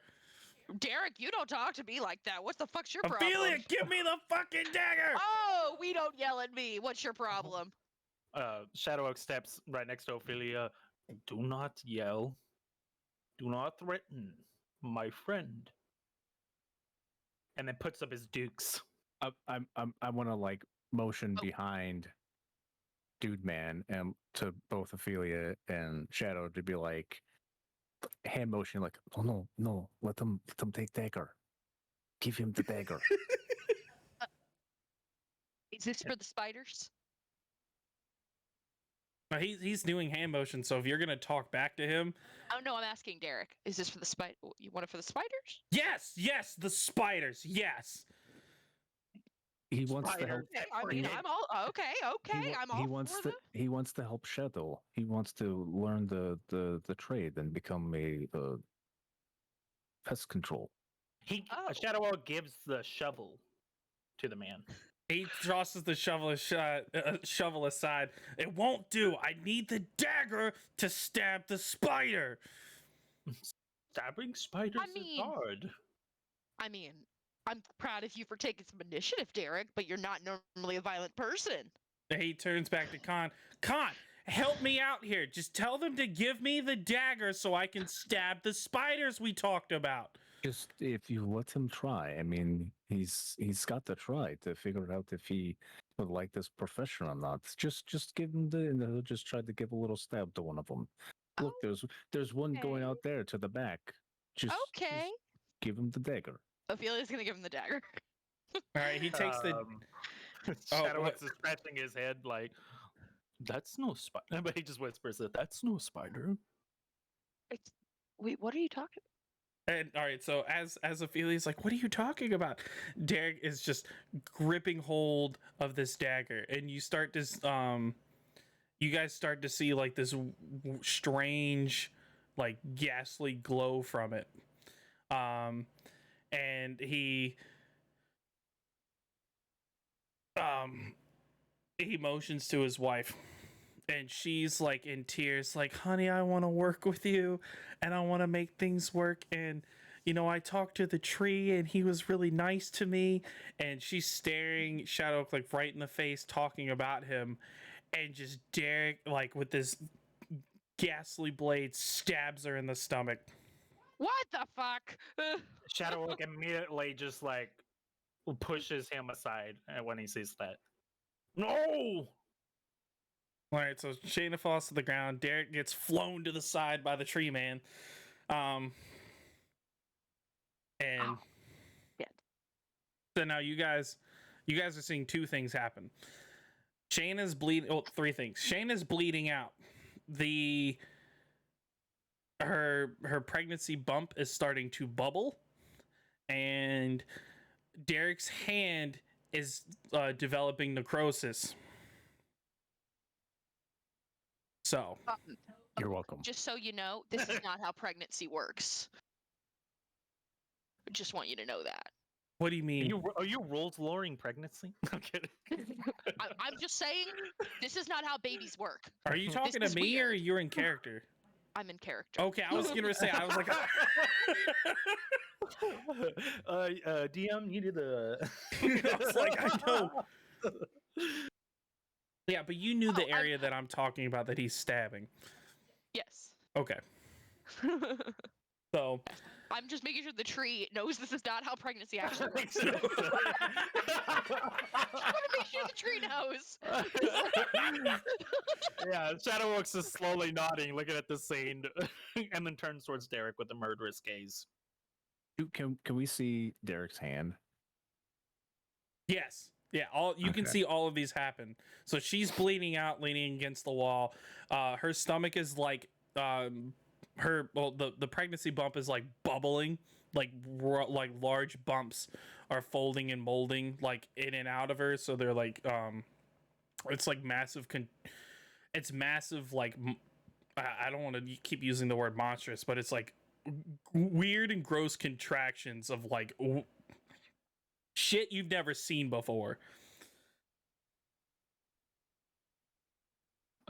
Derek, you don't talk to me like that. What the fuck's your Ophelia, problem? give me the fucking dagger." Oh, we don't yell at me. What's your problem? Shadow Oak steps right next to Ophelia. Do not yell. Do not threaten my friend. And then puts up his dukes. I want to like motion behind Dude Man and to both Ophelia and Shadow to be like hand motion, like, oh no, let them take dagger. Give him the dagger. Is this for the spiders? He's doing hand motion, so if you're gonna talk back to him, Oh no, I'm asking Derek. Is this for the spider? You want it for the spiders? yes, the spiders, yes. He wants to help. Okay, I mean, I'm all okay. I'm all for that. He wants to help Shadow. He wants to learn the trade and become a pest control. Shadow Oak gives the shovel to the man. He tosses the shovel aside. It won't do. I need the dagger to stab the spider. Stabbing spiders is hard. I mean, I'm proud of you for taking some initiative, Derek, but you're not normally a violent person. He turns back to Khan. Khan, help me out here. Just tell them to give me the dagger so I can stab the spiders we talked about. Just if you let him try. I mean, he's got to try to figure out if he would like this profession or not. Just give him he'll just try to give a little stab to one of them. Look, there's one going out there to the back. Just give him the dagger. Ophelia's gonna give him the dagger. All right, he takes the. Shadow what- is scratching his head like, "That's no spider." But he just whispers it. That's no spider. Wait, what are you talking And all right, so as Ophelia's like, "What are you talking about?" Derek is just gripping hold of this dagger, and you start this. You guys start to see like this strange, like ghastly glow from it. And he motions to his wife, and she's like in tears, like, "Honey, I want to work with you, and I want to make things work, and I talked to the tree and he was really nice to me." And she's staring Shadow like right in the face, talking about him, and just Derek, like with this ghastly blade, stabs her in the stomach. What the fuck? Shadow immediately just like pushes him aside when he sees that. No. All right, so Shayna falls to the ground. Derek gets flown to the side by the tree man. And Ow. Dead. so now you guys are seeing two things happen. Shayna's bleeding. Oh, three things. Shayna's bleeding out. Her pregnancy bump is starting to bubble, and Derek's hand is developing necrosis. So You're welcome. Just so you know, this is not how pregnancy works. Just want you to know that. what do you mean? Are you rules lowering pregnancy? I'm kidding. I'm just saying, this is not how babies work. Are you talking This to is me or weird. you're in character? I'm in character. Okay, I was gonna say, I was like, DM needed a. I was like, I know. Yeah, but you knew the Oh, area that I'm talking about that he's stabbing. Yes. Okay, so I'm just making sure the tree knows this is not how pregnancy actually works. Yeah. I want to make sure the tree knows. Yeah, Shadowworks is slowly nodding, looking at the scene, and then turns towards Derek with a murderous gaze. Can we see Derek's hand? yes, yeah, you can Okay. see all of these happen. So she's bleeding out, leaning against the wall. Her stomach is like the pregnancy bump is like bubbling, like large bumps are folding and molding like in and out of her. So they're like it's like massive. It's massive. Like I don't want to keep using the word monstrous, but it's like weird and gross contractions of like shit you've never seen before.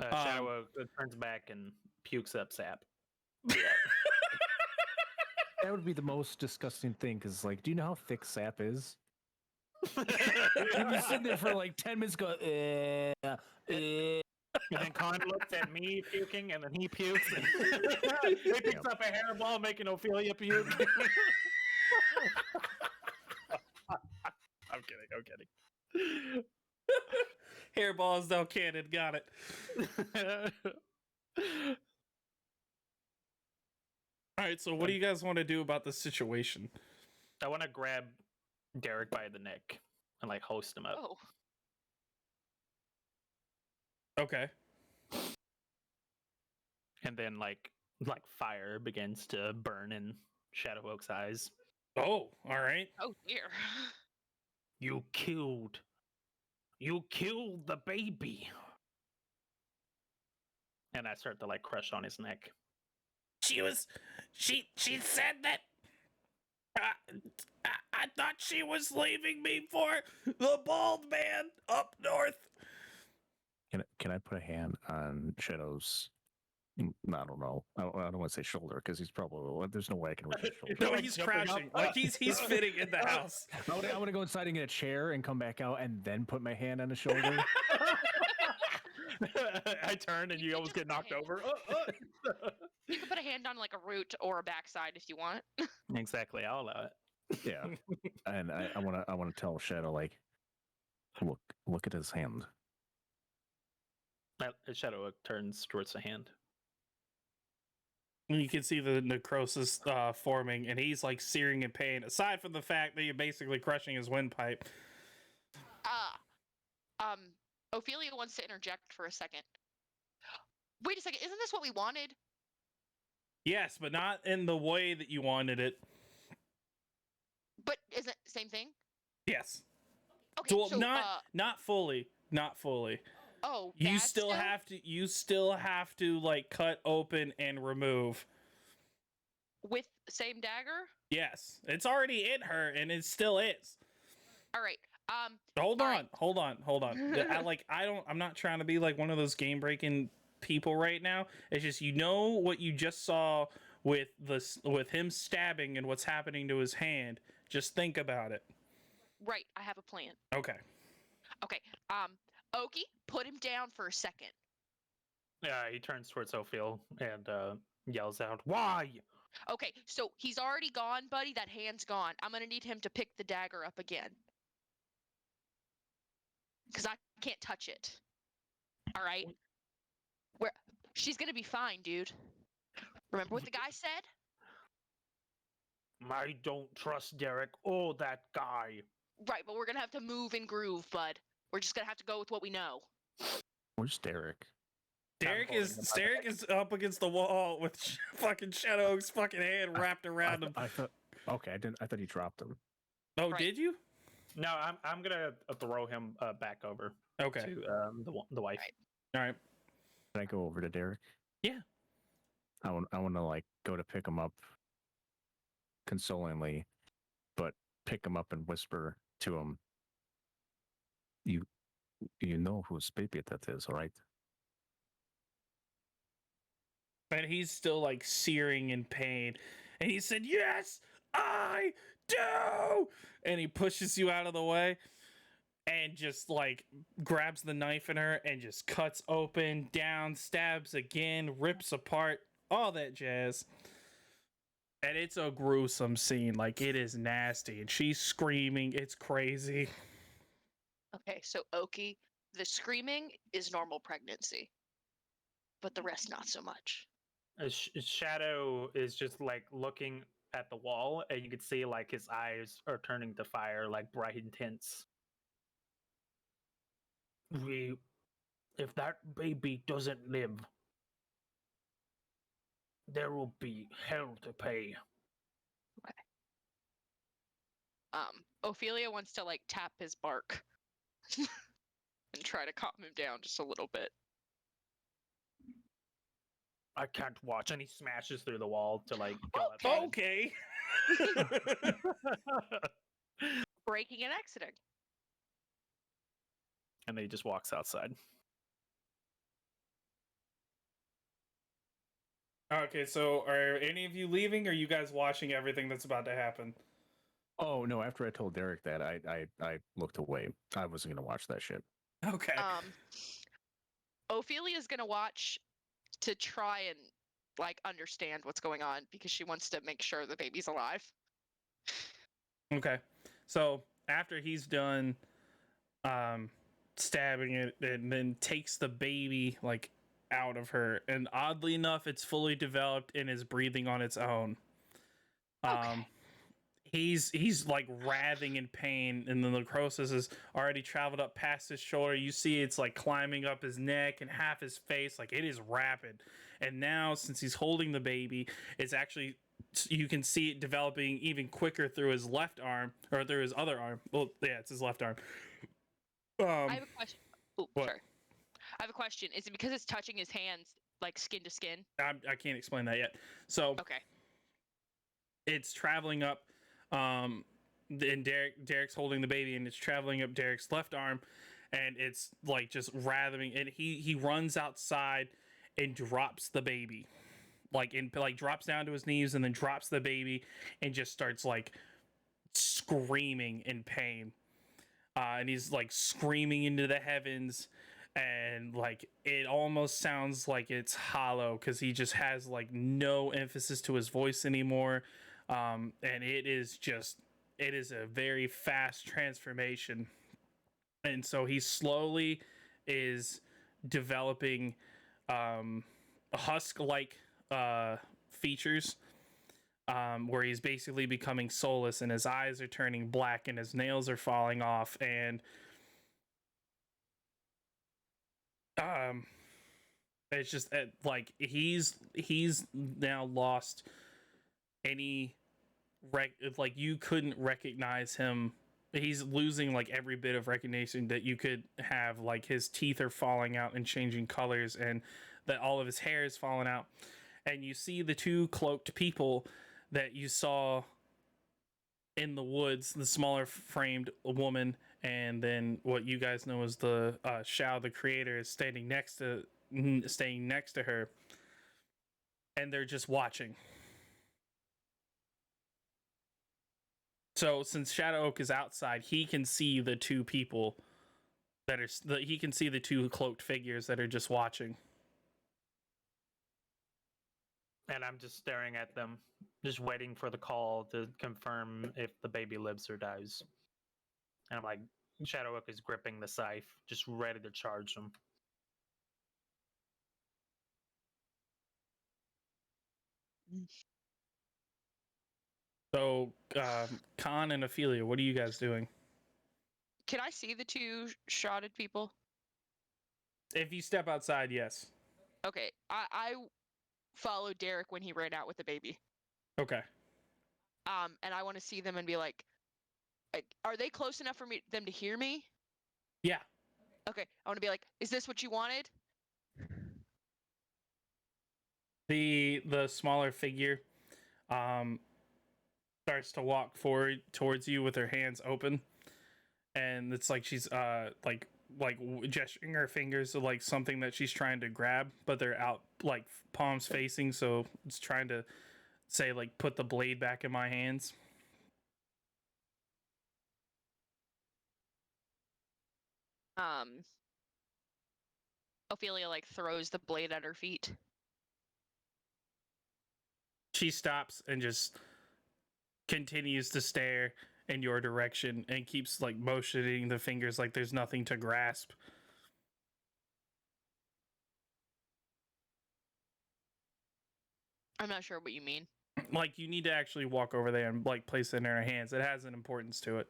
Shadow turns back and pukes up sap. That would be the most disgusting thing, because, like, do you know how thick sap is? You'd be sitting there for like 10 minutes going, And then Con looks at me puking, and then he pukes, and he picks up a hairball, making Ophelia puke. I'm kidding. Hairballs, no cannon. Got it. All right. So what do you guys want to do about this situation? I want to grab Derek by the neck and like hoist him up. Oh, Okay. And then like fire begins to burn in Shadow Oak's eyes. Oh, all right. oh dear. You killed the baby. And I start to like crush on his neck. She said that. I thought she was leaving me for the bald man up north. can I put a hand on Shadow's? I don't know. I don't want to say shoulder, because he's probably, there's no way I can reach his shoulder. No, Like he's jumping up. crouching. Like he's fitting in the house. I want to go inside and get a chair and come back out and then put my hand on his shoulder. I turn and You you can almost just get knocked put a over. You can put a hand on like a root or a backside if you want. Exactly, I'll allow it. Yeah, and I want to tell Shadow, like, look at his hand. Shadow Oak turns towards the hand. And you can see the necrosis forming, and he's like searing in pain. Aside from the fact that you're basically crushing his windpipe. Ophelia wants to interject for a second. Wait a second, isn't this what we wanted? Yes, but not in the way that you wanted it. But is it same thing? Yes. Okay, Well, so not fully. Not fully. oh, You bad still have to like cut open and remove. with same dagger? Yes. It's already in her and it still is. All right. Hold all on. right. Hold on. I'm not trying to be like one of those game breaking people right now. It's just what you just saw with him stabbing and what's happening to his hand. Just think about it. Right, I have a plan. Okay. Okay. Oki, put him down for a second. Yeah, he turns towards Ophiel and yells out, "Why?" Okay, so he's already gone, buddy. That hand's gone. I'm gonna need him to pick the dagger up again. Because I can't touch it. All right? She's gonna be fine, dude. Remember what the guy said? I don't trust Derek or that guy. Right, but we're gonna have to move and groove, bud. We're just gonna have to go with what we know. Where's Derek? Derek is up against the wall with fucking Shadow Oak's fucking hand wrapped around him. I thought. Okay, I thought he dropped him. Oh, Right. did you? No, I'm gonna throw him back over Okay. to the wife. Right. All right. Can I go over to Derek? Yeah. I want to like go to pick him up consolingly, but pick him up and whisper to him, You know whose baby that is, right? And he's still like searing in pain. And he said, "Yes, I do." And he pushes you out of the way and just like grabs the knife in her and just cuts open, down, stabs again, rips apart, all that jazz. And it's a gruesome scene. Like, it is nasty. And she's screaming. It's crazy. Okay, so Oki, the screaming is normal pregnancy, but the rest not so much. Shadow is just like looking at the wall, and you can see like his eyes are turning to fire, like bright intense. If that baby doesn't live, there will be hell to pay. Ophelia wants to like tap his bark and try to calm him down just a little bit. I can't watch, and he smashes through the wall to like go Okay. outside. Okay. Breaking and exiting. And then he just walks outside. Okay, so are any of you leaving, or are you guys watching everything that's about to happen? Oh no! After I told Derek that, I looked away. I wasn't gonna watch that shit. Okay. Ophelia's gonna watch to try and like understand what's going on because she wants to make sure the baby's alive. Okay. So after he's done stabbing it and then takes the baby like out of her, and oddly enough it's fully developed and is breathing on its own. Okay. He's like writhing in pain, and the necrosis has already traveled up past his shoulder. You see it's like climbing up his neck and half his face. Like, it is rapid. And now, since he's holding the baby, it's actually, you can see it developing even quicker through his left arm, or through his other arm. Well, yeah, it's his left arm. I have a question. Oh, what? sorry. I have a question. Is it because it's touching his hands like skin to skin? I can't explain that yet. So Okay. it's traveling up, and Derek's holding the baby, and it's traveling up Derek's left arm, and it's like just writhing, and he runs outside and drops the baby, like drops down to his knees and then drops the baby and just starts like screaming in pain, and he's like screaming into the heavens, and like it almost sounds like it's hollow because he just has like no emphasis to his voice anymore. And it is a very fast transformation. And so he slowly is developing a husk-like features, where he's basically becoming soulless and his eyes are turning black and his nails are falling off, and it's just like he's now lost any like you couldn't recognize him. He's losing like every bit of recognition that you could have. Like his teeth are falling out and changing colors, and that all of his hair is falling out. And you see the two cloaked people that you saw in the woods, the smaller framed woman, and then what you guys know as the Shao, the creator, is staying next to her, and they're just watching. So since Shadow Oak is outside, he can see the two people that are. He can see the two cloaked figures that are just watching. And I'm just staring at them, just waiting for the call to confirm if the baby lives or dies. And I'm like, Shadow Oak is gripping the scythe, just ready to charge him. So, Khan and Ophelia, what are you guys doing? Can I see the two shrouded people? If you step outside, yes. Okay, I followed Derek when he ran out with the baby. Okay. And I want to see them and be like, are they close enough for them to hear me? Yeah. Okay, I want to be like, is this what you wanted? The smaller figure starts to walk forward towards you with her hands open, and it's like she's like gesturing her fingers to like something that she's trying to grab, but they're out like palms facing, so it's trying to say like put the blade back in my hands. Ophelia like throws the blade at her feet. She stops and just continues to stare in your direction and keeps like motioning the fingers like there's nothing to grasp. I'm not sure what you mean. Like you need to actually walk over there and like place it in her hands. It has an importance to it.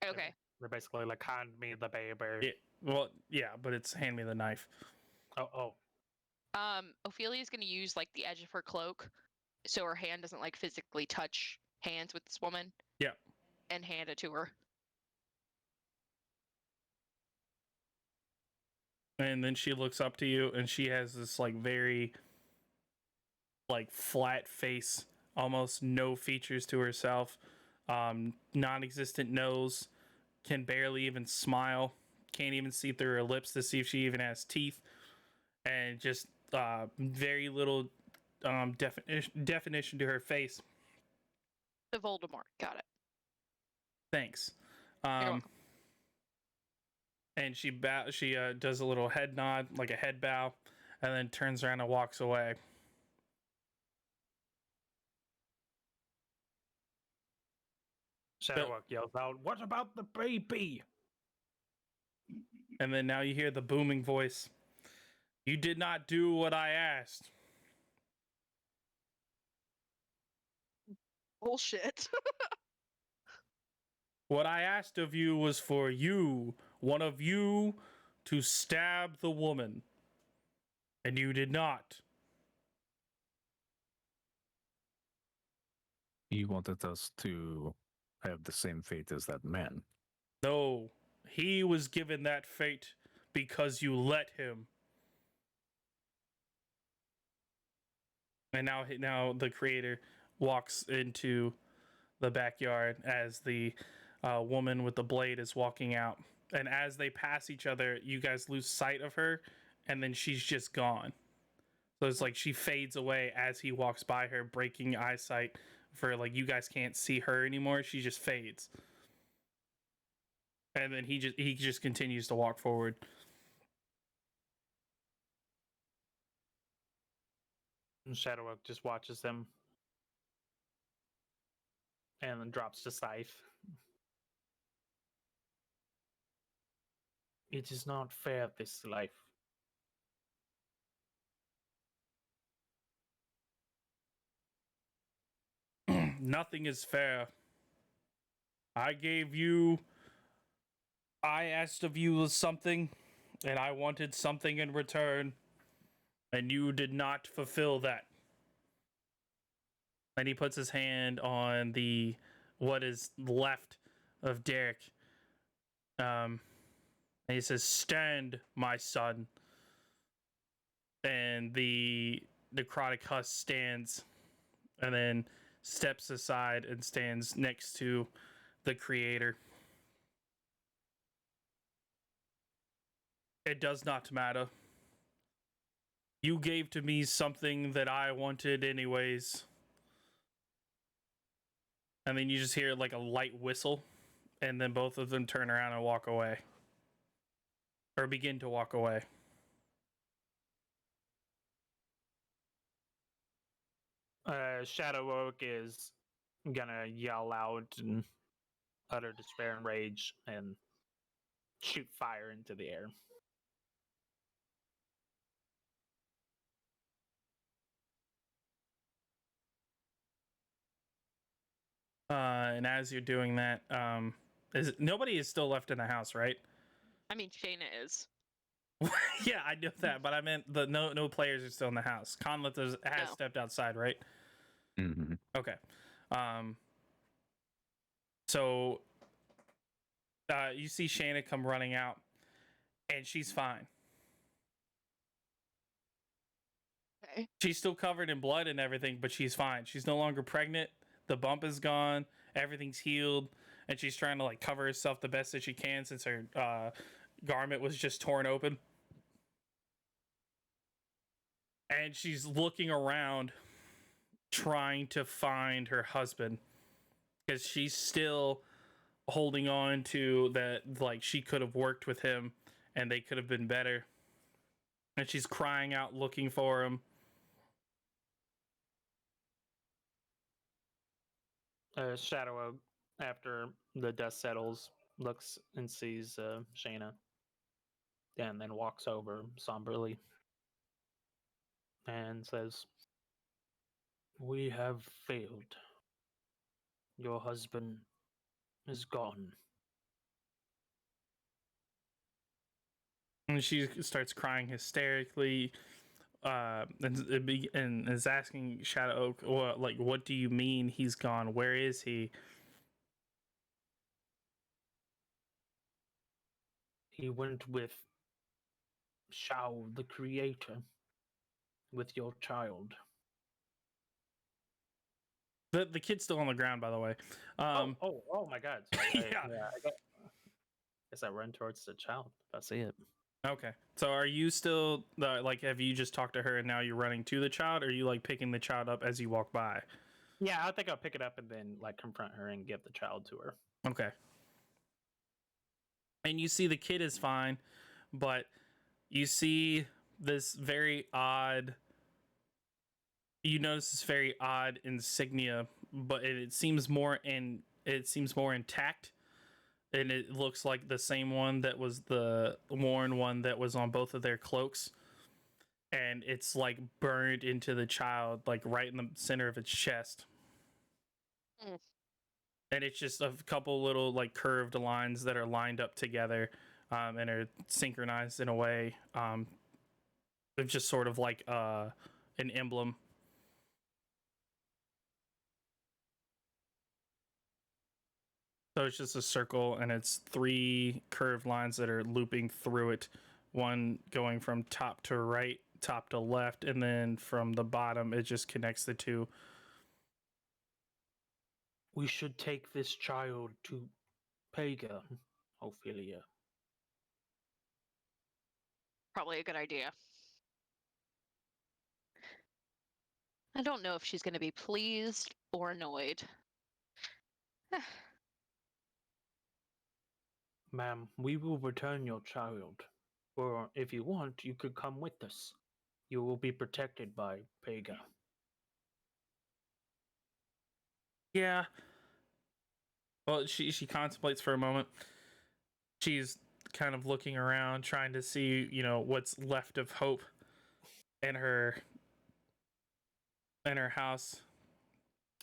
Okay. They're basically like, hand me the baby. Well, yeah, but it's hand me the knife. Oh. Ophelia's gonna use like the edge of her cloak, so her hand doesn't like physically touch hands with this woman. Yeah. And hand it to her. And then she looks up to you and she has this like very like flat face, almost no features to herself, non-existent nose, can barely even smile, can't even see through her lips to see if she even has teeth, and just very little definition to her face. The Voldemort. Got it. Thanks. You're welcome. And she does a little head nod, like a head bow, and then turns around and walks away. Shadow Oak yells out, "What about the baby?" And then now you hear the booming voice. You did not do what I asked. Bullshit. What I asked of you was for you, one of you, to stab the woman. And you did not. You wanted us to have the same fate as that man. No, he was given that fate because you let him. And now the creator walks into the backyard as the woman with the blade is walking out. And as they pass each other, you guys lose sight of her, and then she's just gone. So it's like she fades away as he walks by her, breaking eyesight for like you guys can't see her anymore. She just fades. And then he just continues to walk forward. And Shadow Oak just watches them and then drops the scythe. It is not fair, this life. Nothing is fair. I asked of you something, and I wanted something in return, and you did not fulfill that. And he puts his hand on what is left of Derek. And he says, "Stand, my son." And the necrotic husk stands, and then steps aside and stands next to the creator. It does not matter. You gave to me something that I wanted anyways. And then you just hear like a light whistle, and then both of them turn around and walk away. Or begin to walk away. Shadow Oak is gonna yell out and utter despair and rage and shoot fire into the air. And as you're doing that, nobody is still left in the house, right? I mean, Shayna is. Yeah, I know that, but I meant no players are still in the house. Conleth has No. stepped outside, right? Mm-hmm. Okay. So you see Shayna come running out, and she's fine. Okay. She's still covered in blood and everything, but she's fine. She's no longer pregnant. The bump is gone. Everything's healed, and she's trying to like cover herself the best that she can since her garment was just torn open. And she's looking around, trying to find her husband, because she's still holding on to that, like she could have worked with him, and they could have been better. And she's crying out, looking for him. Shadow Oak, after the dust settles, looks and sees Shayna, and then walks over somberly and says, "We have failed. Your husband is gone." And she starts crying hysterically, and is asking Shadow Oak, well, like, what do you mean he's gone? Where is he? He went with Shao, the creator, with your child. The kid's still on the ground, by the way. Oh my God! Sorry, Yeah. I guess I run towards the child if I see it. Okay. So are you still like? Have you just talked to her and now you're running to the child, or are you like picking the child up as you walk by? Yeah, I think I'll pick it up and then like confront her and give the child to her. Okay. And you see the kid is fine, but you see this very odd. You notice this very odd insignia, but it seems more intact, and it looks like the same one that was the worn one that was on both of their cloaks, and it's like burned into the child, like right in the center of its chest. Mm. And it's just a couple little like curved lines that are lined up together, and are synchronized in a way. It's just sort of like an emblem. So it's just a circle, and it's three curved lines that are looping through it, one going from top to right, top to left, and then from the bottom it just connects the two. We should take this child to Pega, Ophelia. Probably a good idea. I don't know if she's going to be pleased or annoyed. Ma'am, we will return your child. Or if you want, you could come with us. You will be protected by Pega. Yeah. Well, she contemplates for a moment. She's kind of looking around, trying to see, what's left of hope in her house.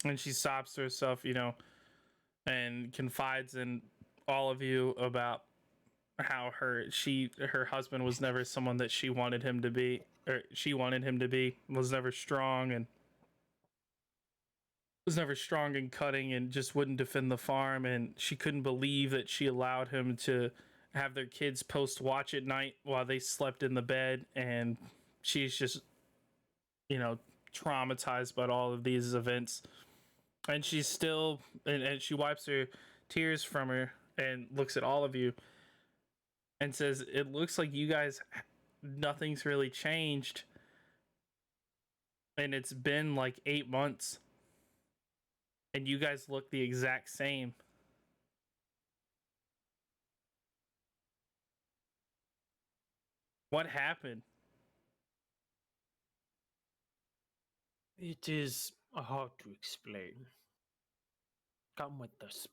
And she sobs to herself, and confides in all of you about how her husband was never someone that she wanted him to be, or she wanted him to be, was never strong and cutting and just wouldn't defend the farm, and she couldn't believe that she allowed him to have their kids post watch at night while they slept in the bed, and she's just traumatized by all of these events, and she's still and she wipes her tears from her and looks at all of you and says, it looks like you guys, nothing's really changed, and it's been like 8 months and you guys look the exact same. What happened? It is hard to explain. Come with us.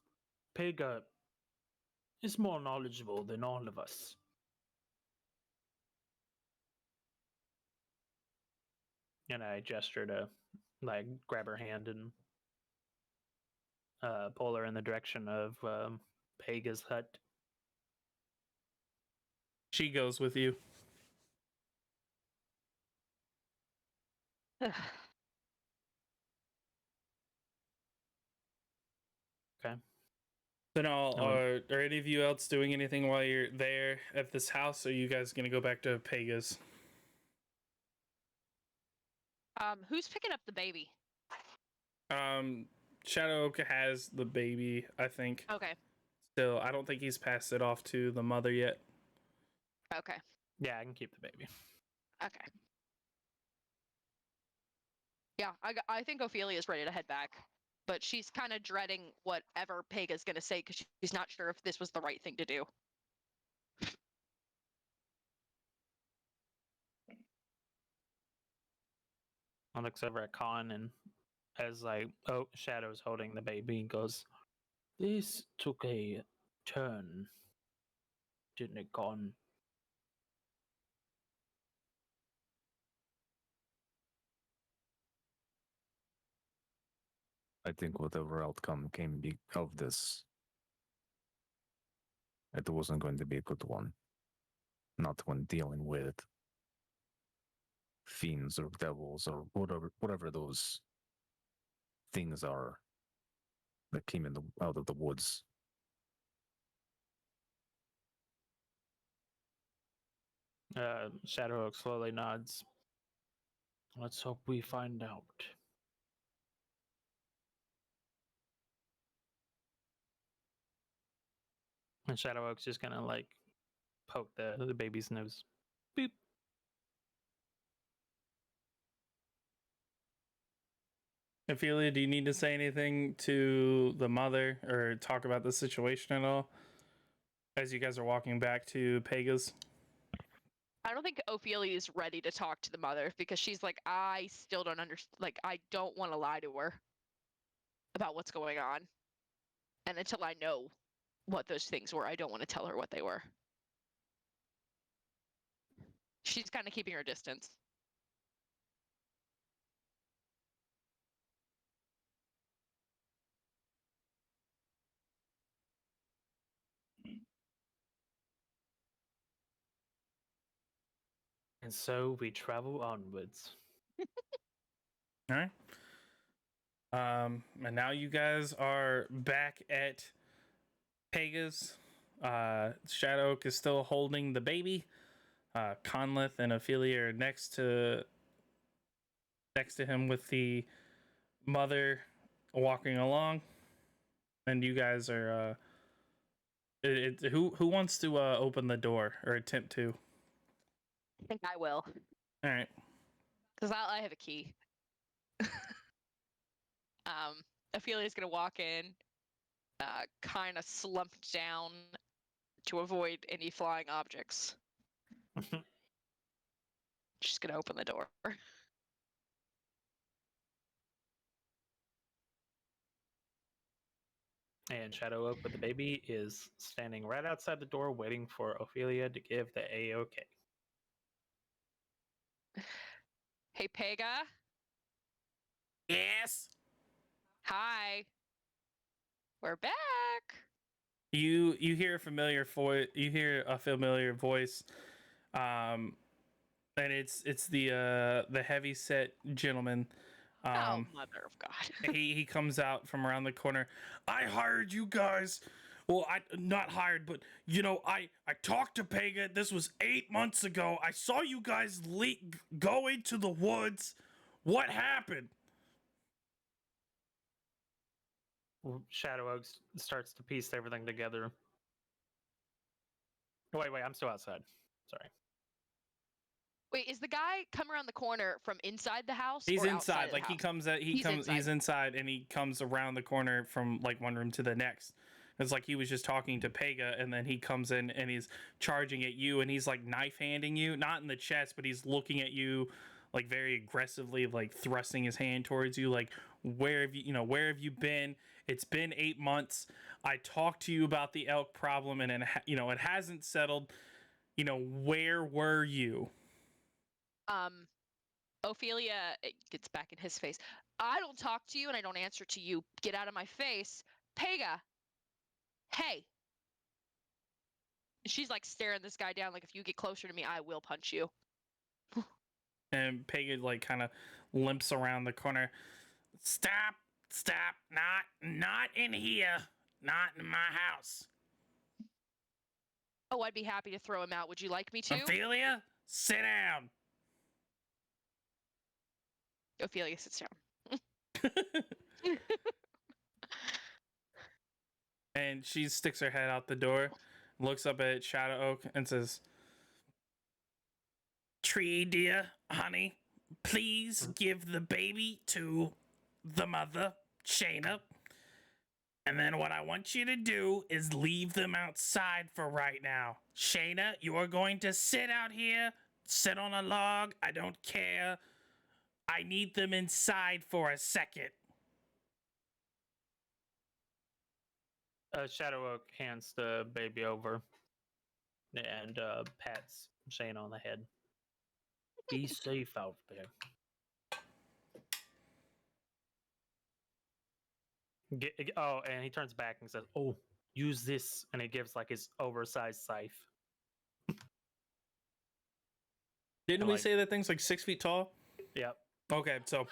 Pega is more knowledgeable than all of us. And I gesture to like grab her hand and pull her in the direction of Pega's hut. She goes with you. Okay. So now, are any of you else doing anything while you're there at this house? Or are you guys gonna go back to Pega's? Who's picking up the baby? Shadow Oak has the baby, I think. Okay. Still, I don't think he's passed it off to the mother yet. Okay. Yeah, I can keep the baby. Okay. Yeah, I think Ophelia's ready to head back, but she's kind of dreading whatever Pega's gonna say because she's not sure if this was the right thing to do. I looks over at Khan and as like Shadow's holding the baby and goes, "This took a turn, didn't it, Khan?" I think whatever outcome came of this, it wasn't going to be a good one. Not when dealing with fiends or devils or whatever those things are that came out of the woods. Shadow Oak slowly nods. Let's hope we find out. And Shadow Oak's just gonna like poke the baby's nose. Boop. Ophelia, do you need to say anything to the mother or talk about the situation at all as you guys are walking back to Pega's? I don't think Ophelia is ready to talk to the mother because she's like, I still don't understand. Like, I don't want to lie to her about what's going on. And until I know what those things were, I don't want to tell her what they were. She's kind of keeping her distance. And so we travel onwards. All right. And now you guys are back at Pega's. Shadow Oak is still holding the baby. Conleth and Ophelia are next to him with the mother walking along, and you guys are. Who wants to open the door or attempt to? I think I will. All right. Because I have a key. Ophelia's going to walk in, kind of slumped down to avoid any flying objects. She's going to open the door. And Shadow Oak with the baby is standing right outside the door waiting for Ophelia to give the A-OK. Hey, Pega. Yes. Hi. We're back. You hear a familiar voice. You hear a familiar voice, and it's the heavy set gentleman. Oh, mother of God. He comes out from around the corner. I hired you guys. Well, I not hired, but I talked to Pega. This was 8 months ago. I saw you guys go into the woods. What happened? Shadow Oak starts to piece everything together. Wait, I'm still outside. Sorry. Wait, is the guy come around the corner from inside the house He's or outside inside. of the Like he house? comes out. He's inside. He's inside, and he comes around the corner from like one room to the next. It's like he was just talking to Pega, and then he comes in and he's charging at you, and he's like knife handing you, not in the chest, but he's looking at you, like very aggressively, like thrusting his hand towards you, like where have where have you been? It's been 8 months. I talked to you about the elk problem, and it hasn't settled. Where were you? Ophelia gets back in his face. I don't talk to you and I don't answer to you. Get out of my face. Pega. Hey. She's like staring this guy down like, if you get closer to me, I will punch you. And Pega like kind of limps around the corner. Stop, not in here, not in my house. Oh, I'd be happy to throw him out. Would you like me to? Ophelia, sit down. Ophelia sits down. And she sticks her head out the door, looks up at Shadow Oak, and says, Tree, dear, honey, please give the baby to the mother, Shayna. And then what I want you to do is leave them outside for right now. Shayna, you are going to sit out here, sit on a log. I don't care. I need them inside for a second. Shadow Oak hands the baby over and pats Shane on the head. Be safe out there. And he turns back and says, "Oh, use this," and he gives like his oversized scythe. Didn't we say that thing's like 6 feet tall? Yep. Okay, so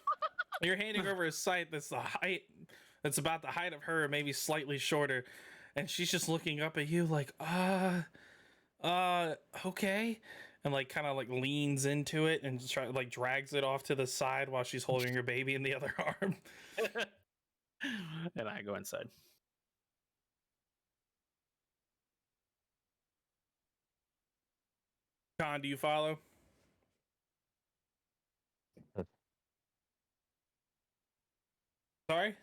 you're handing over a scythe that's that's about the height of her, maybe slightly shorter, and she's just looking up at you like, okay, and like kind of like leans into it and just drags it off to the side while she's holding her baby in the other arm. And I go inside. Con, do you follow? Sorry?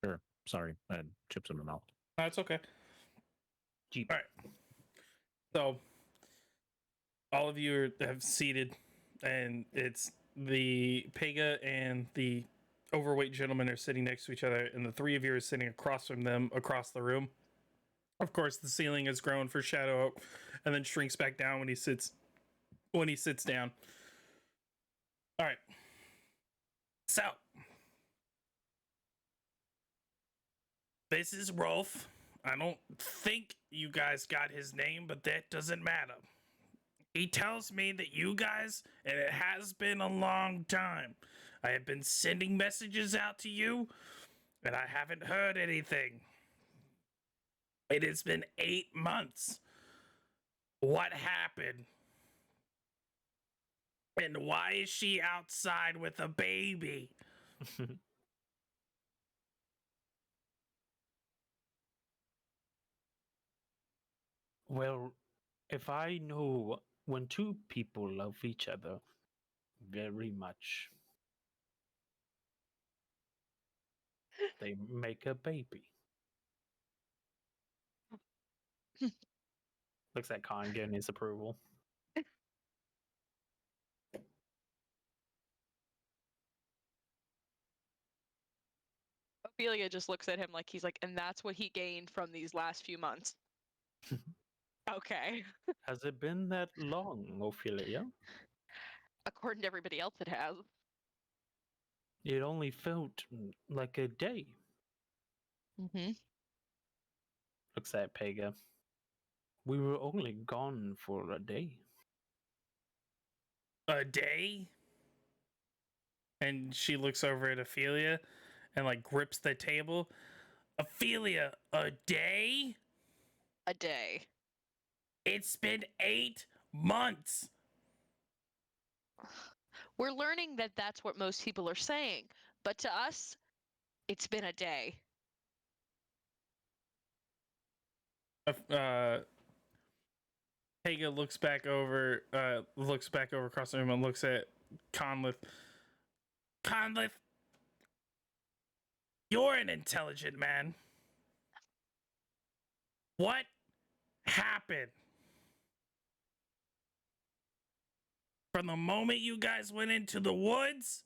Sure. Sorry, I had chips in my mouth. That's okay. Jeep. All right. So, all of you have seated, and it's the Pega and the overweight gentleman are sitting next to each other, and the three of you are sitting across from them across the room. Of course, the ceiling has grown for Shadow Oak, and then shrinks back down when he sits down. All right. So, this is Rolf. I don't think you guys got his name, but that doesn't matter. He tells me that you guys, and it has been a long time, I have been sending messages out to you, and I haven't heard anything. It has been 8 months. What happened? And why is she outside with a baby? Well, if I know when two people love each other very much, they make a baby. Looks at Khan getting his approval. Ophelia just looks at him like he's like, and that's what he gained from these last few months. Okay. Has it been that long, Ophelia? According to everybody else, it has. It only felt like a day. Mm-hmm. Looks at Pega. We were only gone for a day. A day? And she looks over at Ophelia and like grips the table. Ophelia, a day? A day. It's been 8 months. We're learning that that's what most people are saying, but to us, it's been a day. Haga looks back over across the room and looks at Conlith. Conlith, you're an intelligent man. What happened? From the moment you guys went into the woods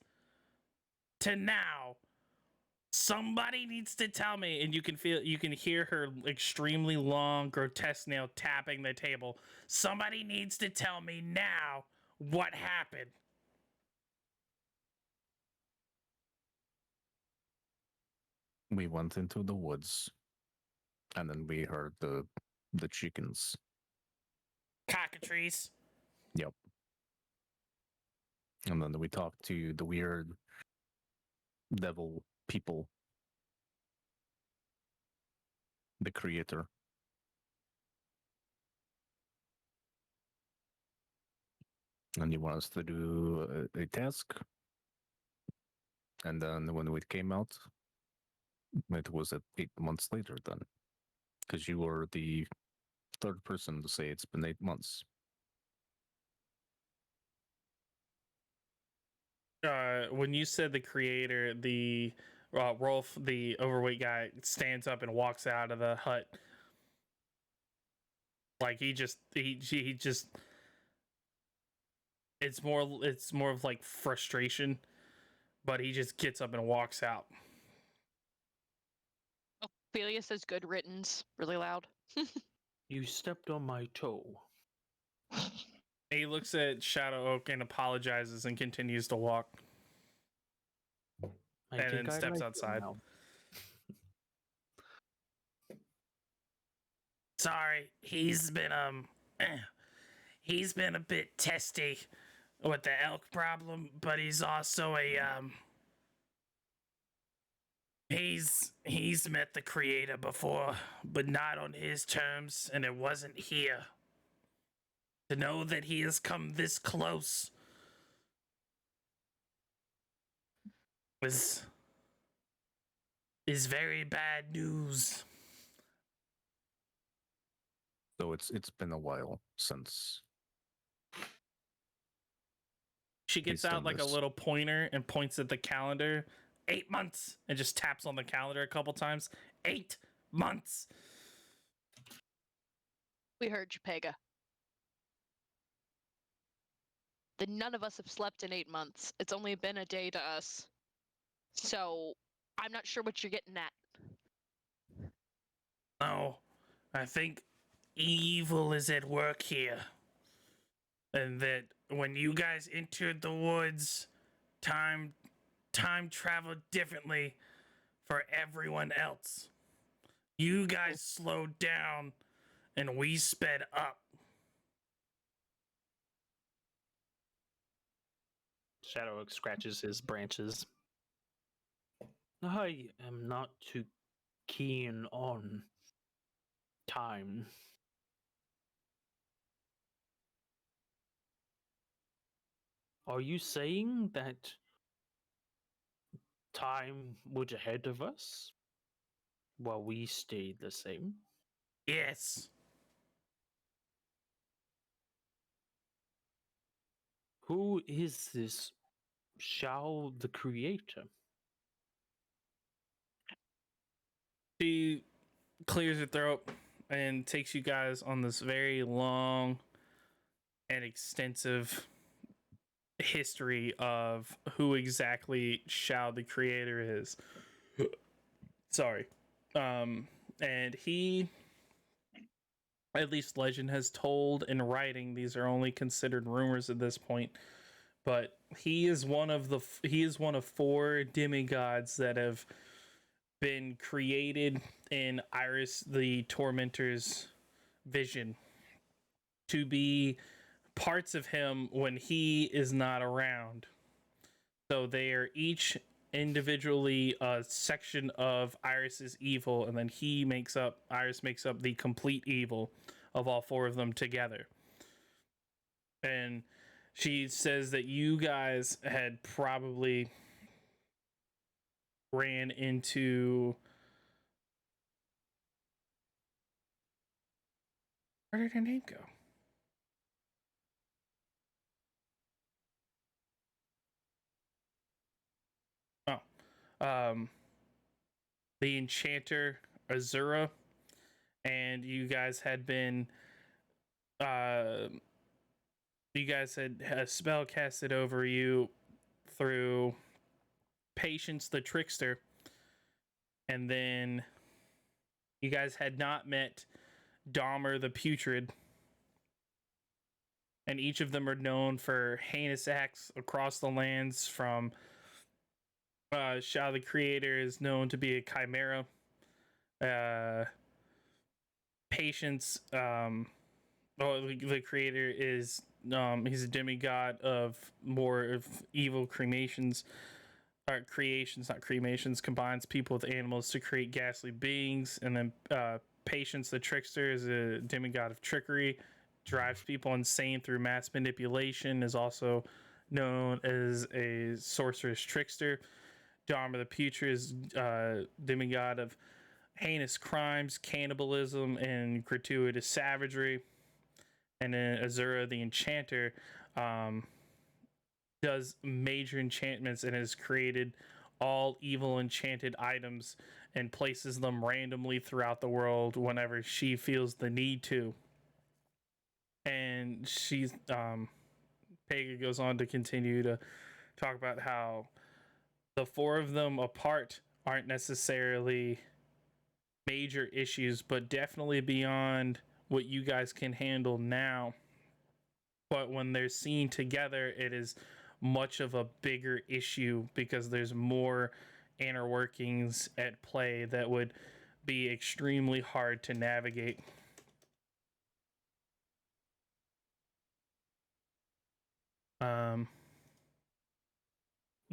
to now, somebody needs to tell me. And you can hear her extremely long, grotesque nail tapping the table. Somebody needs to tell me now what happened. We went into the woods, and then we heard the chickens. Cockatrice. Yep. And then we talked to the weird devil people, the creator. And he wanted us to do a task. And then when we came out, it was at 8 months later then. Because you were the third person to say it's been 8 months. When you said the creator, the Rolf, the overweight guy, stands up and walks out of the hut. Like he just it's more of like frustration, but he just gets up and walks out. Ophelia says good riddance really loud. You stepped on my toe. He looks at Shadow Oak and apologizes and continues to walk. I And think then I steps like you outside. now. Sorry, he's been a bit testy with the elk problem, but he's also a he's met the creator before, but not on his terms, and it wasn't here. To know that he has come this close is very bad news. So it's been a while since She gets he's out done like a this. little pointer and points at the calendar. 8 months, and just taps on the calendar a couple times. 8 months. We heard you, Pega. That none of us have slept in 8 months. It's only been a day to us. So I'm not sure what you're getting at. No, I think evil is at work here. And that when you guys entered the woods, time traveled differently for everyone else. You guys slowed down and we sped up. Shadow Oak scratches his branches. I am not too keen on time. Are you saying that time was ahead of us while we stayed the same? Yes. Who is this Shao the Creator? She clears her throat and takes you guys on this very long and extensive history of who exactly Shao the Creator is. Sorry. And he, at least legend has told in writing, these are only considered rumors at this point, but he is one of four demigods that have been created in Iris the Tormentor's vision to be parts of him when he is not around. So they are each individually a section of Iris's evil, and then Iris makes up the complete evil of all four of them together. And she says that you guys had probably ran into. Where did her name go? The Enchanter Azura, and you guys had a spell casted over you through Patience the Trickster, and then you guys had not met Dahmer the Putrid, and each of them are known for heinous acts across the lands. From Shao the Creator is known to be a chimera. Patience, the Creator is he's a demigod of more of evil creations, not cremations, combines people with animals to create ghastly beings. And then Patience the Trickster is a demigod of trickery, drives people insane through mass manipulation, is also known as a sorceress trickster. Dharma the Putrid is demigod of heinous crimes, cannibalism, and gratuitous savagery. And then Azura the Enchanter does major enchantments and has created all evil enchanted items and places them randomly throughout the world whenever she feels the need to. And she's Pega goes on to continue to talk about how the four of them apart aren't necessarily major issues, but definitely beyond what you guys can handle now. But when they're seen together, it is much of a bigger issue because there's more inner workings at play that would be extremely hard to navigate.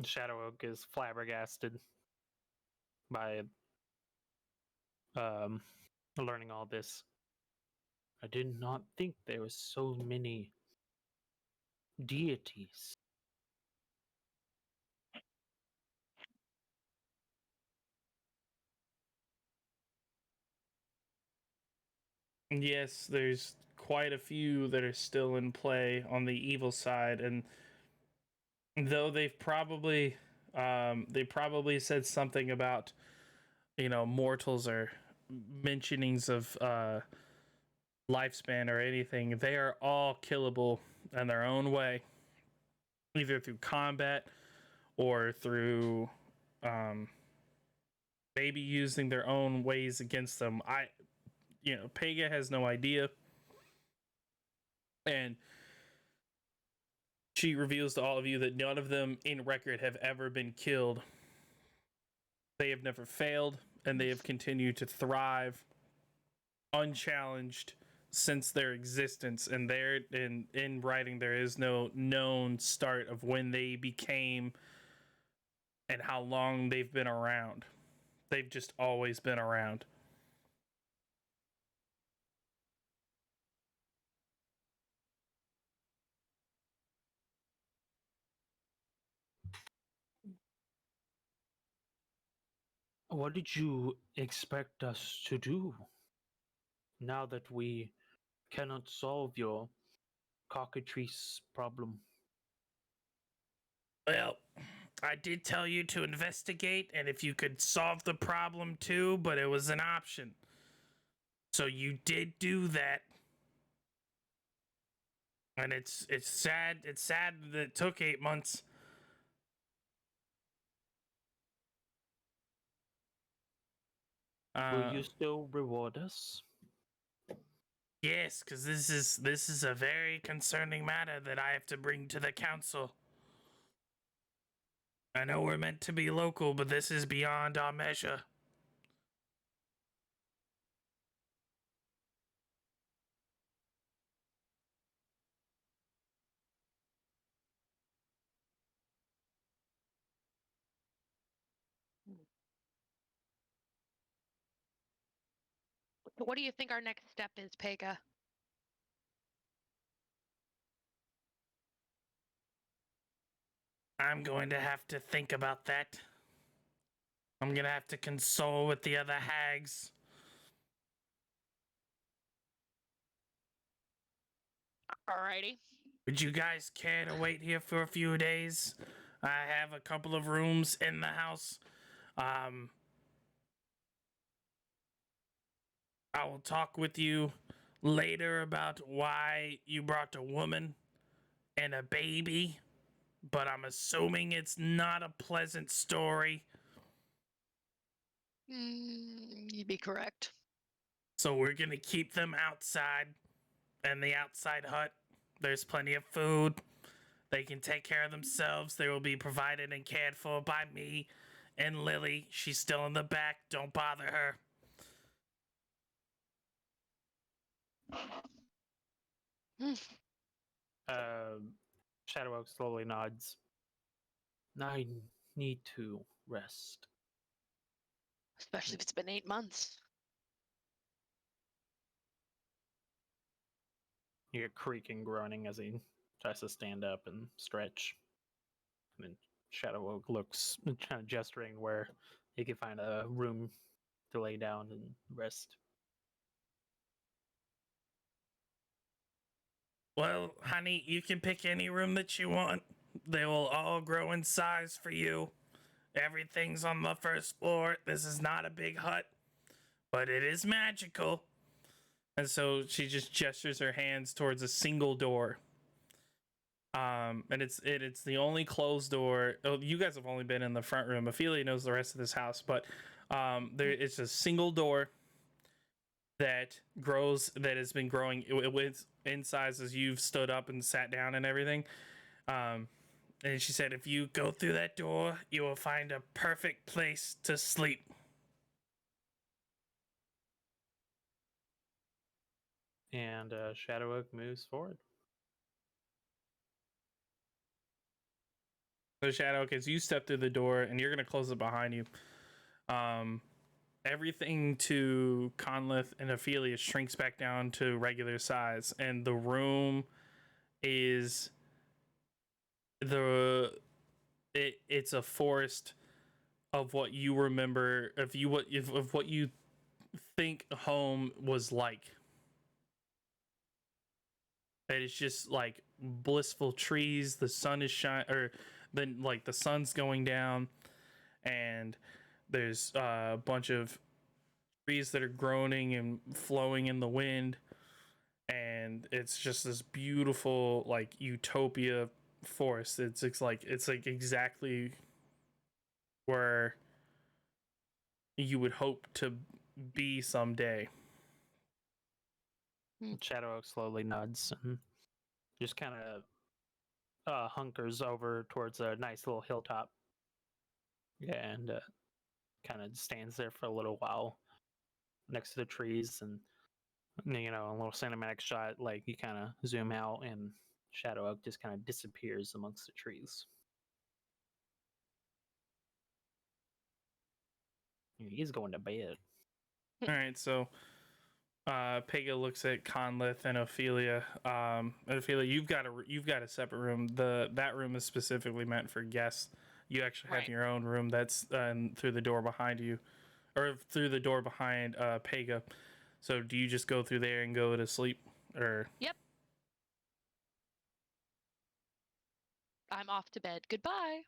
Shadow Oak is flabbergasted by learning all this. I did not think there were so many deities. Yes, there's quite a few that are still in play on the evil side, and though they probably said something about mortals or mentionings of lifespan or anything, they are all killable in their own way, either through combat or through maybe using their own ways against them. Pega has no idea, and she reveals to all of you that none of them in record have ever been killed. They have never failed, and they have continued to thrive unchallenged since their existence. And in writing, there is no known start of when they became and how long they've been around. They've just always been around. What did you expect us to do now that we cannot solve your cockatrice problem? Well, I did tell you to investigate and if you could solve the problem too, but it was an option. So you did do that. And it's sad. It's sad that it took 8 months. Will you still reward us? Yes, because this is a very concerning matter that I have to bring to the council. I know we're meant to be local, but this is beyond our measure. What do you think our next step is, Pega? I'm going to have to think about that. I'm going to have to console with the other hags. Alrighty. Would you guys care to wait here for a few days? I have a couple of rooms in the house. I will talk with you later about why you brought a woman and a baby, but I'm assuming it's not a pleasant story. You'd be correct. So we're gonna keep them outside in the outside hut. There's plenty of food. They can take care of themselves. They will be provided and cared for by me and Lily. She's still in the back. Don't bother her. Shadow Oak slowly nods. I need to rest. Especially if it's been 8 months. You hear creaking, groaning as he tries to stand up and stretch. And then Shadow Oak looks, kind of gesturing where he can find a room to lay down and rest. Well, honey, you can pick any room that you want. They will all grow in size for you. Everything's on the first floor. This is not a big hut, but it is magical. And so she just gestures her hands towards a single door. And it's the only closed door. Oh, you guys have only been in the front room. Ophelia knows the rest of this house, but it's a single door that grows, that has been growing with in size as you've stood up and sat down and everything. And she said, if you go through that door, you will find a perfect place to sleep. And Shadow Oak moves forward. So Shadow, as you step through the door and you're gonna close it behind you, everything to Conleth and Ophelia shrinks back down to regular size, and the room is it's a forest of what you remember of what you think home was like. And it's just like blissful trees. The sun is shining, or then like the sun's going down, and there's a bunch of trees that are groaning and flowing in the wind, and it's just this beautiful like utopia forest. It's like exactly where you would hope to be someday. Shadow Oak slowly nods and just kind of hunkers over towards a nice little hilltop. Yeah, and kind of stands there for a little while next to the trees, and you know, a little cinematic shot, like you kind of zoom out and Shadow Oak just kind of disappears amongst the trees. He's going to bed. All right, so Pega looks at Conleth and Ophelia. Ophelia, you've got a separate room. That room is specifically meant for guests. You actually have Right. your own room that's through the door behind you, or through the door behind Pega. So do you just go through there and go to sleep, or? Yep. I'm off to bed. Goodbye.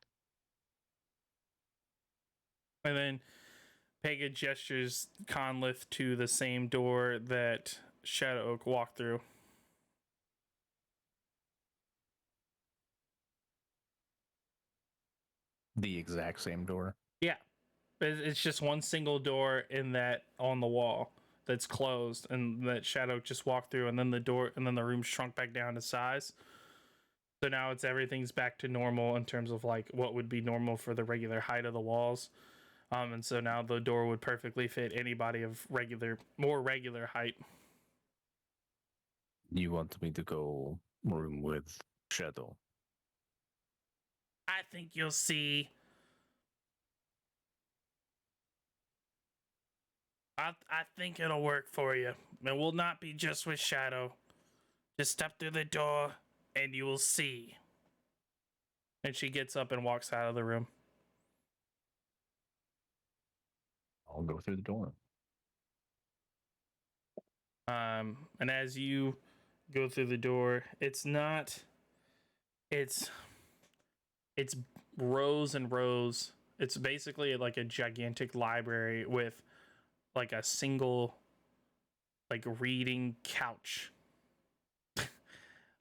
And then Pega gestures Conleth to the same door that Shadow Oak walked through. The exact same door. Yeah, it's just one single door in that on the wall that's closed, and that Shadow just walked through, and then the door, and then the room shrunk back down to size. So now everything's back to normal in terms of like what would be normal for the regular height of the walls. And so now the door would perfectly fit anybody of more regular height. You want me to go room with Shadow? I think you'll see. I think it'll work for you. It will not be just with Shadow. Just step through the door and you will see. And she gets up and walks out of the room. I'll go through the door. And as you go through the door, it's rows and rows. It's basically like a gigantic library with like a single like reading couch.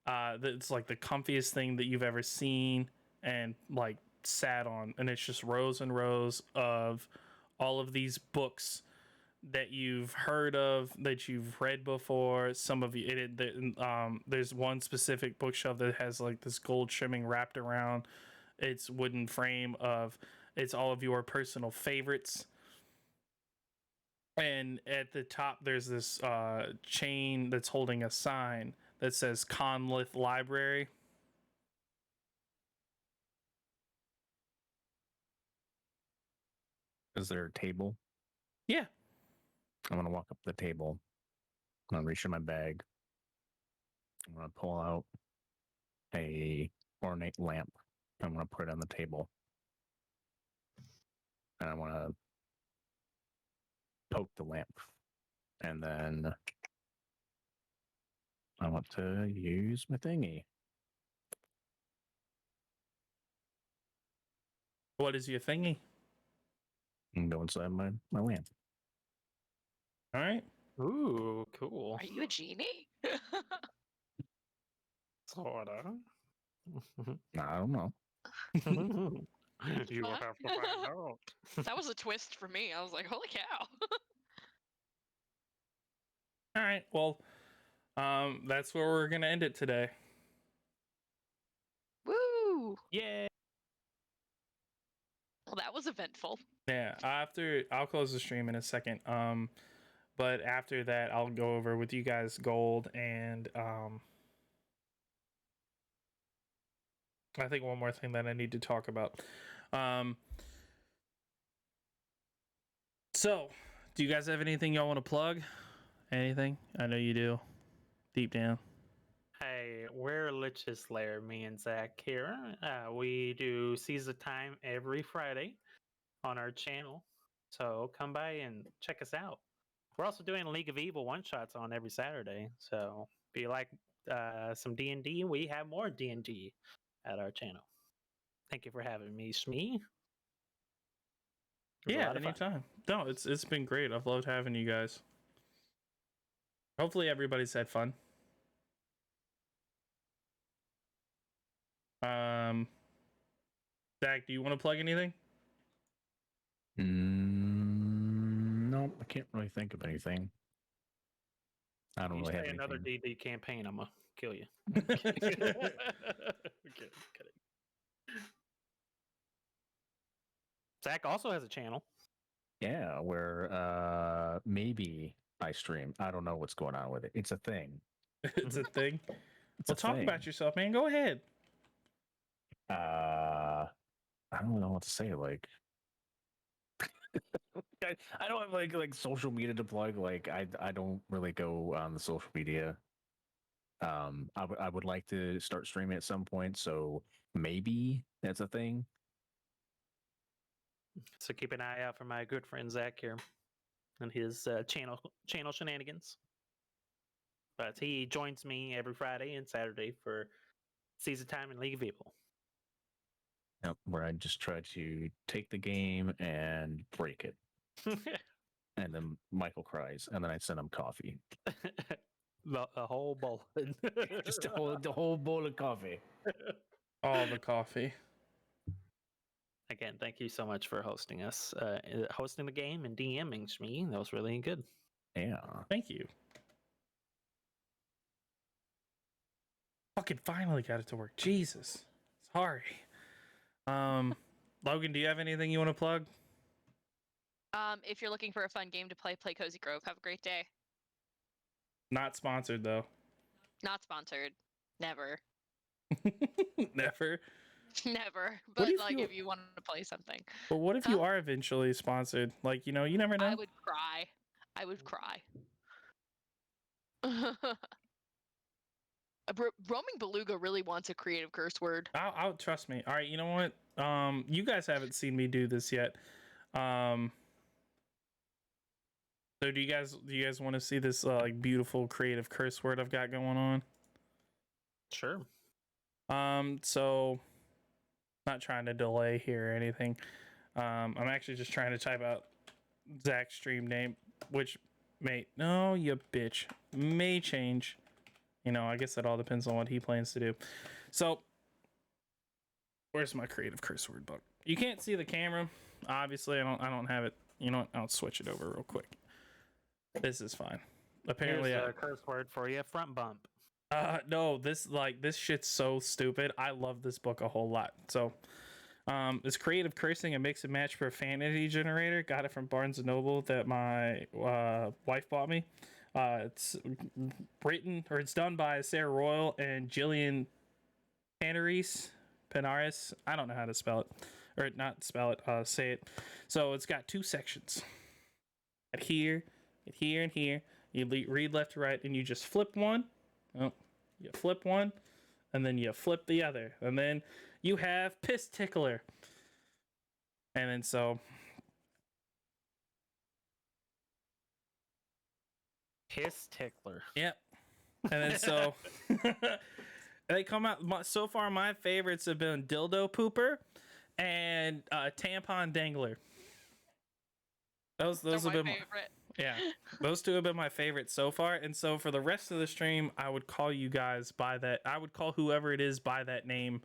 That's like the comfiest thing that you've ever seen and like sat on, and it's just rows and rows of all of these books that you've heard of, that you've read before. Some of you, there's one specific bookshelf that has like this gold trimming wrapped around its wooden frame of it's all of your personal favorites. And at the top, there's this chain that's holding a sign that says Conlith Library. Is there a table? Yeah. I'm gonna walk up to the table. I'm gonna reach in my bag. I'm gonna pull out a ornate lamp. I'm gonna put it on the table. And I wanna poke the lamp. And then I want to use my thingy. What is your thingy? And go inside my lamp. All right. Ooh, cool. Are you a genie? Sorta. I don't know. You will have to find out. That was a twist for me. I was like, holy cow. All right. Well, that's where we're gonna end it today. Woo! Yay! Well, that was eventful. Yeah. I'll close the stream in a second. But after that, I'll go over with you guys gold and I think one more thing that I need to talk about. So, do you guys have anything y'all want to plug? Anything? I know you do. Deep down. Hey, we're Lich's Lair, me and Zach here. We do Seize the Time every Friday on our channel. So come by and check us out. We're also doing League of Evil one-shots on every Saturday. So if you like some D&D, we have more D&D at our channel. Thank you for having me, Shmee. It was a Yeah, lot of fun. anytime. No, it's been great. I've loved having you guys. Hopefully everybody's had fun. Zach, do you want to plug anything? No, I can't really think of anything. I don't You really have say anything. another D&D campaign, I'm gonna kill you. Okay, kidding. Zach also has a channel. Yeah, where maybe I stream. I don't know what's going on with it. It's a thing. It's a thing. It's Well, a talk thing. about yourself, man. Go ahead. I don't know what to say. Like, I don't have like social media to plug. Like, I don't really go on the social media. I would like to start streaming at some point. So maybe that's a thing. So keep an eye out for my good friend Zach here and his channel shenanigans. But he joins me every Friday and Saturday for Season Time in League of Evil. Yep, where I just try to take the game and break it, and then Michael cries, and then I send him coffee. A whole bowl. Just the whole bowl of coffee. All the coffee. Again, thank you so much for hosting us, hosting the game and DMing me. That was really good. Yeah. Thank you. Fucking finally got it to work. Jesus. Sorry. Logan, do you have anything you want to plug? If you're looking for a fun game to play, play Cozy Grove. Have a great day. Not sponsored though. Not sponsored. Never. Never. Never. But if like you- if you want to play something. But what if you are eventually sponsored? Like, you know, you never know. I would cry. I would cry. Roaming Beluga really wants a creative curse word. I'll trust me. All right, you know what? You guys haven't seen me do this yet. So do you guys want to see this like beautiful creative curse word I've got going on? Sure. So not trying to delay here or anything. I'm actually just trying to type out Zach's stream name, which may change. You know, I guess that all depends on what he plans to do. So where's my creative curse word book? You can't see the camera. Obviously, I don't have it. You know what? I'll switch it over real quick. This is fine. Apparently, Here's a curse word for you: front bump. no, this shit's so stupid. I love this book a whole lot. So, it's creative cursing and mix and match for a fantasy generator. Got it from Barnes and Noble that my wife bought me. It's it's done by Sarah Royal and Jillian Panaris. I don't know how to spell it, or not spell it. Say it. So it's got 2 sections. At here, and here. You read left to right, and you just flip one. Oh, you flip one, and then you flip the other, and then you have Piss Tickler. And then so Piss tickler. Yep. And then so they come out. So far, my favorites have been Dildo Pooper and Tampon Dangler. Those have my been favorite. yeah. Those 2 have been my favorites so far. And so for the rest of the stream, I would call you guys by that. I would call whoever it is by that name.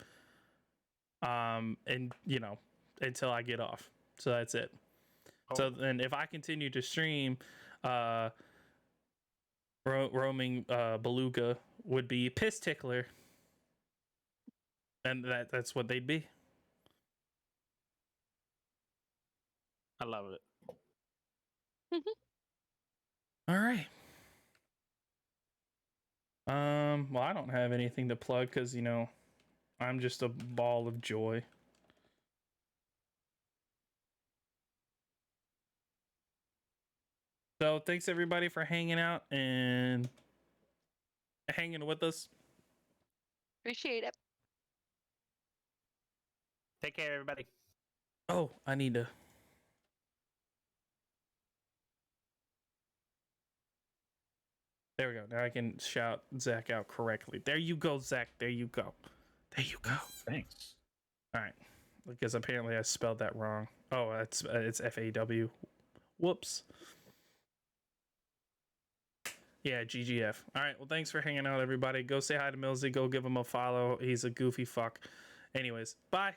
And you know, until I get off. So that's it. Oh. So then if I continue to stream, roaming Beluga would be Piss Tickler, and that's what they'd be. I love it. All right. Well, I don't have anything to plug because, you know, I'm just a ball of joy. So thanks everybody for hanging out and hanging with us. Appreciate it. Take care, everybody. Oh, I need to. There we go. Now I can shout Zach out correctly. There you go, Zach. There you go. There you go. Thanks. All right. Because apparently I spelled that wrong. Oh, it's FAW. Whoops. Yeah, GGF. All right. Well, thanks for hanging out, everybody. Go say hi to Millsy. Go give him a follow. He's a goofy fuck. Anyways, bye.